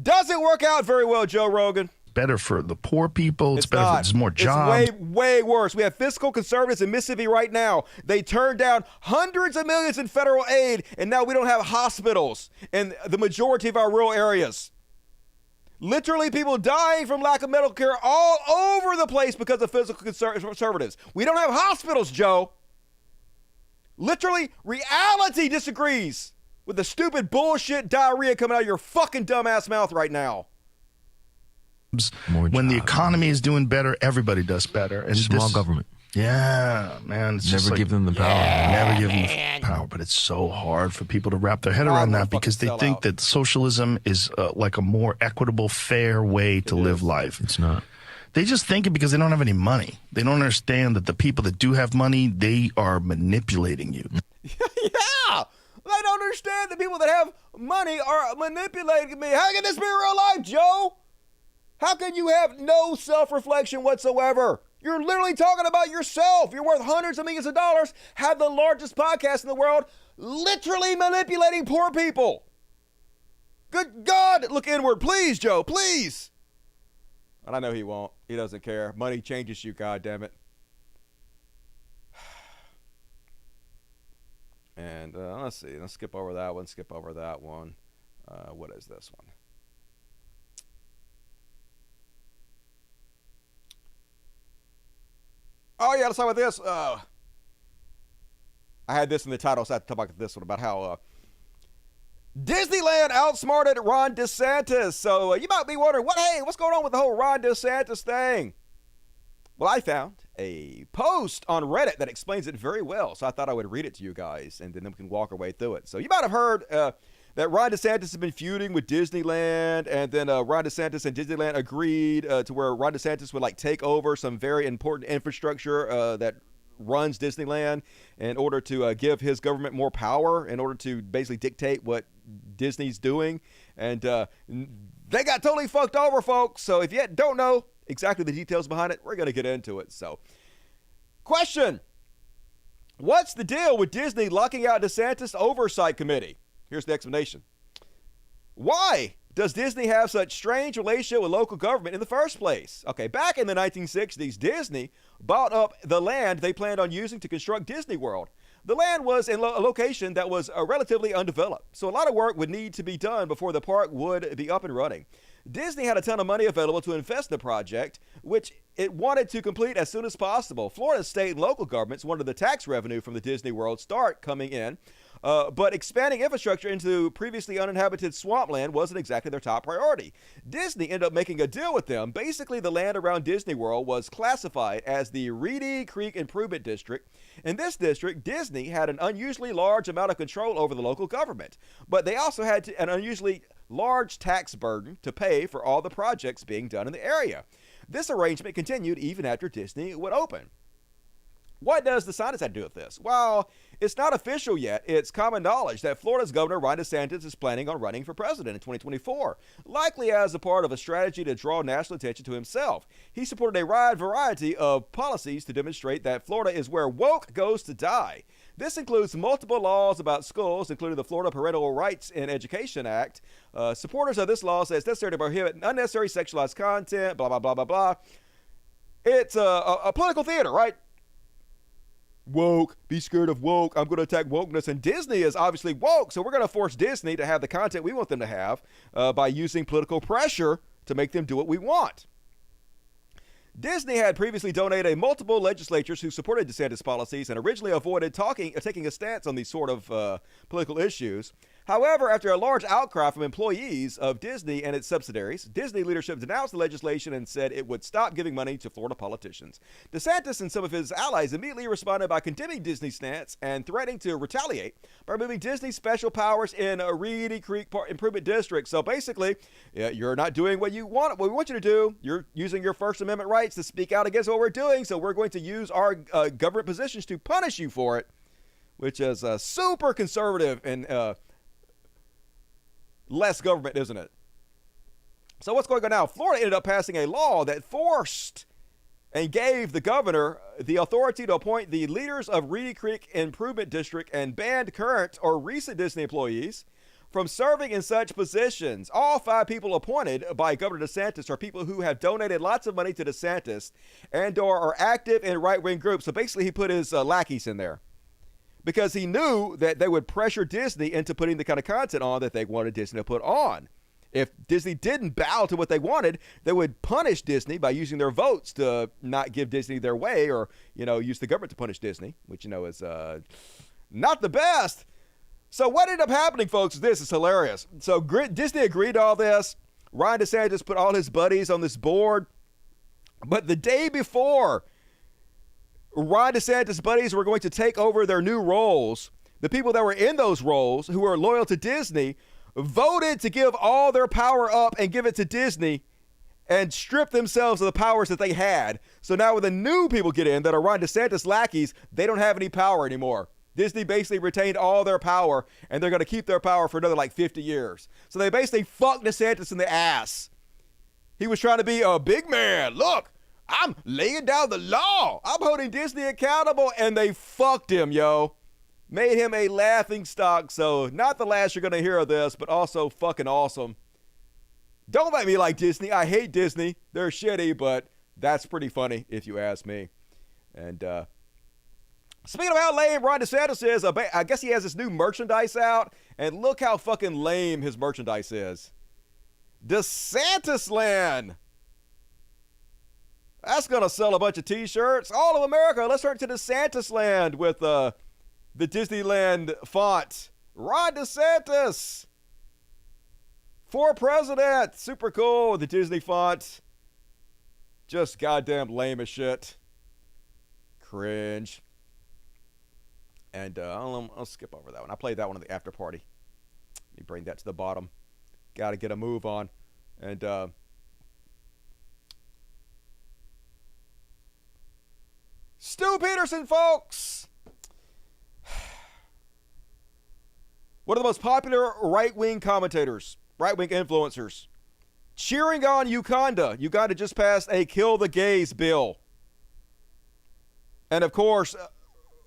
Doesn't work out very well, Joe Rogan. Better for the poor people. It's better. There's more jobs. It's way worse. We have fiscal conservatives in Mississippi right now. They turned down hundreds of millions in federal aid, and now we don't have hospitals in the majority of our rural areas. Literally, people dying from lack of medical care all over the place because of fiscal conservatives. We don't have hospitals, Joe. Literally, reality disagrees with the stupid bullshit diarrhea coming out of your fucking dumbass mouth right now. When the economy is doing better, everybody does better. And small government. Yeah, man. It's never give them the power. Never give them the power. But it's so hard for people to wrap their head around that because they think that socialism is like a more equitable, fair way to live life. It's not. They just think it because they don't have any money. They don't understand that the people that do have money, they are manipulating you. Yeah. I don't understand the people that have money are manipulating me. How can this be real life, Joe? How can you have no self-reflection whatsoever? You're literally talking about yourself. You're worth hundreds of millions of dollars, have the largest podcast in the world, literally manipulating poor people. Good God, look inward. Please, Joe, please. And I know he won't. He doesn't care. Money changes you, goddammit. And let's see. Let's skip over that one. What is this one? Oh, yeah, let's talk about this. I had this in the title, so I have to talk about this one, about how Disneyland outsmarted Ron DeSantis. So you might be wondering, what's going on with the whole Ron DeSantis thing? Well, I found a post on Reddit that explains it very well, so I thought I would read it to you guys, and then we can walk our way through it. So you might have heard that Ron DeSantis has been feuding with Disneyland, and then Ron DeSantis and Disneyland agreed to where Ron DeSantis would take over some very important infrastructure that runs Disneyland in order to give his government more power, in order to basically dictate what Disney's doing. And they got totally fucked over, folks. So if you don't know exactly the details behind it, we're going to get into it. So, question: what's the deal with Disney locking out DeSantis Oversight Committee? Here's the explanation. Why does Disney have such strange relationship with local government in the first place? Okay, back in the 1960s, Disney bought up the land they planned on using to construct Disney World. The land was in a location that was relatively undeveloped, so a lot of work would need to be done before the park would be up and running. Disney had a ton of money available to invest in the project, which it wanted to complete as soon as possible. Florida state and local governments wanted the tax revenue from the Disney World start coming in, but expanding infrastructure into previously uninhabited swampland wasn't exactly their top priority. Disney ended up making a deal with them. Basically, the land around Disney World was classified as the Reedy Creek Improvement District. In this district, Disney had an unusually large amount of control over the local government, but they also had an unusually large tax burden to pay for all the projects being done in the area. This arrangement continued even after Disney would open. What does DeSantis have to do with this? Well, it's not official yet. It's common knowledge that Florida's Governor Ron DeSantis is planning on running for president in 2024, likely as a part of a strategy to draw national attention to himself. He supported a wide variety of policies to demonstrate that Florida is where woke goes to die. This includes multiple laws about schools, including the Florida Parental Rights in Education Act. Supporters of this law say it's necessary to prohibit unnecessary sexualized content, blah, blah, blah, blah, blah. It's a political theater, right? Woke, be scared of woke, I'm going to attack wokeness. And Disney is obviously woke, so we're going to force Disney to have the content we want them to have by using political pressure to make them do what we want. Disney had previously donated multiple legislatures who supported DeSantis policies and originally avoided taking a stance on these sort of political issues. However, after a large outcry from employees of Disney and its subsidiaries, Disney leadership denounced the legislation and said it would stop giving money to Florida politicians. DeSantis and some of his allies immediately responded by condemning Disney's stance and threatening to retaliate by removing Disney's special powers in a Reedy Creek Improvement District. So basically, you're not doing what we want you to do. You're using your First Amendment rights to speak out against what we're doing, so we're going to use our government positions to punish you for it, which is super conservative and less government, isn't it? So what's going on now? Florida ended up passing a law that forced and gave the governor the authority to appoint the leaders of Reedy Creek Improvement District and banned current or recent Disney employees from serving in such positions. All 5 people appointed by Governor DeSantis are people who have donated lots of money to DeSantis and or are active in right-wing groups. So basically he put his lackeys in there because he knew that they would pressure Disney into putting the kind of content on that they wanted Disney to put on. If Disney didn't bow to what they wanted, they would punish Disney by using their votes to not give Disney their way, or, use the government to punish Disney, which, is not the best. So what ended up happening, folks, is this is hilarious. So Disney agreed to all this. Ron DeSantis put all his buddies on this board. But the day before Ron DeSantis' buddies were going to take over their new roles, the people that were in those roles who were loyal to Disney voted to give all their power up and give it to Disney and strip themselves of the powers that they had. So now when the new people get in that are Ron DeSantis lackeys, they don't have any power anymore. Disney basically retained all their power, and they're going to keep their power for another 50 years. So they basically fucked DeSantis in the ass. He was trying to be a big man. Look, I'm laying down the law. I'm holding Disney accountable, and they fucked him, yo. Made him a laughing stock. So not the last you're going to hear of this, but also fucking awesome. Don't make me like Disney. I hate Disney. They're shitty, but that's pretty funny if you ask me. And, speaking of how lame Ron DeSantis is, I guess he has this new merchandise out, and look how fucking lame his merchandise is. DeSantis Land. That's going to sell a bunch of t-shirts. All of America, let's turn to DeSantis Land with the Disneyland font. Ron DeSantis. For president. Super cool with the Disney font. Just goddamn lame as shit. Cringe. And I'll skip over that one. I played that one at the after party. Let me bring that to the bottom. Got to get a move on. And Stu Peterson, folks. One of the most popular right-wing commentators, right-wing influencers, cheering on Uganda. Uganda just passed a kill the gays bill. And of course,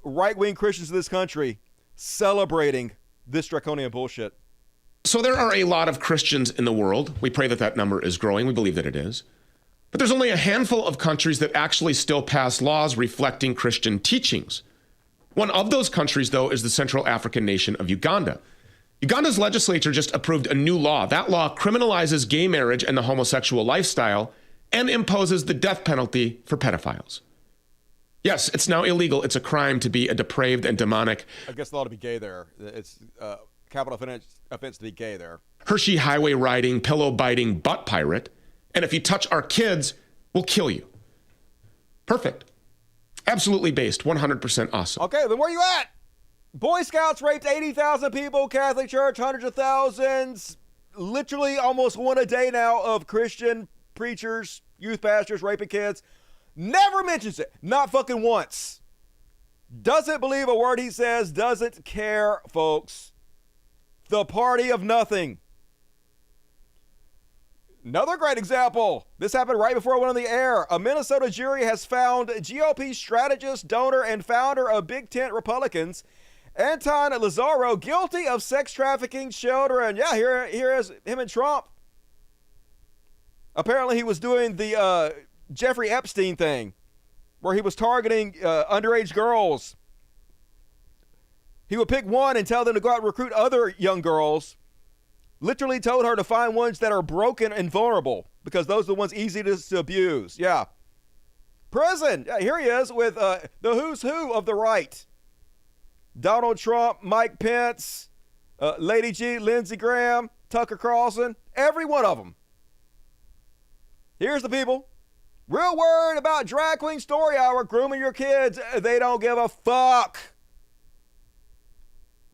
right-wing Christians in this country celebrating this draconian bullshit. So there are a lot of Christians in the world. We pray that that number is growing. We believe that it is. But there's only a handful of countries that actually still pass laws reflecting Christian teachings. One of those countries, though, is the Central African nation of Uganda. Uganda's legislature just approved a new law. That law criminalizes gay marriage and the homosexual lifestyle and imposes the death penalty for pedophiles. Yes, it's now illegal. It's a crime to be a depraved and demonic. I guess the law to be gay there. It's capital offense to be gay there. Hershey highway riding, pillow biting butt pirate. And if you touch our kids, we'll kill you. Perfect. Absolutely based. 100% awesome. Okay, then where you at? Boy Scouts raped 80,000 people. Catholic Church, hundreds of thousands. Literally almost one a day now of Christian preachers, youth pastors raping kids. Never mentions it. Not fucking once. Doesn't believe a word he says. Doesn't care, folks. The party of nothing. Another great example. This happened right before I went on the air. A Minnesota jury has found GOP strategist, donor, and founder of Big Tent Republicans, Anton Lazaro, guilty of sex trafficking children. Yeah, here is him and Trump. Apparently he was doing the Jeffrey Epstein thing, where he was targeting underage girls. He would pick one and tell them to go out and recruit other young girls. Literally told her to find ones that are broken and vulnerable, because those are the ones easy to abuse. Yeah. Prison. Here he is with the who's who of the right. Donald Trump, Mike Pence, Lady G, Lindsey Graham, Tucker Carlson, every one of them. Here's the people. Real worried about drag queen story hour grooming your kids. They don't give a fuck.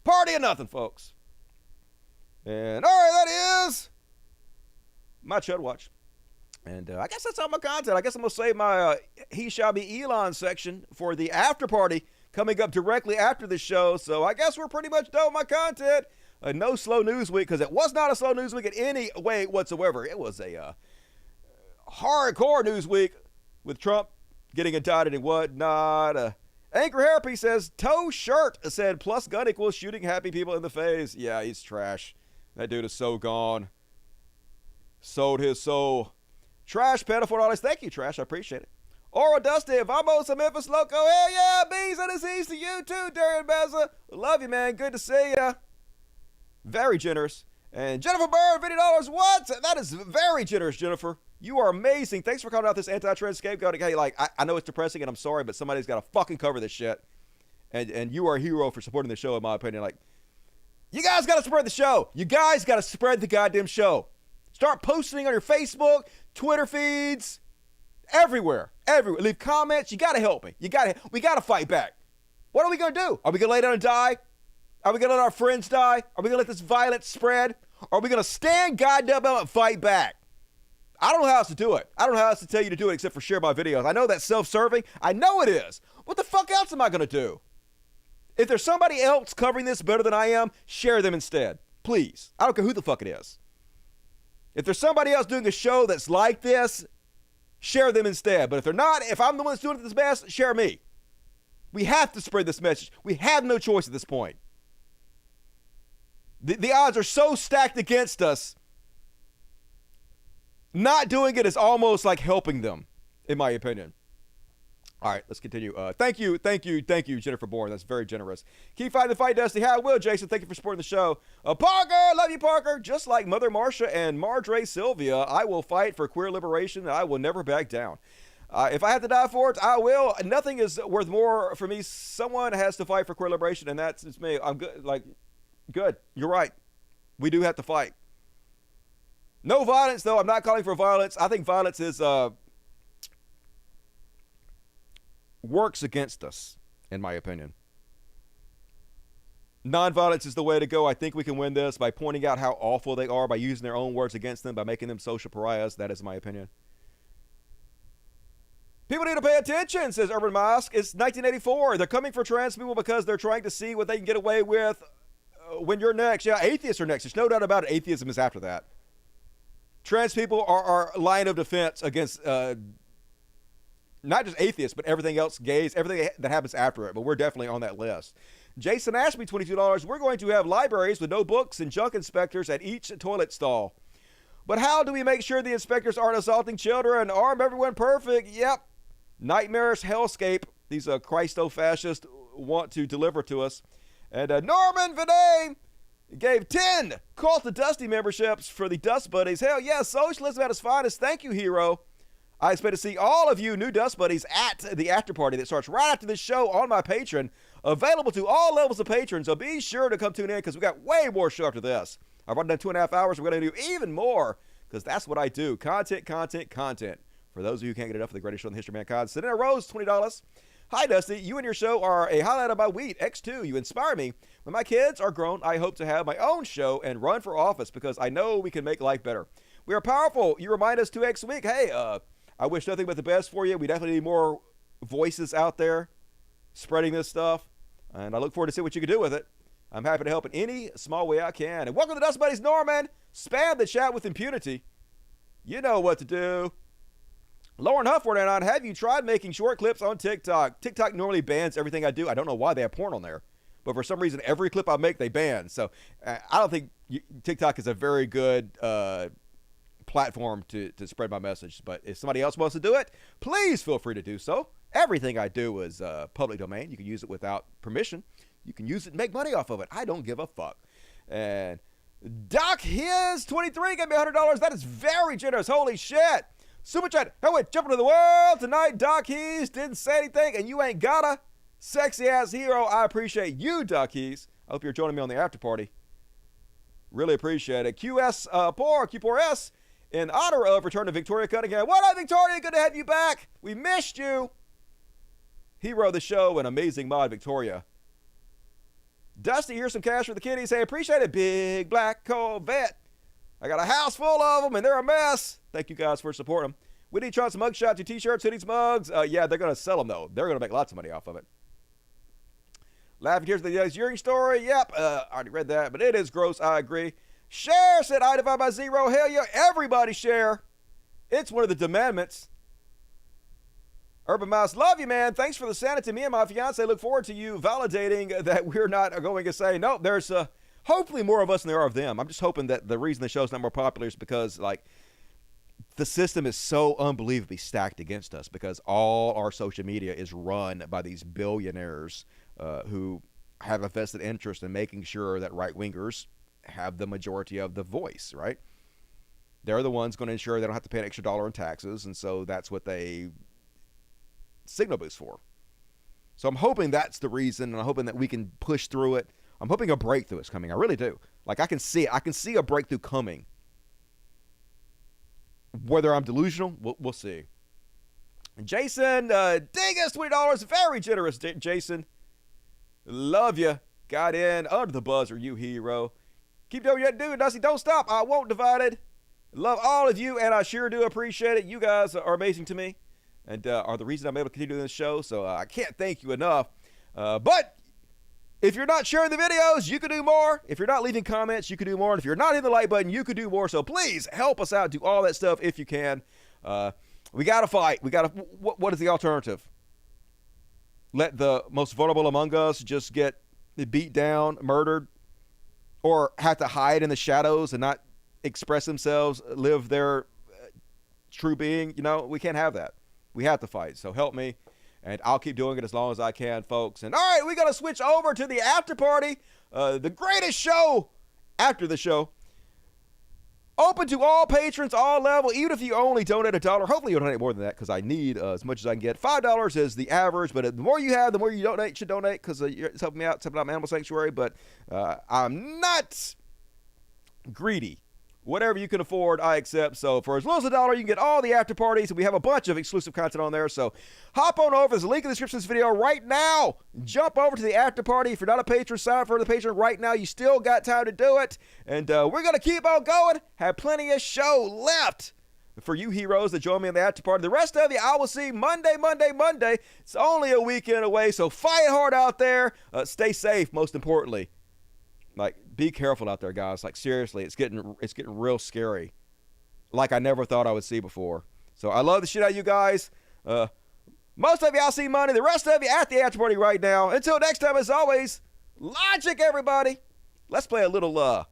Party or nothing, folks. And all right, that is my Chadwatch. And I guess that's all my content. I guess I'm going to save my He Shall Be Elon section for the after party coming up directly after the show. So I guess we're pretty much done with my content. No slow news week, because it was not a slow news week in any way whatsoever. It was a hardcore news week with Trump getting indicted and whatnot. Anchor Happy says, toe shirt said plus gun equals shooting happy people in the face. Yeah, he's trash. That dude is so gone. Sold his soul. Trash pedophile dollars. Thank you, Trash. I appreciate it. Oro Dusty, Vamos a Memphis Loco. Hell yeah, bees and disease to you too, Darren Beza. Love you, man. Good to see ya. Very generous. And Jennifer Bird, $50. What? That is very generous, Jennifer. You are amazing. Thanks for calling out this anti-trend scapegoating. Hey, like, I know it's depressing and I'm sorry, but somebody's got to fucking cover this shit. And you are a hero for supporting the show, in my opinion. Like, you guys got to spread the show. You guys got to spread the goddamn show. Start posting on your Facebook, Twitter feeds, everywhere. Everywhere. Leave comments. You got to help me. We got to fight back. What are we going to do? Are we going to lay down and die? Are we going to let our friends die? Are we going to let this violence spread? Or are we going to stand goddamn up and fight back? I don't know how else to do it. I don't know how else to tell you to do it except for share my videos. I know that's self-serving. I know it is. What the fuck else am I going to do? If there's somebody else covering this better than I am, share them instead. Please. I don't care who the fuck it is. If there's somebody else doing a show that's like this, share them instead. But if they're not, if I'm the one that's doing it the best, share me. We have to spread this message. We have no choice at this point. The odds are so stacked against us. Not doing it is almost like helping them, in my opinion. All right, let's continue. Thank you, Jennifer Bourne. That's very generous. Keep fighting the fight, Dusty. How will, Jason? Thank you for supporting the show. Parker, love you, Parker. Just like Mother Marsha and Mardre Sylvia, I will fight for queer liberation, and I will never back down. If I have to die for it, I will. Nothing is worth more for me. Someone has to fight for queer liberation, and it's me. I'm good. Like, good. You're right. We do have to fight. No violence, though. I'm not calling for violence. I think violence is works against us, in my opinion. Nonviolence is the way to go. I think we can win this by pointing out how awful they are, by using their own words against them, by making them social pariahs. That is my opinion. People need to pay attention, says Urban Mosque. It's 1984. They're coming for trans people because they're trying to see what they can get away with when you're next. Yeah, atheists are next. There's no doubt about it. Atheism is after that. Trans people are our line of defense against not just atheists, but everything else, gays, everything that happens after it. But we're definitely on that list. Jason Ashby, $22. We're going to have libraries with no books and junk inspectors at each toilet stall. But how do we make sure the inspectors aren't assaulting children? Arm everyone perfect. Yep. Nightmarish hellscape these Christo-fascists want to deliver to us. And Norman Vinay gave 10 Cult of Dusty memberships for the Dust Buddies. Hell yeah, socialism at its finest. Thank you, hero. I expect to see all of you new Dust Buddies at the after party that starts right after this show on my Patreon, available to all levels of patrons. So be sure to come tune in because we got way more show after this. I've run down 2.5 hours. We're going to do even more because that's what I do. Content. For those of you who can't get enough of the greatest show in the history of mankind, Selena Rose, $20. Hi, Dusty. You and your show are a highlight of my week. X2, you inspire me. When my kids are grown, I hope to have my own show and run for office because I know we can make life better. We are powerful. You remind us 2X a week. Hey, I wish nothing but the best for you. We definitely need more voices out there spreading this stuff, and I look forward to see what you can do with it. I'm happy to help in any small way I can. And welcome to Dust Buddies, Norman. Spam the chat with impunity. You know what to do. Lauren Huff499, have you tried making short clips on TikTok? TikTok normally bans everything I do. I don't know why they have porn on there, but for some reason, every clip I make, they ban. So I don't think TikTok is a very good platform to spread my message. But if somebody else wants to do it, please feel free to do so. Everything I do is public domain. You can use it without permission. You can use it and make money off of it. I don't give a fuck. And Doc His 23 gave me $100. That is very generous. Holy shit. Super chat. How we jumping to the world tonight? Doc Keys didn't say anything, and you ain't gotta. Sexy ass hero. I appreciate you, Doc Keys. I hope you're joining me on the after party. Really appreciate it. Q4S, in honor of Return to Victoria Cunningham. What up, Victoria? Good to have you back. We missed you. Hero of the show and amazing mod, Victoria. Dusty, here's some cash for the kiddies. Hey, appreciate it. Big black Corvette. I got a house full of them, and they're a mess. Thank you guys for supporting them. We need to try some mugshots, your t-shirts, hoodies, mugs. Yeah, they're going to sell them, though. They're going to make lots of money off of it. Laughing tears for the urine story. Yep, I already read that, but it is gross. I agree. Share, said I divide by zero. Hell yeah, everybody share. It's one of the demandments. Urban Mouse, love you, man. Thanks for the sanity. Me and my fiance look forward to you validating that we're not going to say, no, there's hopefully more of us than there are of them. I'm just hoping that the reason the show's not more popular is because, like, the system is so unbelievably stacked against us because all our social media is run by these billionaires who have a vested interest in making sure that right-wingers have the majority of the voice, right? They're the ones going to ensure they don't have to pay an extra dollar in taxes, and so that's what they signal boost for. So I'm hoping that's the reason, and I'm hoping that we can push through it. I'm hoping a breakthrough is coming. I really do. Like, I can see it. I can see a breakthrough coming. Whether I'm delusional, we'll see. Jason, ding us $20. Very generous, Jason. Love you. Got in under the buzzer, you hero. Keep doing what you do, Dusty. Don't stop. I won't divide it. Love all of you, and I sure do appreciate it. You guys are amazing to me and are the reason I'm able to continue doing this show, so I can't thank you enough. But if you're not sharing the videos, you can do more. If you're not leaving comments, you can do more. And if you're not hitting the like button, you can do more. So please help us out. Do all that stuff if you can. We got to fight. We got to. What is the alternative? Let the most vulnerable among us just get beat down, murdered, or have to hide in the shadows and not express themselves, live their true being? You know, we can't have that. We have to fight. So help me. And I'll keep doing it as long as I can, folks. And all right, we got to switch over to the after party. The greatest show after the show. Open to all patrons, all level, even if you only donate $1. Hopefully you'll donate more than that because I need as much as I can get. $5 is the average, but the more you have, the more you should donate because it's helping me out, it's helping out my animal sanctuary. But I'm not greedy. Whatever you can afford, I accept. So for as little as $1, you can get all the after parties, and we have a bunch of exclusive content on there. So hop on over. There's a link in the description of this video right now. Jump over to the after party. If you're not a patron, sign up for the patron right now. You still got time to do it. And we're going to keep on going. Have plenty of show left for you heroes that join me in the after party. The rest of you, I will see Monday. It's only a weekend away, so fight hard out there. Stay safe, most importantly. Like, be careful out there, guys. Like, seriously, it's getting real scary. Like I never thought I would see before. So I love the shit out of you guys. Most of you I'll see Monday. The rest of you at the after party right now. Until next time, as always, logic, everybody. Let's play a little, I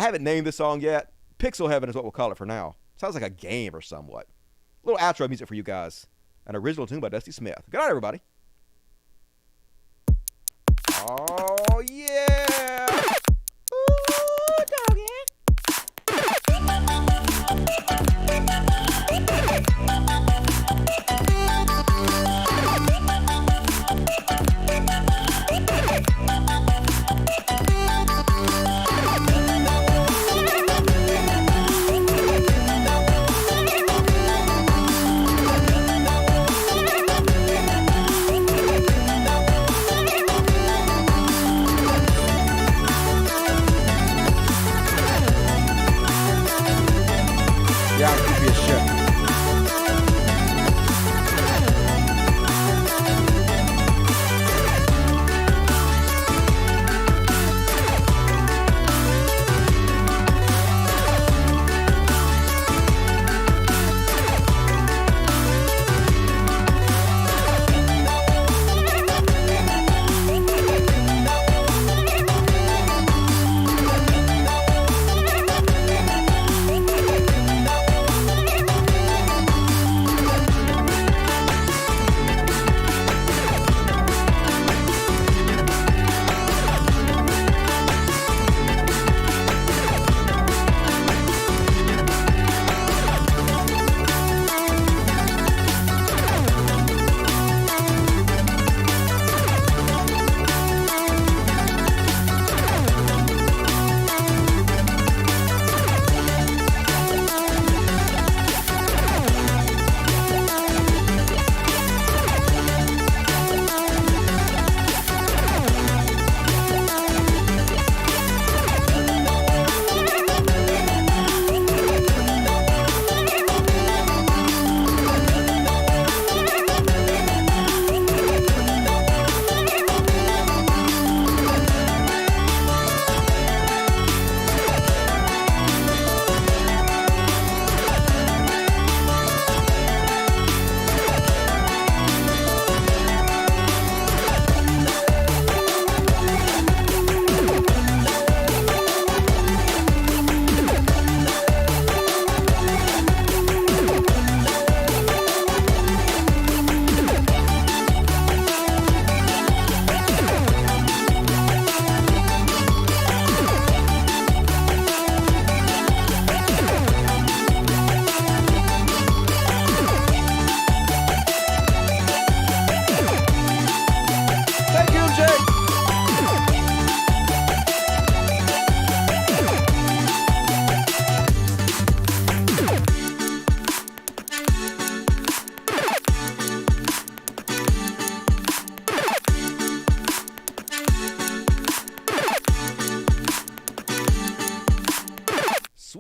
haven't named this song yet. Pixel Heaven is what we'll call it for now. Sounds like a game or somewhat. A little outro music for you guys. An original tune by Dusty Smith. Good night, everybody. Oh, yeah. Ooh, doggy.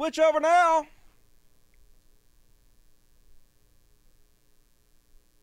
Switch over now.